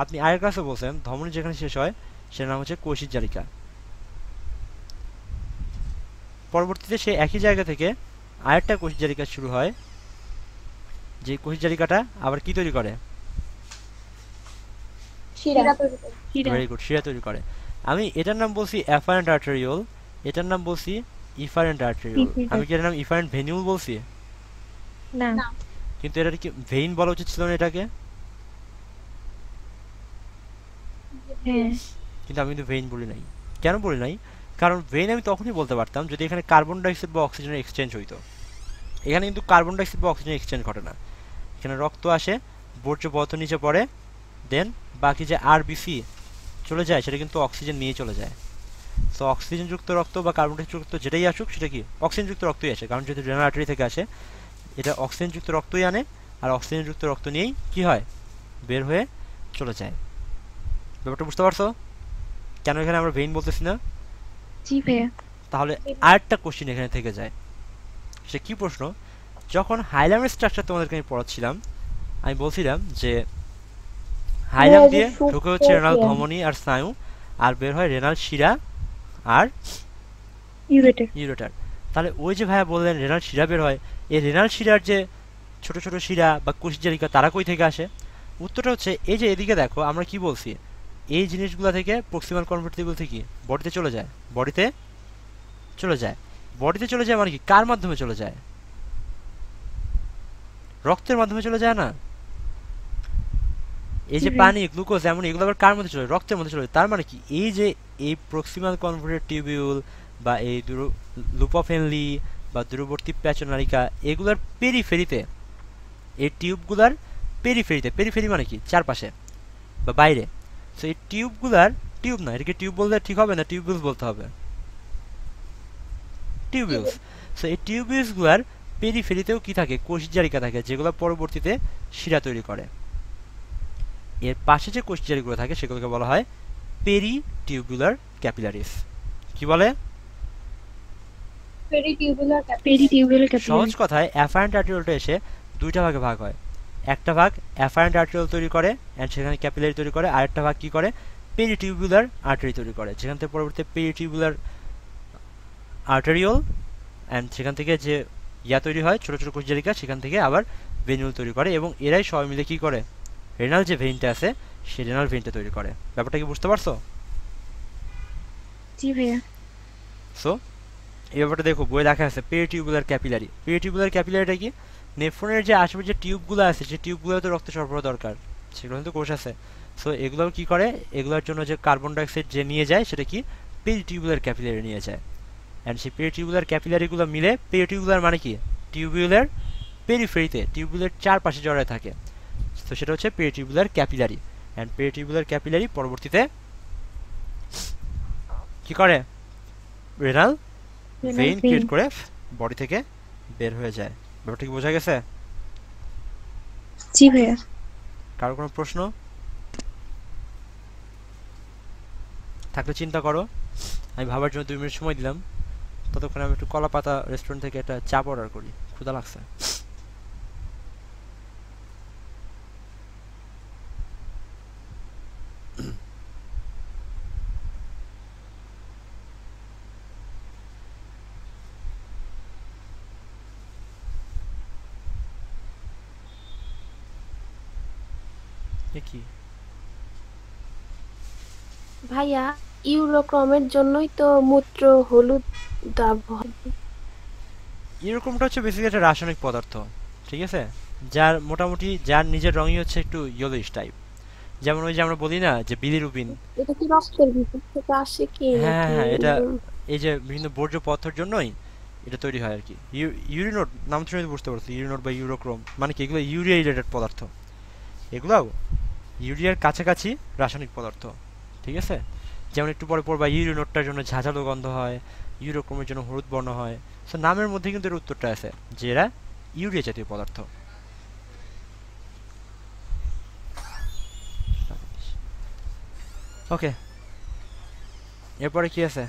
আপনি আগের ক্লাসে বলছেন ধমনী যেখানে শেষ হয় সেটার নাম হচ্ছে কোষিক জালিকা। পরবর্তীতে সে একই জায়গা থেকে আরেকটা কোষিক জালিকা শুরু হয়, যে কোষিক জালিকাটা আবার কি তৈরি করে? ভেরি গুড, শিরা তৈরি করে। আমি এটার নাম বলছি অ্যাফারেন্ট আর্টেরিওল, এটার নাম বলছি ইফারেন্ট আর্টেরিওল। আমি কি এটার নাম ইফারেন্ট ভেনিউল বলছি? না, কিন্তু এটা কি ভেইন বলা উচিত ছিল না এটাকে? হ্যাঁ কিন্তু আমি কিন্তু ভেইন বলি নাই। কেন বলি নাই? কারণ ভেইন আমি তখনই বলতে পারতাম যদি এখানে কার্বন ডাইঅক্সাইড বা অক্সিজেনের এক্সচেঞ্জ হইতো। এখানে কিন্তু কার্বন ডাইঅক্সাইড বা অক্সিজেনের এক্সচেঞ্জ ঘটে না। এখানে রক্ত আসে, বর্জ্য পদার্থ নিচে পড়ে, দেন বাকি যে আরবিসি চলে যায় সেটা কিন্তু অক্সিজেন নিয়ে চলে যায়। সো অক্সিজেনযুক্ত রক্ত বা কার্বন ডাইঅক্সাইড যেটাই আসুক সেটা কি অক্সিজেনযুক্ত রক্তই আসে, কারণ যেহেতু রেনাল আর্টারি থেকে আসে এটা অক্সিজেনযুক্ত রক্তই আনে, আর অক্সিজেনযুক্ত রক্ত নিয়েই কি হয়? বের হয়ে চলে যায়। ব্যাপারটা বুঝতে পারছো কেন এখানে আমরা ভেইন বলতেছি না? জি ভাইয়া। তাহলে আরেকটা কোশ্চেন এখানে থেকে যায়, সে কি প্রশ্ন? যখন হাইলামের স্ট্রাকচার তোমাদেরকে আমি পড়াচ্ছিলাম আমি বলছিলাম যে হাইলাম দিয়ে ঢুকে হচ্ছে রেনাল ধমনী আর স্নায়ু, আর বের হয় রেনাল শিরা আর ইউরেটার। তাহলে ওই যে ভাইয়া বললেন রেনাল শিরা বের হয়, এই রেনাল শিরার যে ছোট ছোট শিরা বা কোষজালিকা তারা কই থেকে আসে? উত্তরটা হচ্ছে এই যে এদিকে দেখো, আমরা কি বলছি এই জিনিসগুলো থেকে প্রক্সিমাল কনভার্টিবল থেকে বডিতে চলে যায়, বডিতে চলে যায়। বডিতে চলে যায় মানে কি? কার মাধ্যমে চলে যায়? রক্তের মাধ্যমে চলে যায় না? এই যে পানি, গ্লুকোজ, এমন এগুলো আবার কার মধ্যে চলে? রক্তের মধ্যে চলে যায়। তার মানে কি এই যে এই প্রক্সিমাল কনভার্টেড টিউবিউল বা এই লুপোফেনলি বা দূরবর্তী প্যাচনালিকা এগুলার পেরিফেরিতে, এই টিউবগুলার পেরিফেরিতে, পেরিফেরি মানে কি? চারপাশে বা বাইরে। সো এই টিউবগুলার, টিউব না এটাকে টিউব বলতে ঠিক হবে না, টিউবিউলস বলতে হবে, টিউবিউলস। সো এই টিউবিউলসগুলার পেরিফেরিতেও কি থাকে? কোষজালিকা থাকে, যেগুলো পরবর্তীতে শিরা তৈরি করে। এর পাশে যে কোষজালিকাগুলো থাকে সেগুলোকে বলা হয় পেরিটিউবুলার ক্যাপিলারিস। কি বলে? সহজ কথায় অ্যাফারেন্ট আর্টেরিওলটা এসে দুইটা ভাগে ভাগ হয়। একটা ভাগ অ্যাফারেন্ট আর্টেরিওল তৈরি করে এন্ড সেখানে ক্যাপিলারি তৈরি করে, আরেকটা ভাগ কি করে? পেরিটিউবুলার আর্টারি তৈরি করে, যেখান থেকে পরবর্তীতে পেরিটিউবুলার আর্টেরিওল এন্ড সেখান থেকে যে তৈরি হয় ছোট ছোট কোষজালিকা, সেখান থেকে আবার ভেনিউল তৈরি করে, এবং এরাই সবাই মিলে কি করে? রেনাল যে ভেইনটা আছে সেই রেনাল ভেইনটা তৈরি করে। ব্যাপারটা কি বুঝতে পারছো? জি ভাইয়া। সো এই ব্যাপারটা দেখো বই লেখা আছে পেরিটিউবুলার ক্যাপিলারি। পেরিটিউবুলার ক্যাপিলারিটা কি? নেফ্রনের যে আশেপাশে যে টিউবগুলো আছে সেই টিউবগুলো তো রক্ত সরবরাহ দরকার, সেগুলো কিন্তু কোষ আছে। সো এগুলো কি করে? এগুলোর জন্য যে কার্বন ডাইঅক্সাইড যে নিয়ে যায় সেটা কি? পেরিটিউবুলার ক্যাপিলারি নিয়ে যায়। অ্যান্ড সেই পেরিটিউবুলার ক্যাপিলারিগুলো মিলে, পেরিটিউবুলার মানে কি? টিউবিউলার পেরিফেরিতে, টিউবিউলের চারপাশে জড়ায় থাকে। তো সেটা হচ্ছে পেরিটিউবুলার ক্যাপিলারি। অ্যান্ড পেরিটিউবুলার ক্যাপিলারি পরবর্তীতে কি করে? রেনাল ভেইন ক্রিয়েট করে বডি থেকে বের হয়ে যায়। ব্যাপারটা কি বোঝা গেছে? জি ভাইয়া। কারো কোনো প্রশ্ন থাকলে চিন্তা করো। আমি ভাবার জন্য 2 মিনিট সময় দিলাম, ততক্ষণে আমি একটু কলাপাতা রেস্টুরেন্ট থেকে একটা চাপ অর্ডার করি, ক্ষুধা লাগছে। এ কি ভাইয়া ইউরোক্রমের জন্যই তো মূত্র হলুদ দাগ হয়। এরকমটা হচ্ছে বেসিক্যালি একটা রাসায়নিক পদার্থ, ঠিক আছে, যার মোটামুটি যার নিজের রঙই হচ্ছে একটু ইয়েলোইশ টাইপ। যেমন ওই যে আমরা বলি না যে বিলিরুবিন। এটা কি রক্তের ভিতর থেকে আসে কি হ্যাঁ নাকি? হ্যাঁ, এটা এই যে বিভিন্ন বর্জ্য পদার্থের জন্যই এটা তৈরি হয় আর কি। ইউরিনোড নাম শুনে বুঝতে পারছো, ইউরিনোড বা ইউরোক্রোম মানে কি, এগুলো ইউরিয়া রিলেটেড পদার্থ। এগুলো ইউরিয়ার কাছাকাছি রাসায়নিক পদার্থ, ঠিক আছে। যেমন একটু পরে পর বা ইউরিনোডটার জন্য ঝাঁঝালো গন্ধ হয়, ইউরোক্রোমের জন্য হলুদ বর্ণ হয়। সো নামের মধ্যে কিন্তু এর উত্তরটা আছে যে এরা ইউরিয়া জাতীয় পদার্থ। ওকে, এরপরে কি আছে?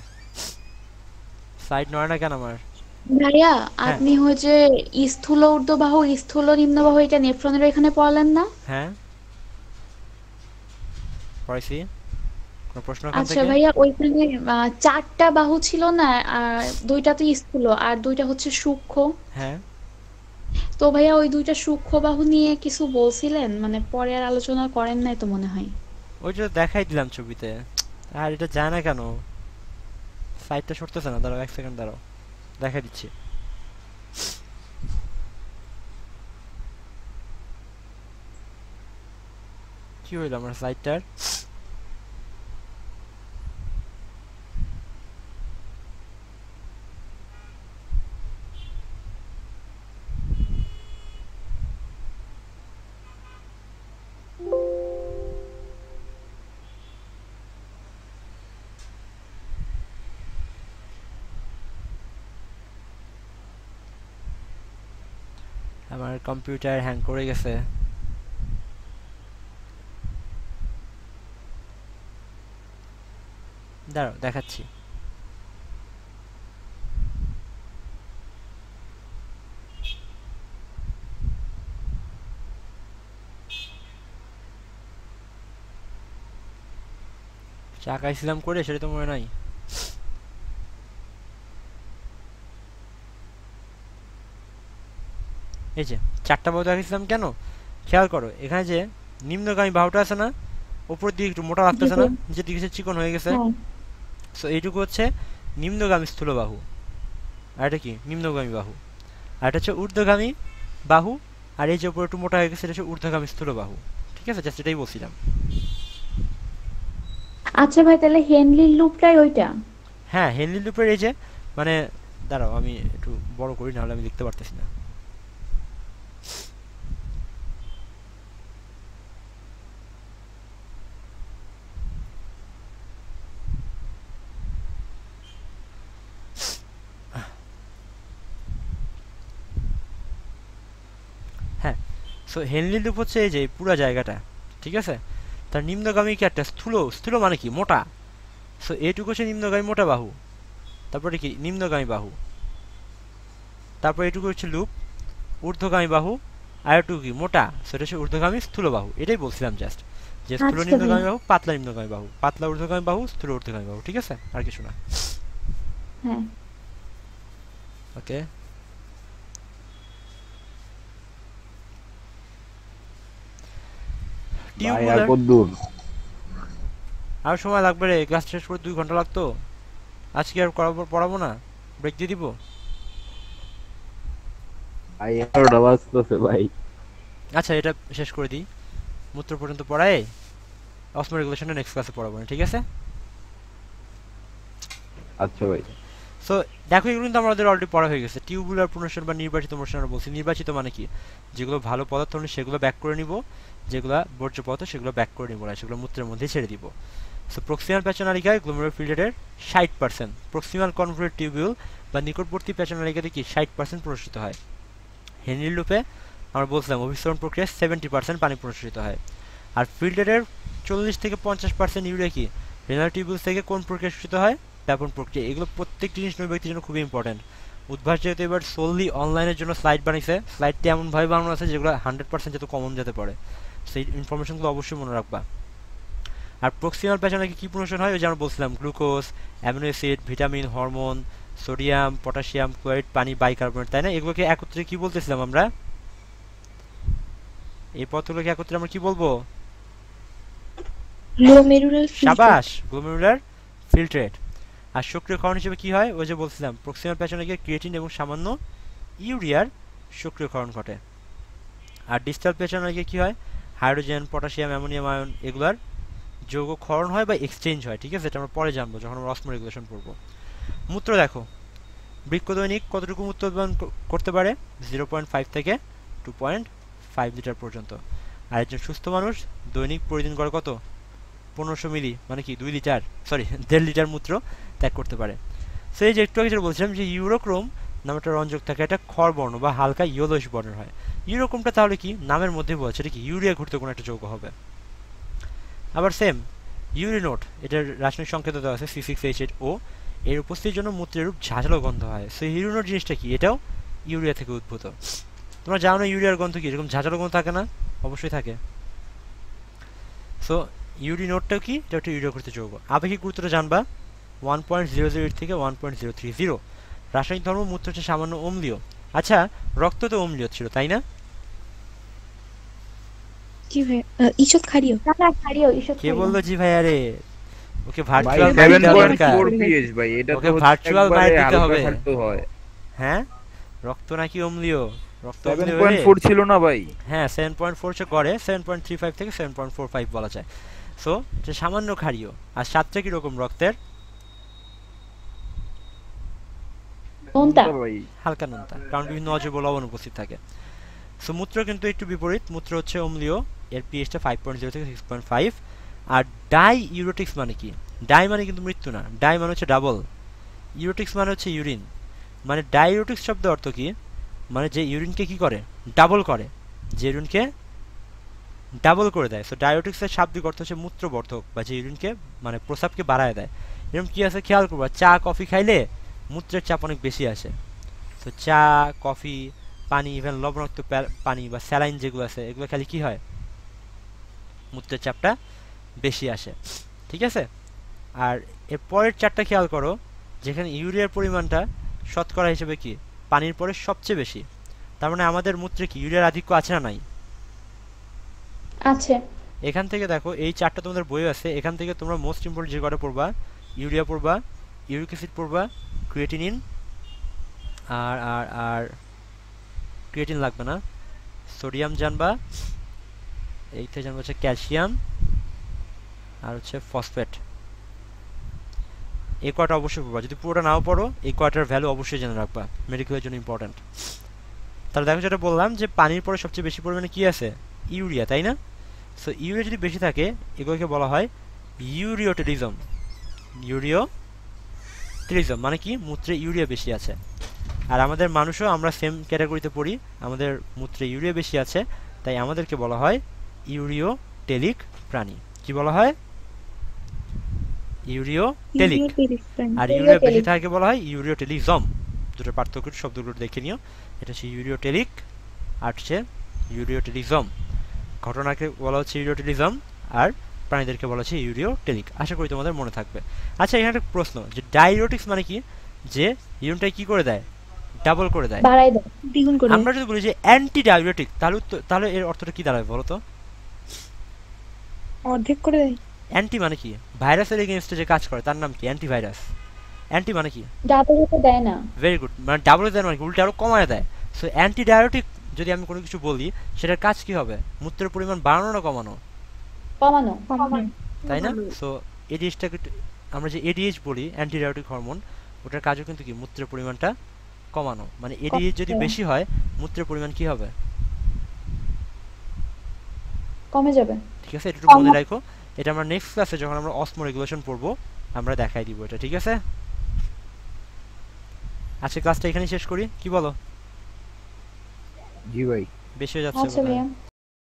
সাইড নয় না কেন আমার? ভাইয়া হ্যাঁ আপনি হচ্ছে স্থূল ঊর্ধ্ববাহু স্থূল নিম্নবাহু এটা নেফ্রনের এখানে পড়লেন না? হ্যাঁ পড়াইছি। কোনো প্রশ্ন ওখান আচ্ছা থেকে? ভাইয়া ওইখানে চারটা বাহু ছিল না, আর দুইটা তো স্থূল আর দুইটা হচ্ছে সূক্ষ্ম। হ্যাঁ তো ভাইয়া ওই দুইটা সূক্ষ্ম বাহু নিয়ে কিছু বলছিলেন, মানে পরে আর আলোচনা করেন নাই তো মনে হয়। ওইটা দেখাই দিলাম ছবিতে। আর এটা যায় না কেন? সাইডটা সরতেছে না, দাঁড়াও 1 সেকেন্ড দাঁড়াও, দেখাই দিচ্ছি। কি হইল আমার সাইডটার? আমার কম্পিউটার হ্যাং করে গেছে। দাঁড়াও দেখাচ্ছি। চাকাইছিলাম করে সেটা তো মনে নাই। এই যে চারটা বাহু দেখাইছিলাম কেন, খেয়াল করো এখানে যে নিম্নগামী বাহুটা আছে না, উপর দিকে একটু মোটা জি লাগতেছে না, ভাই। নিচের দিকে সে চিকন হয়ে গেছে। হ্যাঁ সো এইটুকু হচ্ছে নিম্নগামী স্থূল বাহু, আর এটা কি নিম্নগামী বাহু, আর এটা হচ্ছে ঊর্ধ্বগামী বাহু, আর এই যে উপর একটু মোটা হয়ে গেছে এটা হচ্ছে ঊর্ধ্বগামী স্থূল বাহু। ঠিক আছে, জাস্ট এটাই বলছিলাম। আচ্ছা ভাই, তাহলে হেনলির লুপটাই ওইটা? হ্যাঁ হেনরি লুপের এই যে মানে, দাঁড়াও আমি একটু বড় করি নাহলে আমি লিখতে পারতেছি না। হ্যাঁ, সো হেনরি লুপ হচ্ছে এই যে এই পুরো জায়গাটা, ঠিক আছে। তার নিম্নগামী কি একটা স্থূল, স্থূল মানে কি মোটা। সো এইটুকু হচ্ছে নিম্নগামী মোটা বাহু, তারপরে কি নিম্নগামী বাহু, তারপর এটুকু হচ্ছে লুপ ঊর্ধ্বগামী বাহু, আর এটুকু কি মোটা, সেটা হচ্ছে ঊর্ধ্বগামী স্থূল বাহু। এটাই বলছিলাম জাস্ট, যে স্থূল আচ্ছা ভাই। নিম্নগামী বাহু, পাতলা নিম্নগামী বাহু, পাতলা ঊর্ধ্বগামী বাহু, স্থূল ঊর্ধ্বগামী বাহু, ঠিক আছে, আর কিছু না। হ্যাঁ ওকে, ভাই আর টিউবুলার। কদ্দুর? আর সময় লাগবে রে, ক্লাস শেষ করে 2 ঘন্টা লাগতো। আজকে আর পড়াবো না, ব্রেক দিয়ে দিব। ভাই 11টা বাজতেছে ভাই। আচ্ছা এটা শেষ করে দিই, মূত্র পর্যন্ত পড়ায় অসমো রেগুলেশনে নেক্সট ক্লাসে পড়াবো না, ঠিক আছে। আচ্ছা ভাই। সো দেখো এগুলো কিন্তু আমাদের অলরেডি পড়া হয়ে গেছে। টিউবুলার পুনর্শন বা নির্বাচিত মোশন আমরা বলছি। নির্বাচিত মানে কি, যেগুলো ভালো পদার্থ নেই সেগুলো ব্যাক করে নিব, যেগুলো বর্জ্য পদার্থ সেগুলো ব্যাক করে নিব না, সেগুলো মূত্রের মধ্যে ছেড়ে দিব। সো প্রক্সিমাল প্যাচনালিকায় গ্লোমেরুলার ফিল্টারের 60%, প্রক্সিমাল কনভলিউটেড টিউবিউল বা নিকটবর্তী প্যাচনালিকাতে কি 60% প্রসারিত হয়। হেনরি লুপে আমরা বলছিলাম অভিসরণ প্রক্রিয়ায় 70% পানি প্রসারিত হয়। আর ফিল্টারের 40 থেকে 50% ইউরিয়া কি রেনাল টিউবিউল থেকে কোন প্রক্রিয়া শোষিত হয়, ব্যাপন প্রক্রিয়া। এগুলো প্রত্যেকটি জিনিস নয় ব্যক্তির জন্য খুবই ইম্পর্টেন্ট। উদ্ভাস যেহেতু এবার সোললি অনলাইনের জন্য স্লাইড বানিয়েছে, স্লাইডটি এমনভাবে বানানো আছে যেগুলো 100% যাতে কমন যাতে পড়ে, সেই ইনফরমেশনগুলো অবশ্যই মনে রাখবা। আর প্রক্সিমাল প্যাচনালিকা কি প্রমোশন হয়, ওই যে আমরা বলছিলাম glucose, amino acid, vitamin, hormone, sodium, potassium, chloride, পানি, বাইকার্বনেট, তাই না? এগুলোকে একত্রে কি বলতেছিলাম আমরা? এই পথগুলোকে একত্রে আমরা কি বলবো? Glomerular filtrate. সাবাস, গ্লোমেরুলার ফিল্ট্রেট। আর সক্রিয় ক্ষরণ হিসেবে কি হয়, ওই যে বলছিলাম প্রক্সিমাল প্যাচনে গিয়ে ক্রিয়েটিন এবং সামান্য ইউরিয়ার সক্রিয়করণ ঘটে। আর ডিস্টাল প্যাচনে গিয়ে কি হয়, হাইড্রোজেন, পটাশিয়াম, অ্যামোনিয়াম আয়ন এগুলার যৌগ ক্ষরণ হয় বা এক্সচেঞ্জ হয়। ঠিক আছে, এটা আমরা পরে জানবো যখন আমরা অসমো রেগুলেশন পড়বো। মূত্র দেখো, বৃক্ক দৈনিক কতটুকু মূত্র উৎপাদন করতে পারে, 0.5 থেকে 2.5 লিটার পর্যন্ত। আর একজন সুস্থ মানুষ দৈনিক প্রতিদিন গড়ে কত, 1500 মিলি, মানে কি 2 লিটার, সরি 1.5 লিটার মূত্র ত্যাগ করতে পারে। সো এই যে একটু আগে যেটা বলছিলাম যে ইউরোক্রোম নামে একটা রঞ্জক থাকে, এটা খড় বর্ণ বা হালকা ইয়েলোইশ বর্ণের হয়। ইউরোক্রোমটা তাহলে কি, নামের মধ্যে বলছে এটা কি ইউরিয়া ঘুরতে কোনো একটা যৌগ হবে। আবার সেম ইউরিনোট, এটার রাসায়নিক সংকেত দেওয়া আছে C6H8O, এর উপস্থিতির জন্য মূত্রের রূপ ঝাঁঝালো গন্ধ হয়। সো ইউরিনোট জিনিসটা কি, এটাও ইউরিয়া থেকে উদ্ভূত। তোমরা জানো না ইউরিয়ার গন্ধ কি, এরকম ঝাঁঝালো গন্ধ থাকে না? অবশ্যই থাকে। সো ইউরিনোটটাও কি, এটা একটা ইউরিয়া ঘুরতে যৌগ। আপেক্ষিক গুরুত্বটা জানবা, 1.008 থেকে 1.030। রাসায়নিক ধর্ম মূত্র হচ্ছে সামান্য অম্লীয়। আচ্ছা, রক্ত তো অম্লীয় ছিল তাই না? জি ভাইয়া। ঈষৎ ক্ষারীয়। না না, ছাড়িও এসব কে বললো জি ভাই? আরে ওকে ভাই ভার্চুয়াল মাইন্ড দেওয়া দরকার। 7.4 পিএইচ ভাই, এটা ওকে তো হচ্ছে virtual একবারে mind দিতে হালকা হবে। খাদ্য হয়। হ্যাঁ, রক্ত নাকি অম্লীয়? রক্ত অম্লীয় হলে 7.4 ছিল না ভাই? হ্যাঁ 7.4 সে করে, 7.35 থেকে 7.45 বলা যায়। সো এটা সামান্য ক্ষারীয়। আর স্বাদটা কিরকম রক্তের? কোনটা? নুনতা ভাই। হালকা নোনতা, কারণ বিভিন্ন অজৈব লবণ উপস্থিত থাকে। সো মূত্র কিন্তু একটু বিপরীত, মূত্র হচ্ছে অম্লীয়, এর পিএইচটা 5.0 থেকে 6.5। আর ডাই ইউরোটিক্স মানে কি? ডাই মানে কিন্তু মৃত্যু না, ডাই মানে হচ্ছে ডাবল, ইউরোটিক্স মানে হচ্ছে ইউরিন। মানে ডাইউরোটিক্স শব্দের অর্থ কি, মানে যে ইউরিনকে কি করে, ডাবল করে, যে ইউরিনকে ডাবল করে দেয়। সো ডাইউরোটিক্সের শাব্দিক অর্থ হচ্ছে মূত্রবর্ধক, বা যে ইউরিনকে মানে প্রস্রাবকে বাড়ায় দেয়। এরকম কি আছে খেয়াল করবা, চা কফি খাইলে মূত্রের চাপ অনেক বেশি আসে। তো চা, কফি, পানি, ইভেন লবণাক্ত পানি বা স্যালাইন যেগুলো আছে এগুলো খালি কি হয়, মূত্রের চাপটা বেশি আসে। ঠিক আছে, আর এর পরের চারটা খেয়াল করো, যেখানে ইউরিয়ার পরিমাণটা শতকরা হিসেবে কি পানির পরে সবচেয়ে বেশি। তার মানে আমাদের মূত্রে কি ইউরিয়ার আধিক্য আছে না নাই? আছে। এখান থেকে দেখো এই চারটা তোমাদের বই আছে, এখান থেকে তোমরা মোস্ট ইম্পর্টেন্ট যে কটা পড়বা, ইউরিয়া পড়বা, ইউরিক অ্যাসিড পড়বা, ক্রিয়েটিনিন, আর আর আর ক্রিয়েটিন লাগবে না, সোডিয়াম জানবা, এইটা জানবা হচ্ছে ক্যালসিয়াম, আর হচ্ছে ফসফেট। এই কয়টা অবশ্যই পড়বা, যদি পুরোটা নাও পড়ো এই কয়টার ভ্যালু অবশ্যই জেনে রাখবা, মেডিকেলের জন্য ইম্পর্টেন্ট। তাহলে দেখো যেটা বললাম যে পানির পরে সবচেয়ে বেশি পরিমাণে কি আছে, ইউরিয়া, তাই না? সো ইউরিয়া যদি বেশি থাকে এগুলোকে বলা হয় ইউরিওটেলিজম। ইউরিওটেলিজম মানে কি, মূত্রে ইউরিয়া বেশি আছে। আর আমাদের মানুষও আমরা সেম ক্যাটাগরিতে পড়ি, আমাদের মূত্রে ইউরিয়া বেশি আছে, তাই আমাদেরকে বলা হয় ইউরিওটেলিক প্রাণী। কি বলা হয়? ইউরিওটেলিক। আর ইউরিয়া বেশি থাকে বলা হয় ইউরিওটেলিজম। দুটো পার্থক্য শব্দগুলো দেখে নিও, এটা হচ্ছে ইউরিওটেলিক আর হচ্ছে ইউরিওটেলিজম। ঘটনাকে বলা হচ্ছে ইউরিওটেলিজম আর প্রাণীদেরকে বলা হচ্ছে ইউরিওটেলিক। আশা করি তোমাদের মনে থাকবে। আচ্ছা, এখানে একটা প্রশ্ন, যে ডাইউরেটিক্স মানে কি, যে ইউরিনটা কি করে দেয়, ডাবল করে দেয়, বাড়াই দাও, দ্বিগুণ করে। আমরা যদি বলি যে অ্যান্টি ডাইউরেটিক, তাহলে এর অর্থটা কি দাঁড়াবে বলো তো? অর্ধেক করে দেয়। অ্যান্টি মানে কি, ভাইরাসের এগেইনস্টে যে কাজ করে তার নাম কি, অ্যান্টিভাইরাস। অ্যান্টি মানে কি, ডাবল হতে দেয় না। ভেরি গুড, মানে ডাবল দেয় মানে কি, উল্টে আরো কমায় দেয়। সো অ্যান্টি ডাইউরেটিক যদি আমি কোনো কিছু বলি সেটার কাজ কি হবে, মূত্রের পরিমাণ বাড়ানো না কমানো, কমানো। তাই না? সো এডিএইচটাকে আমরা যে এডিএইচ বলি, অ্যান্টি ডাইউরেটিক হরমোন, ওটার কাজও কিন্তু কি মূত্রের পরিমাণটা কমানো। মানে এডিএইচ যদি বেশি হয় মূত্রের পরিমাণ কি হবে, কমে যাবে। ঠিক আছে? এটা একটু মনে রাখো, এটা আমরা নেক্সট ক্লাসে যখন আমরা অসমো রেগুলেশন পড়বো আমরা দেখাই দিব এটা, ঠিক আছে? আজকে ক্লাসটা এখানেই শেষ করি, কি বলো? জি ভাই। বেশি হয়ে যাচ্ছে আচ্ছা বোধহয়। ভাইয়া।